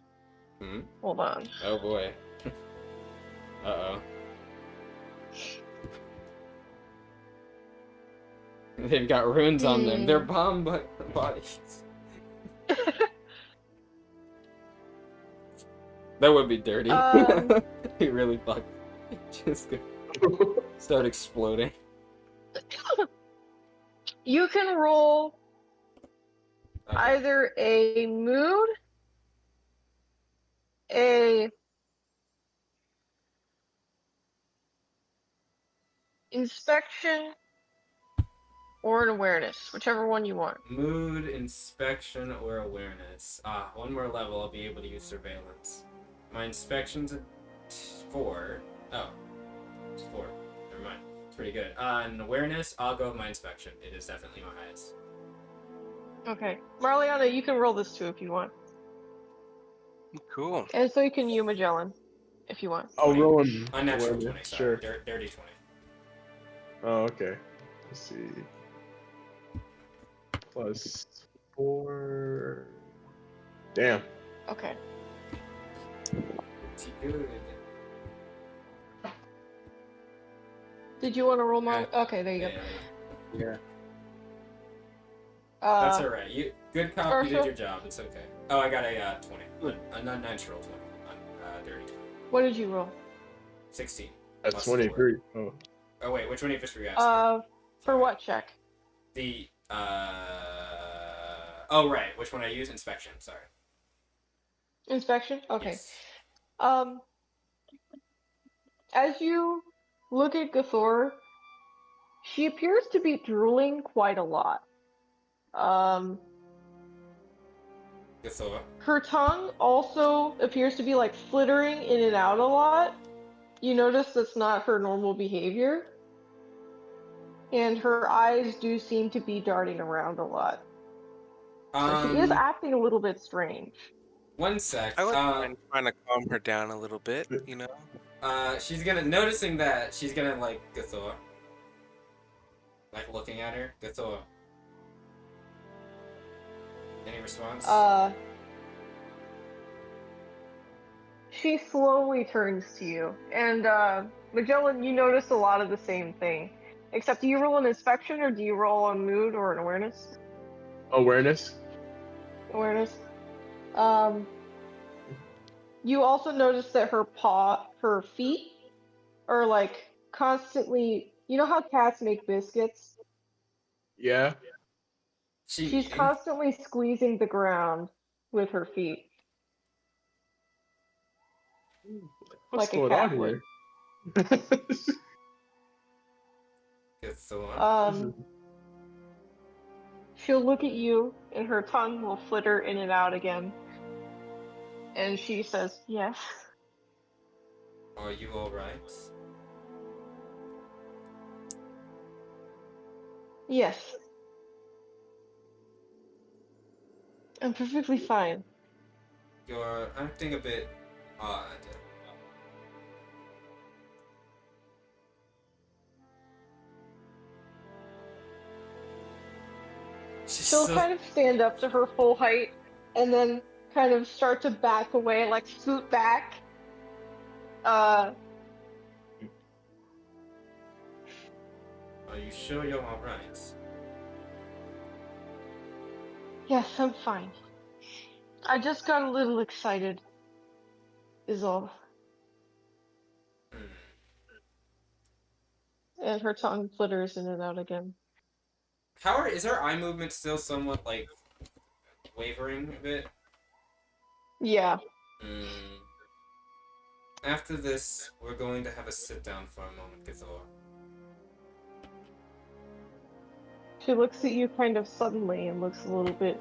Hold on. Oh boy. Uh-oh. They've got runes on them. They're bomb bodies. That would be dirty. He really fucked. Just gonna start exploding. You can roll either a mood, a inspection, or an awareness, whichever one you want. Mood, inspection, or awareness. One more level, I'll be able to use surveillance. My inspection's a 4. Oh, it's 4. Never mind. It's pretty good. And awareness, I'll go with my inspection. It is definitely my highest. Okay. Marliana, you can roll this too if you want. Cool. And so you can you Magellan, if you want. I'll roll an Unnatural 20, awareness, sorry. sure. Dirty 20. Oh, okay. Let's see. +4. Damn. Okay. Pretty good. Did you want to roll my? Okay, there you go. Yeah. That's alright. Good cop, you did Ursula? your job. It's okay. Oh, I got a 20. A non-natural 20. Dirty 20. What did you roll? 16. That's 23. Oh. Oh wait, which one of you were you asking? For what check? The oh right, which one I use? Inspection. Sorry. Inspection? Okay. Yes. As you look at Gathor, she appears to be drooling quite a lot. Gathor. Her tongue also appears to be like flittering in and out a lot. You notice that's not her normal behavior. And her eyes do seem to be darting around a lot. So she is acting a little bit strange. One sec. I like trying to calm her down a little bit, you know? She's noticing that she's gonna like Gathor. Like looking at her. Gathor. Any response? She slowly turns to you. And Magellan, you notice a lot of the same thing. Except do you roll an inspection or do you roll a mood or an awareness? Awareness. Awareness. You also notice that her feet are like constantly. You know how cats make biscuits? Yeah. She's constantly squeezing the ground with her feet. What's like a going cat on would. here? Gathor. She'll look at you, and her tongue will flitter in and out again. And she says, yes. Are you alright? Yes. I'm perfectly fine. You're acting a bit odd. She'll kind of stand up to her full height and then kind of start to back away, like scoot back. Are you sure you're alright? Yes, I'm fine. I just got a little excited, is all. Hmm. And her tongue flitters in and out again. Is her eye movement still somewhat, like, wavering a bit? Yeah. Hmm. After this, we're going to have a sit-down for a moment, Githor. She looks at you kind of suddenly and looks a little bit,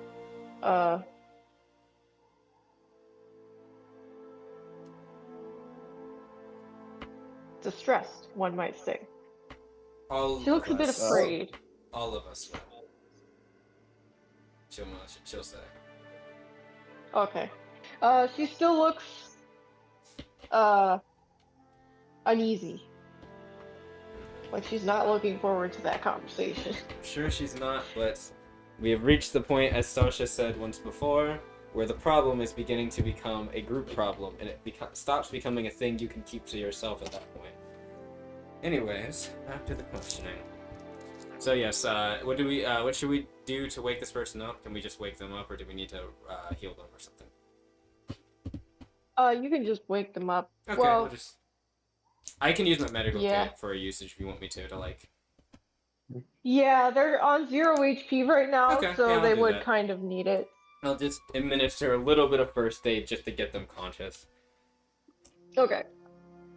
distressed, one might say. She looks a bit afraid. All of us will. She'll say. Okay. She still looks, uneasy. Like she's not looking forward to that conversation. I'm sure she's not, but we have reached the point, as Sasha said once before, where the problem is beginning to become a group problem, and it stops becoming a thing you can keep to yourself at that point. Anyways, back to the questioning. So yes, what should we do to wake this person up? Can we just wake them up, or do we need to heal them or something? You can just wake them up. Okay, well, we'll just... I can use my medical yeah. kit for a usage if you want me to like... Yeah, they're on 0 HP right now, Okay, so yeah, I'll they do would that. kind of need it. I'll just administer a little bit of first aid just to get them conscious. Okay.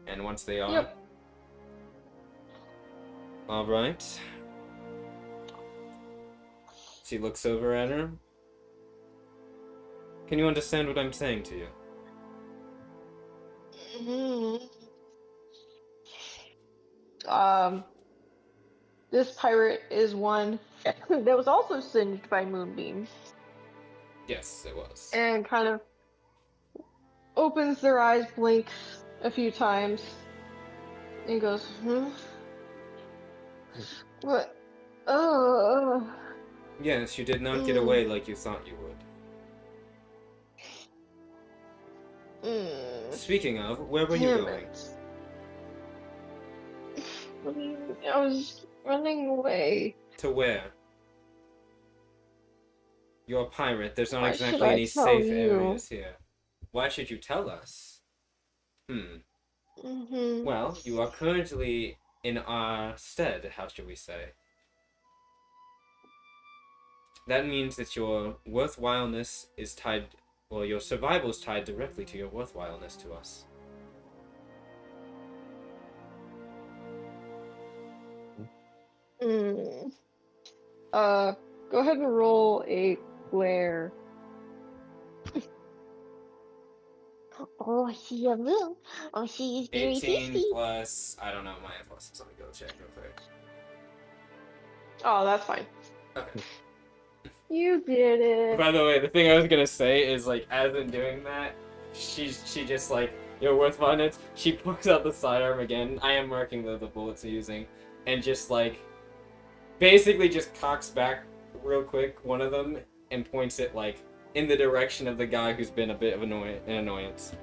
And once they are... Yep. Alright. She looks over at her. Can you understand what I'm saying to you? This pirate is one that was also singed by moonbeams. Yes, it was. And kind of opens their eyes, blinks a few times, and goes, What? Yes, you did not get away like you thought you would. Speaking of, where were you going? I was running away. To where? You're a pirate. There's not Why exactly should I any tell safe you? areas here. Why should you tell us? Well, you are currently in our stead, how should we say? That means that your worthwhileness is tied, well, your survival is tied directly to your worthwhileness to us. Go ahead and roll a glare. Oh, I see a moon. Oh, she is very 18 tasty. plus, I don't know my plus, so let me go check real quick. Oh, that's fine. Okay. You did it. By the way, the thing I was gonna say is, like, as in doing that, she just, like, your worthwhileness, she pulls out the sidearm again, I am marking the bullets I'm using, and just, like, basically just cocks back real quick, one of them, and points it, like, in the direction of the guy who's been a bit of an annoyance.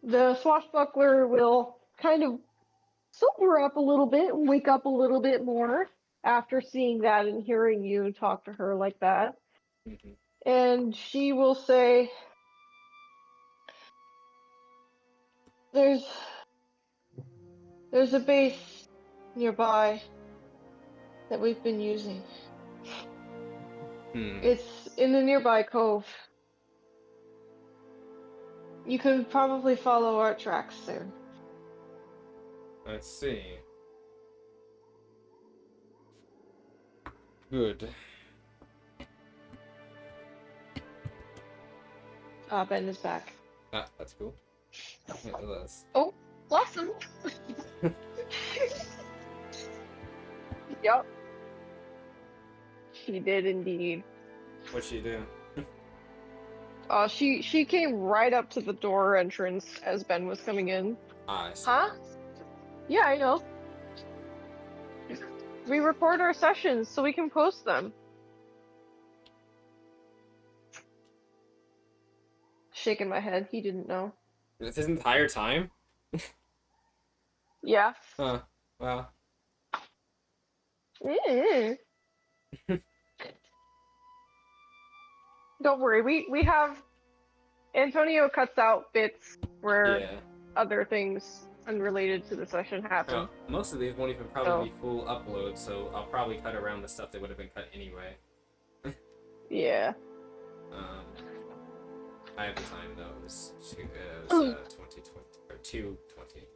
The swashbuckler will kind of sober up a little bit and wake up a little bit more after seeing that and hearing you talk to her like that. And she will say, There's a base nearby that we've been using. It's in the nearby cove. You can probably follow our tracks there. Let's see. Good. Ben is back. Ah, that's cool. Yeah, it was. Oh, Blossom! Yep. She did indeed. What'd she do? She came right up to the door entrance as Ben was coming in. Ah, I see. Huh? Yeah, I know. We record our sessions so we can post them. Shaking my head, he didn't know. This entire time? Yeah. Huh. Well. Mm. Don't worry, we have Antonio cuts out bits where Yeah. other things unrelated to the session happen. Oh, most of these won't even probably So, be full uploads, so I'll probably cut around the stuff that would have been cut anyway. yeah. I have the time though. It was 2020 or 220.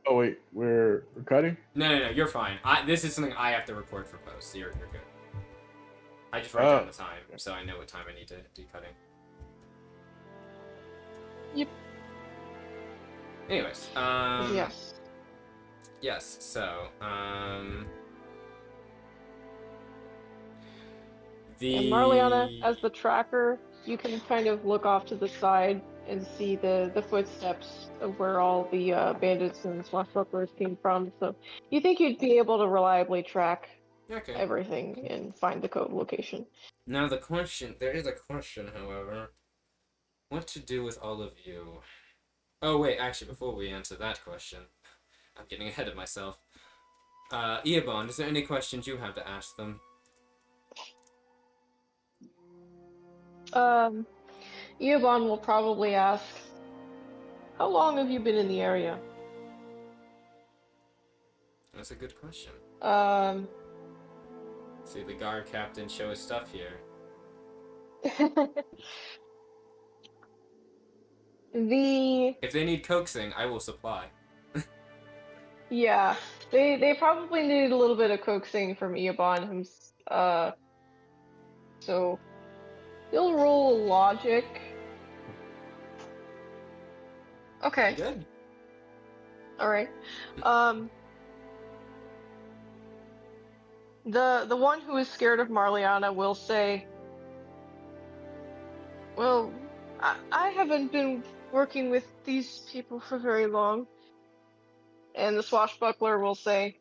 Oh wait, we're cutting. No, you're fine. This is something I have to record for post. So you're good. I just write down the time, so I know what time I need to do cutting. Yep. Anyways, Yes. yes. So, And Marliana, as the tracker, you can kind of look off to the side and see the footsteps of where all the bandits and swashbucklers came from. So you think you'd be able to reliably track okay. everything and find the code location. Now there is a question, however. What to do with all of you? Oh wait, actually, before we answer that question, I'm getting ahead of myself. Eobond, is there any questions you have to ask them? Eobon will probably ask, how long have you been in the area? That's a good question. See the guard captain show his stuff here. If they need coaxing, I will supply. Yeah, they probably need a little bit of coaxing from Eobon. So he'll roll logic. Okay. Good. All right. The one who is scared of Marliana will say, "Well, I haven't been working with these people for very long." And the swashbuckler will say,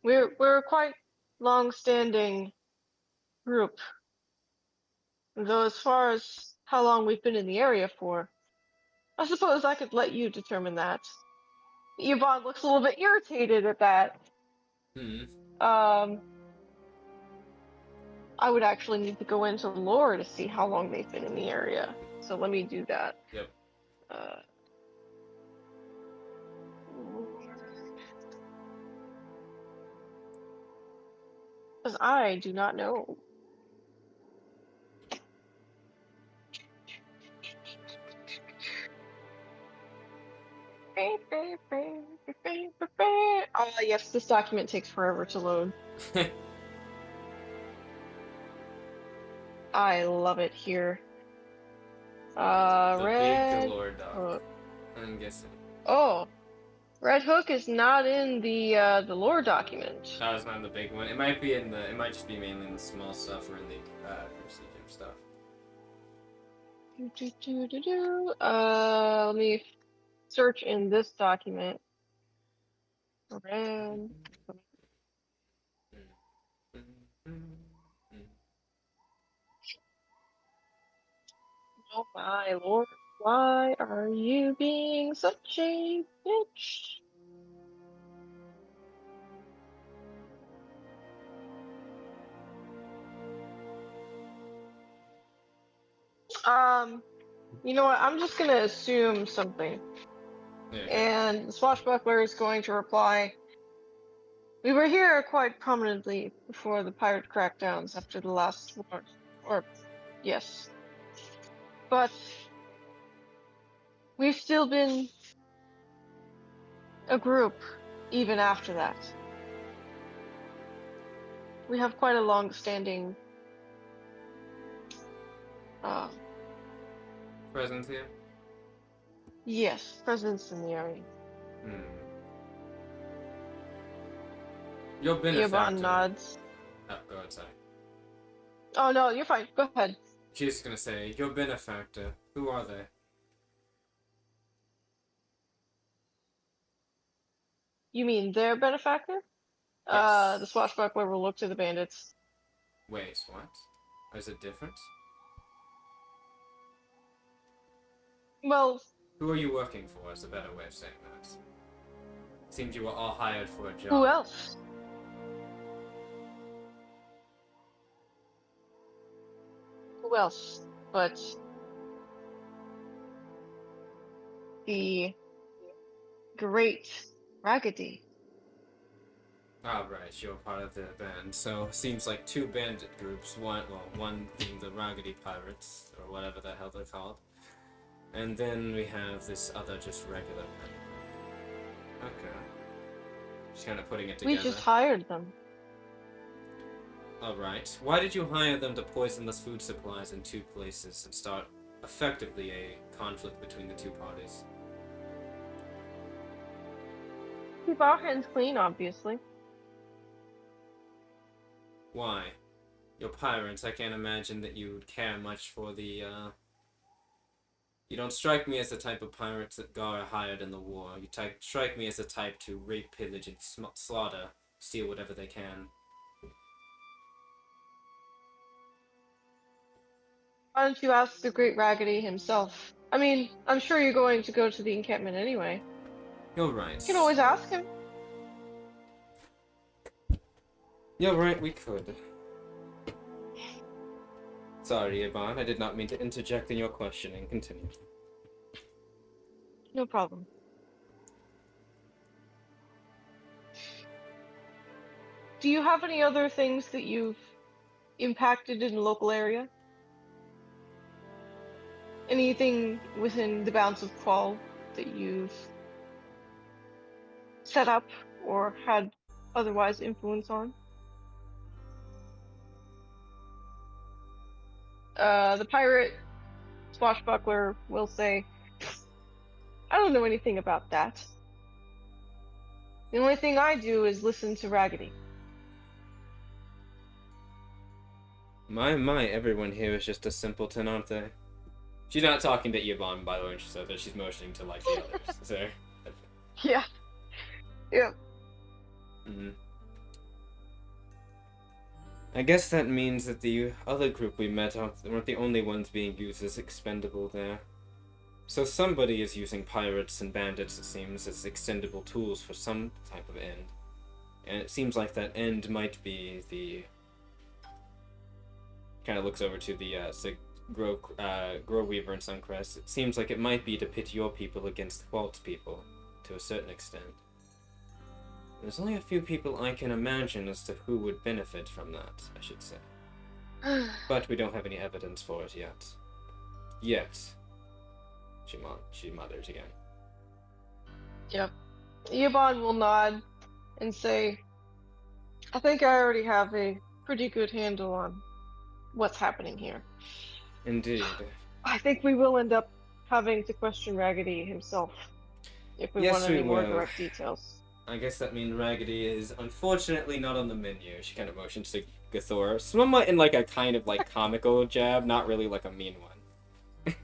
"We're a quite long-standing group. Though as far as how long we've been in the area for, I suppose I could let you determine that." Yvonne looks a little bit irritated at that. I would actually need to go into lore to see how long they've been in the area. So let me do that. Yep. Because I do not know. Yes, this document takes forever to load. I love it here. The Red big galore dog. Hook. I'm guessing. Oh, Red Hook is not in the lore document. Oh, it's not in the big one. It might be in the. It might just be mainly in the small stuff or in the procedure stuff. Let me search in this document. Red. Oh my lord, why are you being such a bitch? You know what? I'm just gonna assume something. Yeah. And the swashbuckler is going to reply, "We were here quite prominently before the pirate crackdowns after the last war. Or, yes. But we've still been a group even after that. We have quite a long-standing Uh, Present here? yes, presence in the area. Hmm. Your Eobon benefactor. nods. Oh, go ahead, sorry. Oh no, you're fine. Go ahead. She's gonna say, your benefactor, who are they? You mean their benefactor? Yes. The swashbuckler will look to the bandits. Wait, what? Is it different? Well, Who are you working for is a better way of saying that. Seems you were all hired for a job. who else? Who else? But the great Raggedy. Ah, right, you're part of the band. So, seems like two bandit groups. One being the Raggedy Pirates, or whatever the hell they're called. And then we have this other just regular band. Okay. Just kind of putting it together. We just hired them. Alright. Why did you hire them to poison the food supplies in two places and start effectively a conflict between the two parties? Keep our hands clean, obviously. Why? You're pirates. I can't imagine that you would care much for the, You don't strike me as the type of pirates that Gar hired in the war. You strike me as the type to rape, pillage, and slaughter, steal whatever they can. Why don't you ask the great Raggedy himself? I mean, I'm sure you're going to go to the encampment anyway. You're right. You can always ask him. You're right, we could. Sorry, Yvonne, I did not mean to interject in your questioning. Continue. No problem. Do you have any other things that you've impacted in the local area? Anything within the bounds of Qual'd that you've set up or had otherwise influence on? The pirate swashbuckler will say, I don't know anything about that. The only thing I do is listen to Raggedy. My, everyone here is just a simpleton, aren't they? She's not talking to Yvonne, by the way, when she said that. She's motioning to, like, the others. So. Yeah. Yeah. Mm-hmm. I guess that means that the other group we met weren't the only ones being used as expendable there. So somebody is using pirates and bandits, it seems, as extendable tools for some type of end. And it seems like that end might be the... Kind of looks over to the Grove Weaver and Suncrest. It seems like it might be to pit your people against Qual'd's people, to a certain extent. There's only a few people I can imagine as to who would benefit from that, I should say. But we don't have any evidence for it yet. Yet. She mutters again. Yep. Eobon will nod and say, I think I already have a pretty good handle on what's happening here. Indeed. I think we will end up having to question Raggedy himself if we want any more direct details. I guess that means Raggedy is unfortunately not on the menu. She kind of motions to Gathor. Somewhat in like a kind of like comical jab, not really like a mean one.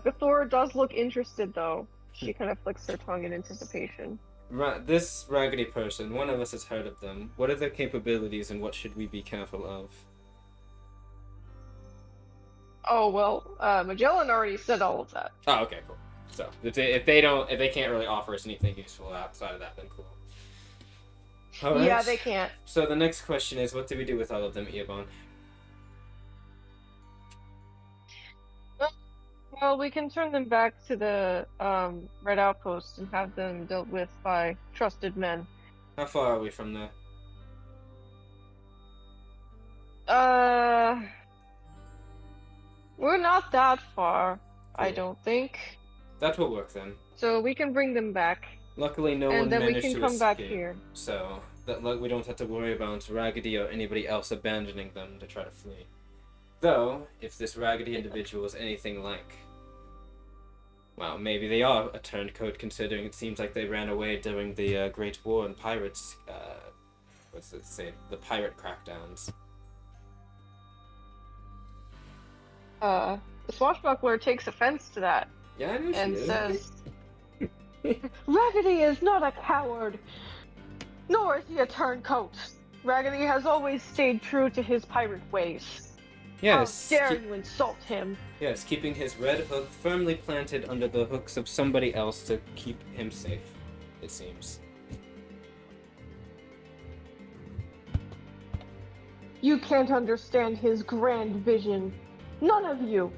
Gathor does look interested though. She kind of flicks her tongue in anticipation. This Raggedy person, one of us has heard of them. What are their capabilities and what should we be careful of? Oh well, Magellan already said all of that. Oh, okay, cool. So if they can't really offer us anything useful outside of that, then cool. All right. Yeah, they can't. So the next question is, what do we do with all of them, Eobon? Well, we can turn them back to the Red Outpost and have them dealt with by trusted men. How far are we from there? We're not that far, I don't think. That will work then. So we can bring them back. Luckily, no one and then we managed can to come escape, back here. so that we don't have to worry about Raggedy or anybody else abandoning them to try to flee. Though, if this raggedy individual is anything like... Well, maybe they are a turncoat, considering it seems like they ran away during the Great War and pirates, what's it say? The pirate crackdowns. The swashbuckler takes offense to that Yeah, I know she and is. says, Raggedy is not a coward, nor is he a turncoat. Raggedy has always stayed true to his pirate ways. Yes. How dare you insult him? Yes, keeping his red hook firmly planted under the hooks of somebody else to keep him safe, it seems. You can't understand his grand vision. None of you.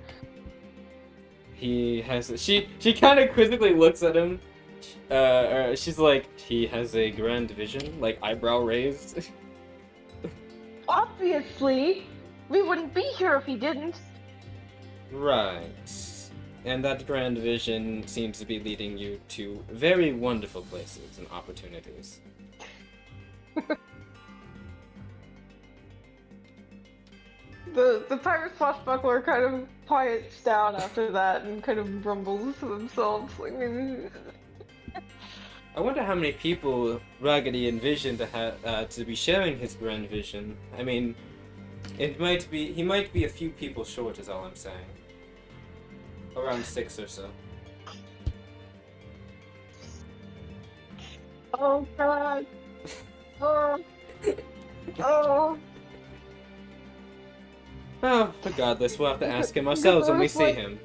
He has... She kind of quizzically looks at him. She's like, he has a grand vision? Like, eyebrow raised? Obviously. We wouldn't be here if he didn't. Right. And that grand vision seems to be leading you to very wonderful places and opportunities. The pirate swashbuckler kind of quiets down after that and kind of grumbles to themselves. Like, I wonder how many people Raggedy envisioned to be sharing his grand vision. I mean, he might be a few people short, is all I'm saying. Around 6 or so. oh God. Oh. Oh. Oh, regardless, we'll have to ask him ourselves when we see him.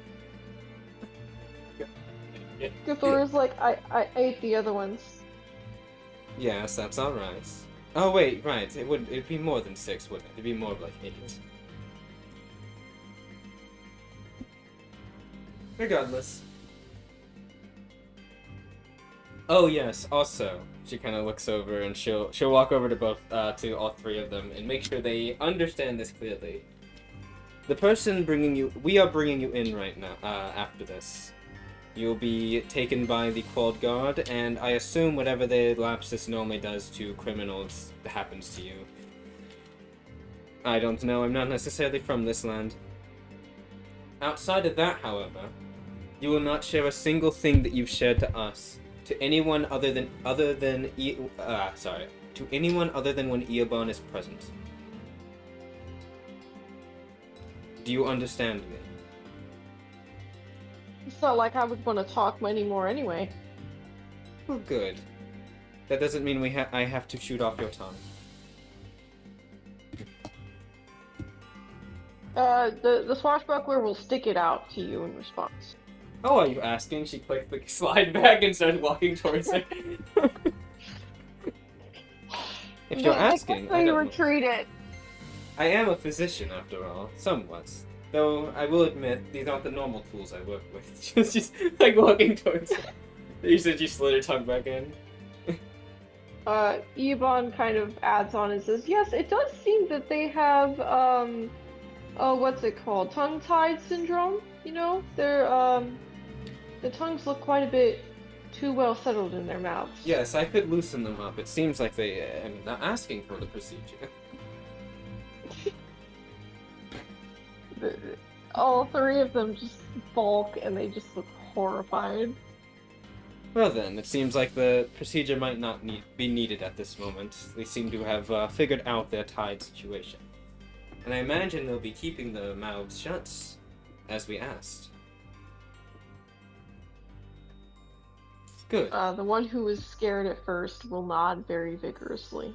Guthora's like, I ate the other ones. Yes, that's alright. Oh wait, right, it'd be more than 6, wouldn't it? It'd be more like 8. Regardless. Oh yes, also, she kind of looks over and she'll walk over to all 3 of them and make sure they understand this clearly. The person we are bringing you in right now, after this. You'll be taken by the Qual'd guard, and I assume whatever the Lapsus normally does to criminals happens to you. I don't know, I'm not necessarily from this land. Outside of that, however, you will not share a single thing that you've shared to us, to anyone to anyone other than when Eobon is present. Do you understand me? It's not like I would want to talk anymore anyway. Well, good. That doesn't mean I have to shoot off your tongue. The swashbuckler will stick it out to you in response. Oh, are you asking? She clicked the slide back and started walking towards it. If you're asking, I you were treated. I am a physician, after all, somewhat. Though I will admit, these aren't the normal tools I work with. She's just like walking towards it. You said you slid her tongue back in. Ebon kind of adds on and says, yes, it does seem that they have, what's it called? Tongue-tied syndrome? You know? The tongues look quite a bit too well settled in their mouths. Yes, I could loosen them up. It seems like they, not asking for the procedure. All 3 of them just balk and they just look horrified. Well then, it seems like the procedure might not be needed at this moment. They seem to have figured out their tied situation. And I imagine they'll be keeping the mouths shut, as we asked. Good. The one who was scared at first will nod very vigorously.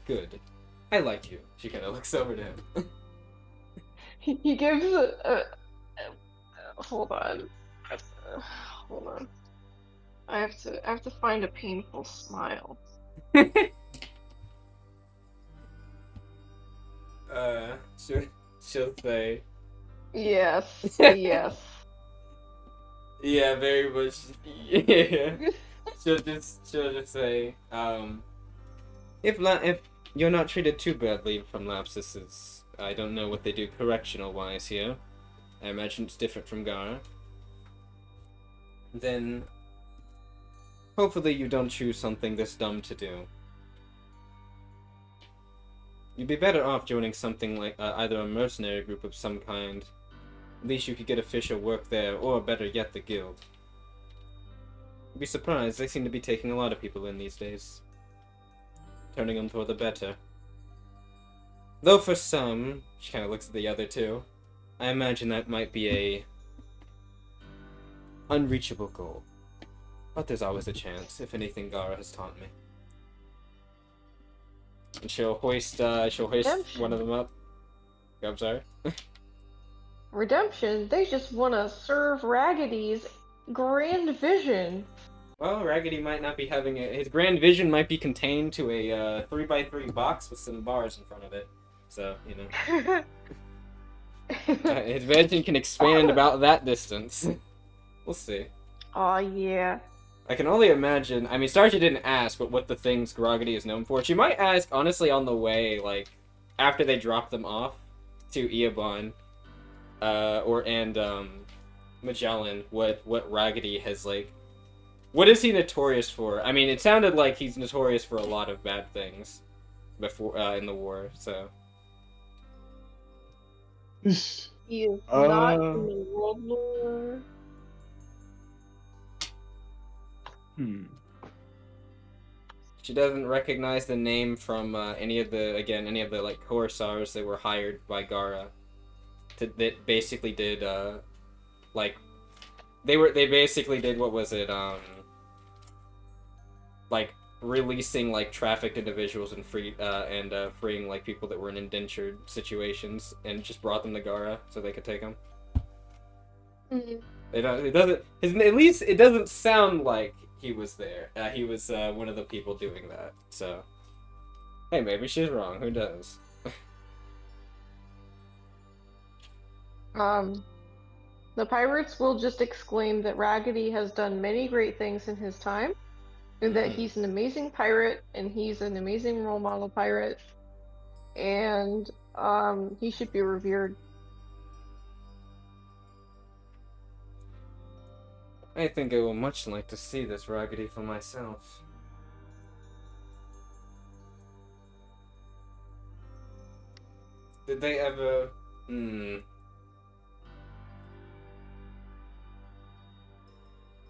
Good. I like you. She kind of looks over to him. He gives hold on. Hold on. I have to find a painful smile. She'll say. Yes. Yes. Yeah, very much. Yeah. she'll just say, if you're not treated too badly from lapses, I don't know what they do correctional-wise here. I imagine it's different from Gara. Then, hopefully you don't choose something this dumb to do. You'd be better off joining something like either a mercenary group of some kind. At least you could get official work there, or better yet, the guild. You'd be surprised, they seem to be taking a lot of people in these days. Turning them for the better. Though for some, she kind of looks at the other two, I imagine that might be a unreachable goal. But there's always a chance, if anything Gara has taught me. And she'll hoist one of them up. I'm sorry? Redemption? They just want to serve Raggedy's grand vision. Well, Raggedy might not be having his grand vision might be contained to a 3x3 box with some bars in front of it. So, you know. His vision can expand about that distance. We'll see. Aw, yeah. I can only imagine. I mean, Starcha didn't ask, but what the things Grogity is known for. She might ask, honestly, on the way, like, after they drop them off to Eobon, Magellan, what Raggedy has, like, what is he notorious for? I mean, it sounded like he's notorious for a lot of bad things before, in the war, so. He is not in the world lore. She doesn't recognize the name from any of the like Corsairs that were hired by Gara. That basically did like they basically did what was it like releasing like trafficked individuals and freeing like people that were in indentured situations and just brought them to Gara so they could take them. At least it doesn't sound like he was there. He was one of the people doing that. So, hey, maybe she's wrong. Who knows? The pirates will just exclaim that Raggedy has done many great things in his time, and that he's an amazing pirate, and he's an amazing role model pirate, and he should be revered. I think I will much like to see this Raggedy for myself. Did they ever...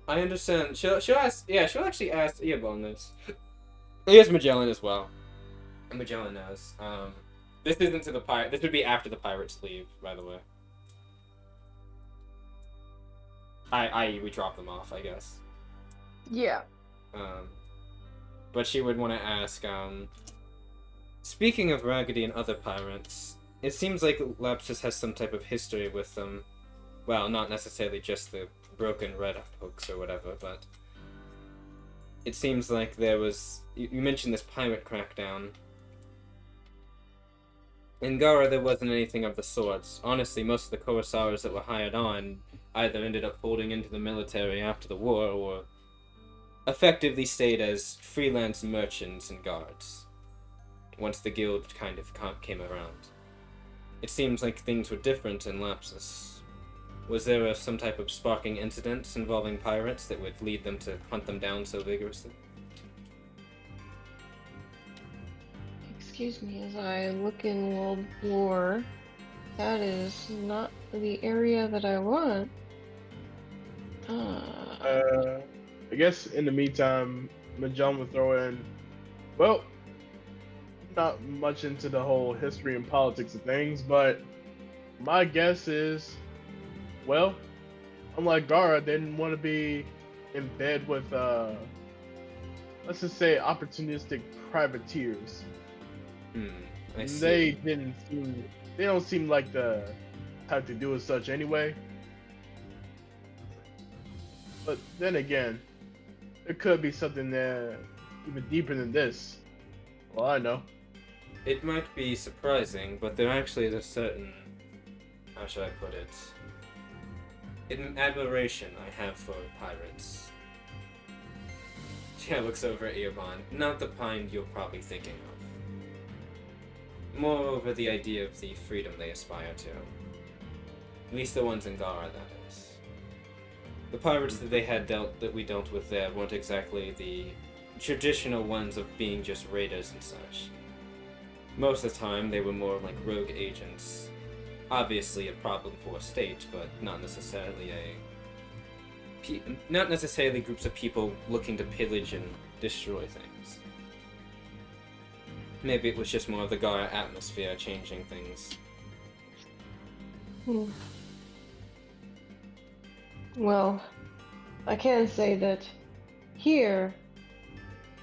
I understand. She'll ask... Yeah, she'll actually ask Eobon this. Here's Magellan as well. And Magellan knows. This isn't to the pirate. This would be after the pirates leave, by the way. I.e. we drop them off, I guess. Yeah. But she would want to ask, speaking of Raggedy and other pirates, it seems like Lapsus has some type of history with them. Well, not necessarily just the broken red hooks or whatever, but it seems like there was... You mentioned this pirate crackdown. In Gara, there wasn't anything of the sorts. Honestly, most of the Corsairs that were hired on either ended up holding into the military after the war, or effectively stayed as freelance merchants and guards, once the guild kind of came around. It seems like things were different in Lapsus. Was there some type of sparking incident involving pirates that would lead them to hunt them down so vigorously? Excuse me as I look in world lore. That is not the area that I want. I guess in the meantime, Magellan will throw in, well, not much into the whole history and politics of things, but my guess is, well, unlike Gara, they didn't want to be in bed with, let's just say, opportunistic privateers. I see. They don't seem like the type to do as such anyway. But then again, there could be something there even deeper than this. Well, I know. It might be surprising, but there actually is a certain... How should I put it? An admiration I have for pirates. She looks over at Eobon. Not the kind you're probably thinking of. Moreover, the idea of the freedom they aspire to. At least the ones in Gara, that is. The pirates that we dealt with there weren't exactly the traditional ones of being just raiders and such. most of the time they were more like rogue agents. Obviously a problem for a state, but not necessarily not necessarily groups of people looking to pillage and destroy things. Maybe it was just more of the Gaia atmosphere changing things. Well, I can say that here,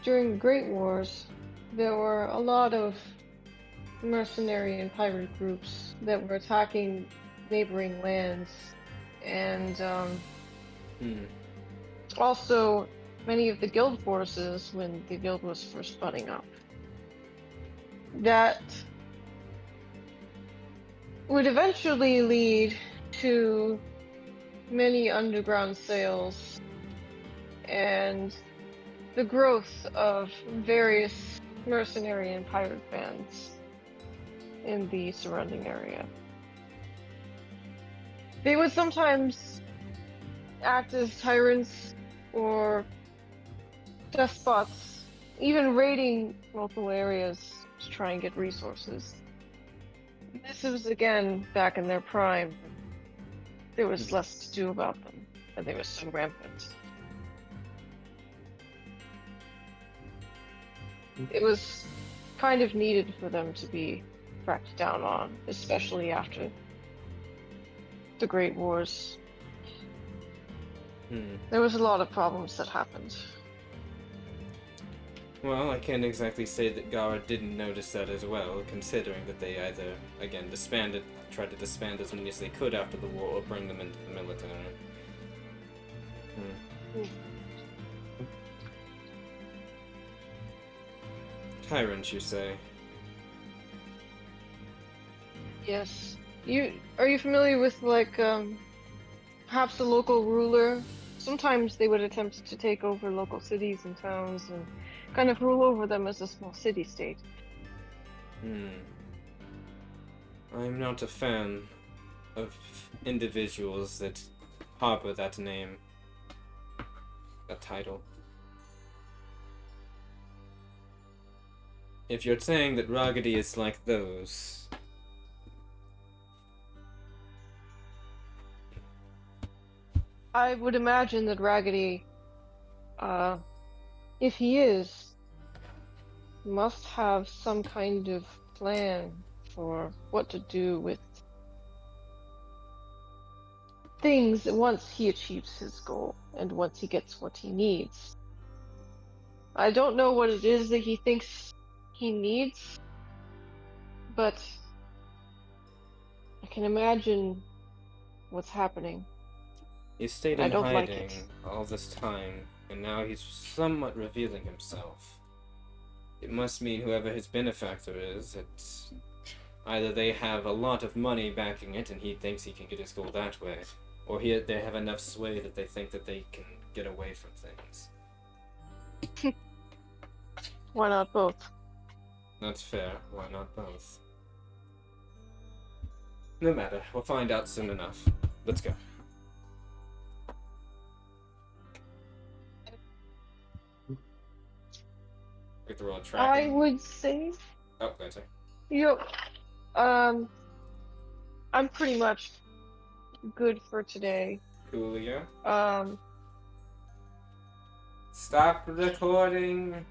during the Great Wars, there were a lot of mercenary and pirate groups that were attacking neighboring lands, and also many of the guild forces when the guild was first budding up. That would eventually lead to many underground sales and the growth of various mercenary and pirate bands in the surrounding area. They would sometimes act as tyrants or despots, even raiding local areas to try and get resources. This was again back in their prime. There was less to do about them, and they were so rampant. It was kind of needed for them to be cracked down on, especially after the Great Wars. There was a lot of problems that happened. Well, I can't exactly say that Gara didn't notice that as well, considering that they either, again, tried to disband as many as they could after the war, or bring them into the military. Tyrants, you say? Yes. Are you familiar with, like, perhaps a local ruler? Sometimes they would attempt to take over local cities and towns and kind of rule over them as a small city-state. I'm not a fan of individuals that harbor that name, that title. If you're saying that Raggedy is like those... I would imagine that Raggedy, if he is, must have some kind of plan for what to do with things once he achieves his goal and once he gets what he needs. I don't know what it is that he thinks he needs, but I can imagine what's happening. He stayed I in don't like hiding it. all this time, and now he's somewhat revealing himself. It must mean whoever his benefactor is, it's either they have a lot of money backing it and he thinks he can get his goal that way, or they have enough sway that they think that they can get away from things. Why not both? That's fair. Why not both? No matter. We'll find out soon enough. Let's go. Get the roll tracking. I would say, Oh, go ahead, sorry. I'm pretty much good for today. Coolio. Um, Stop recording.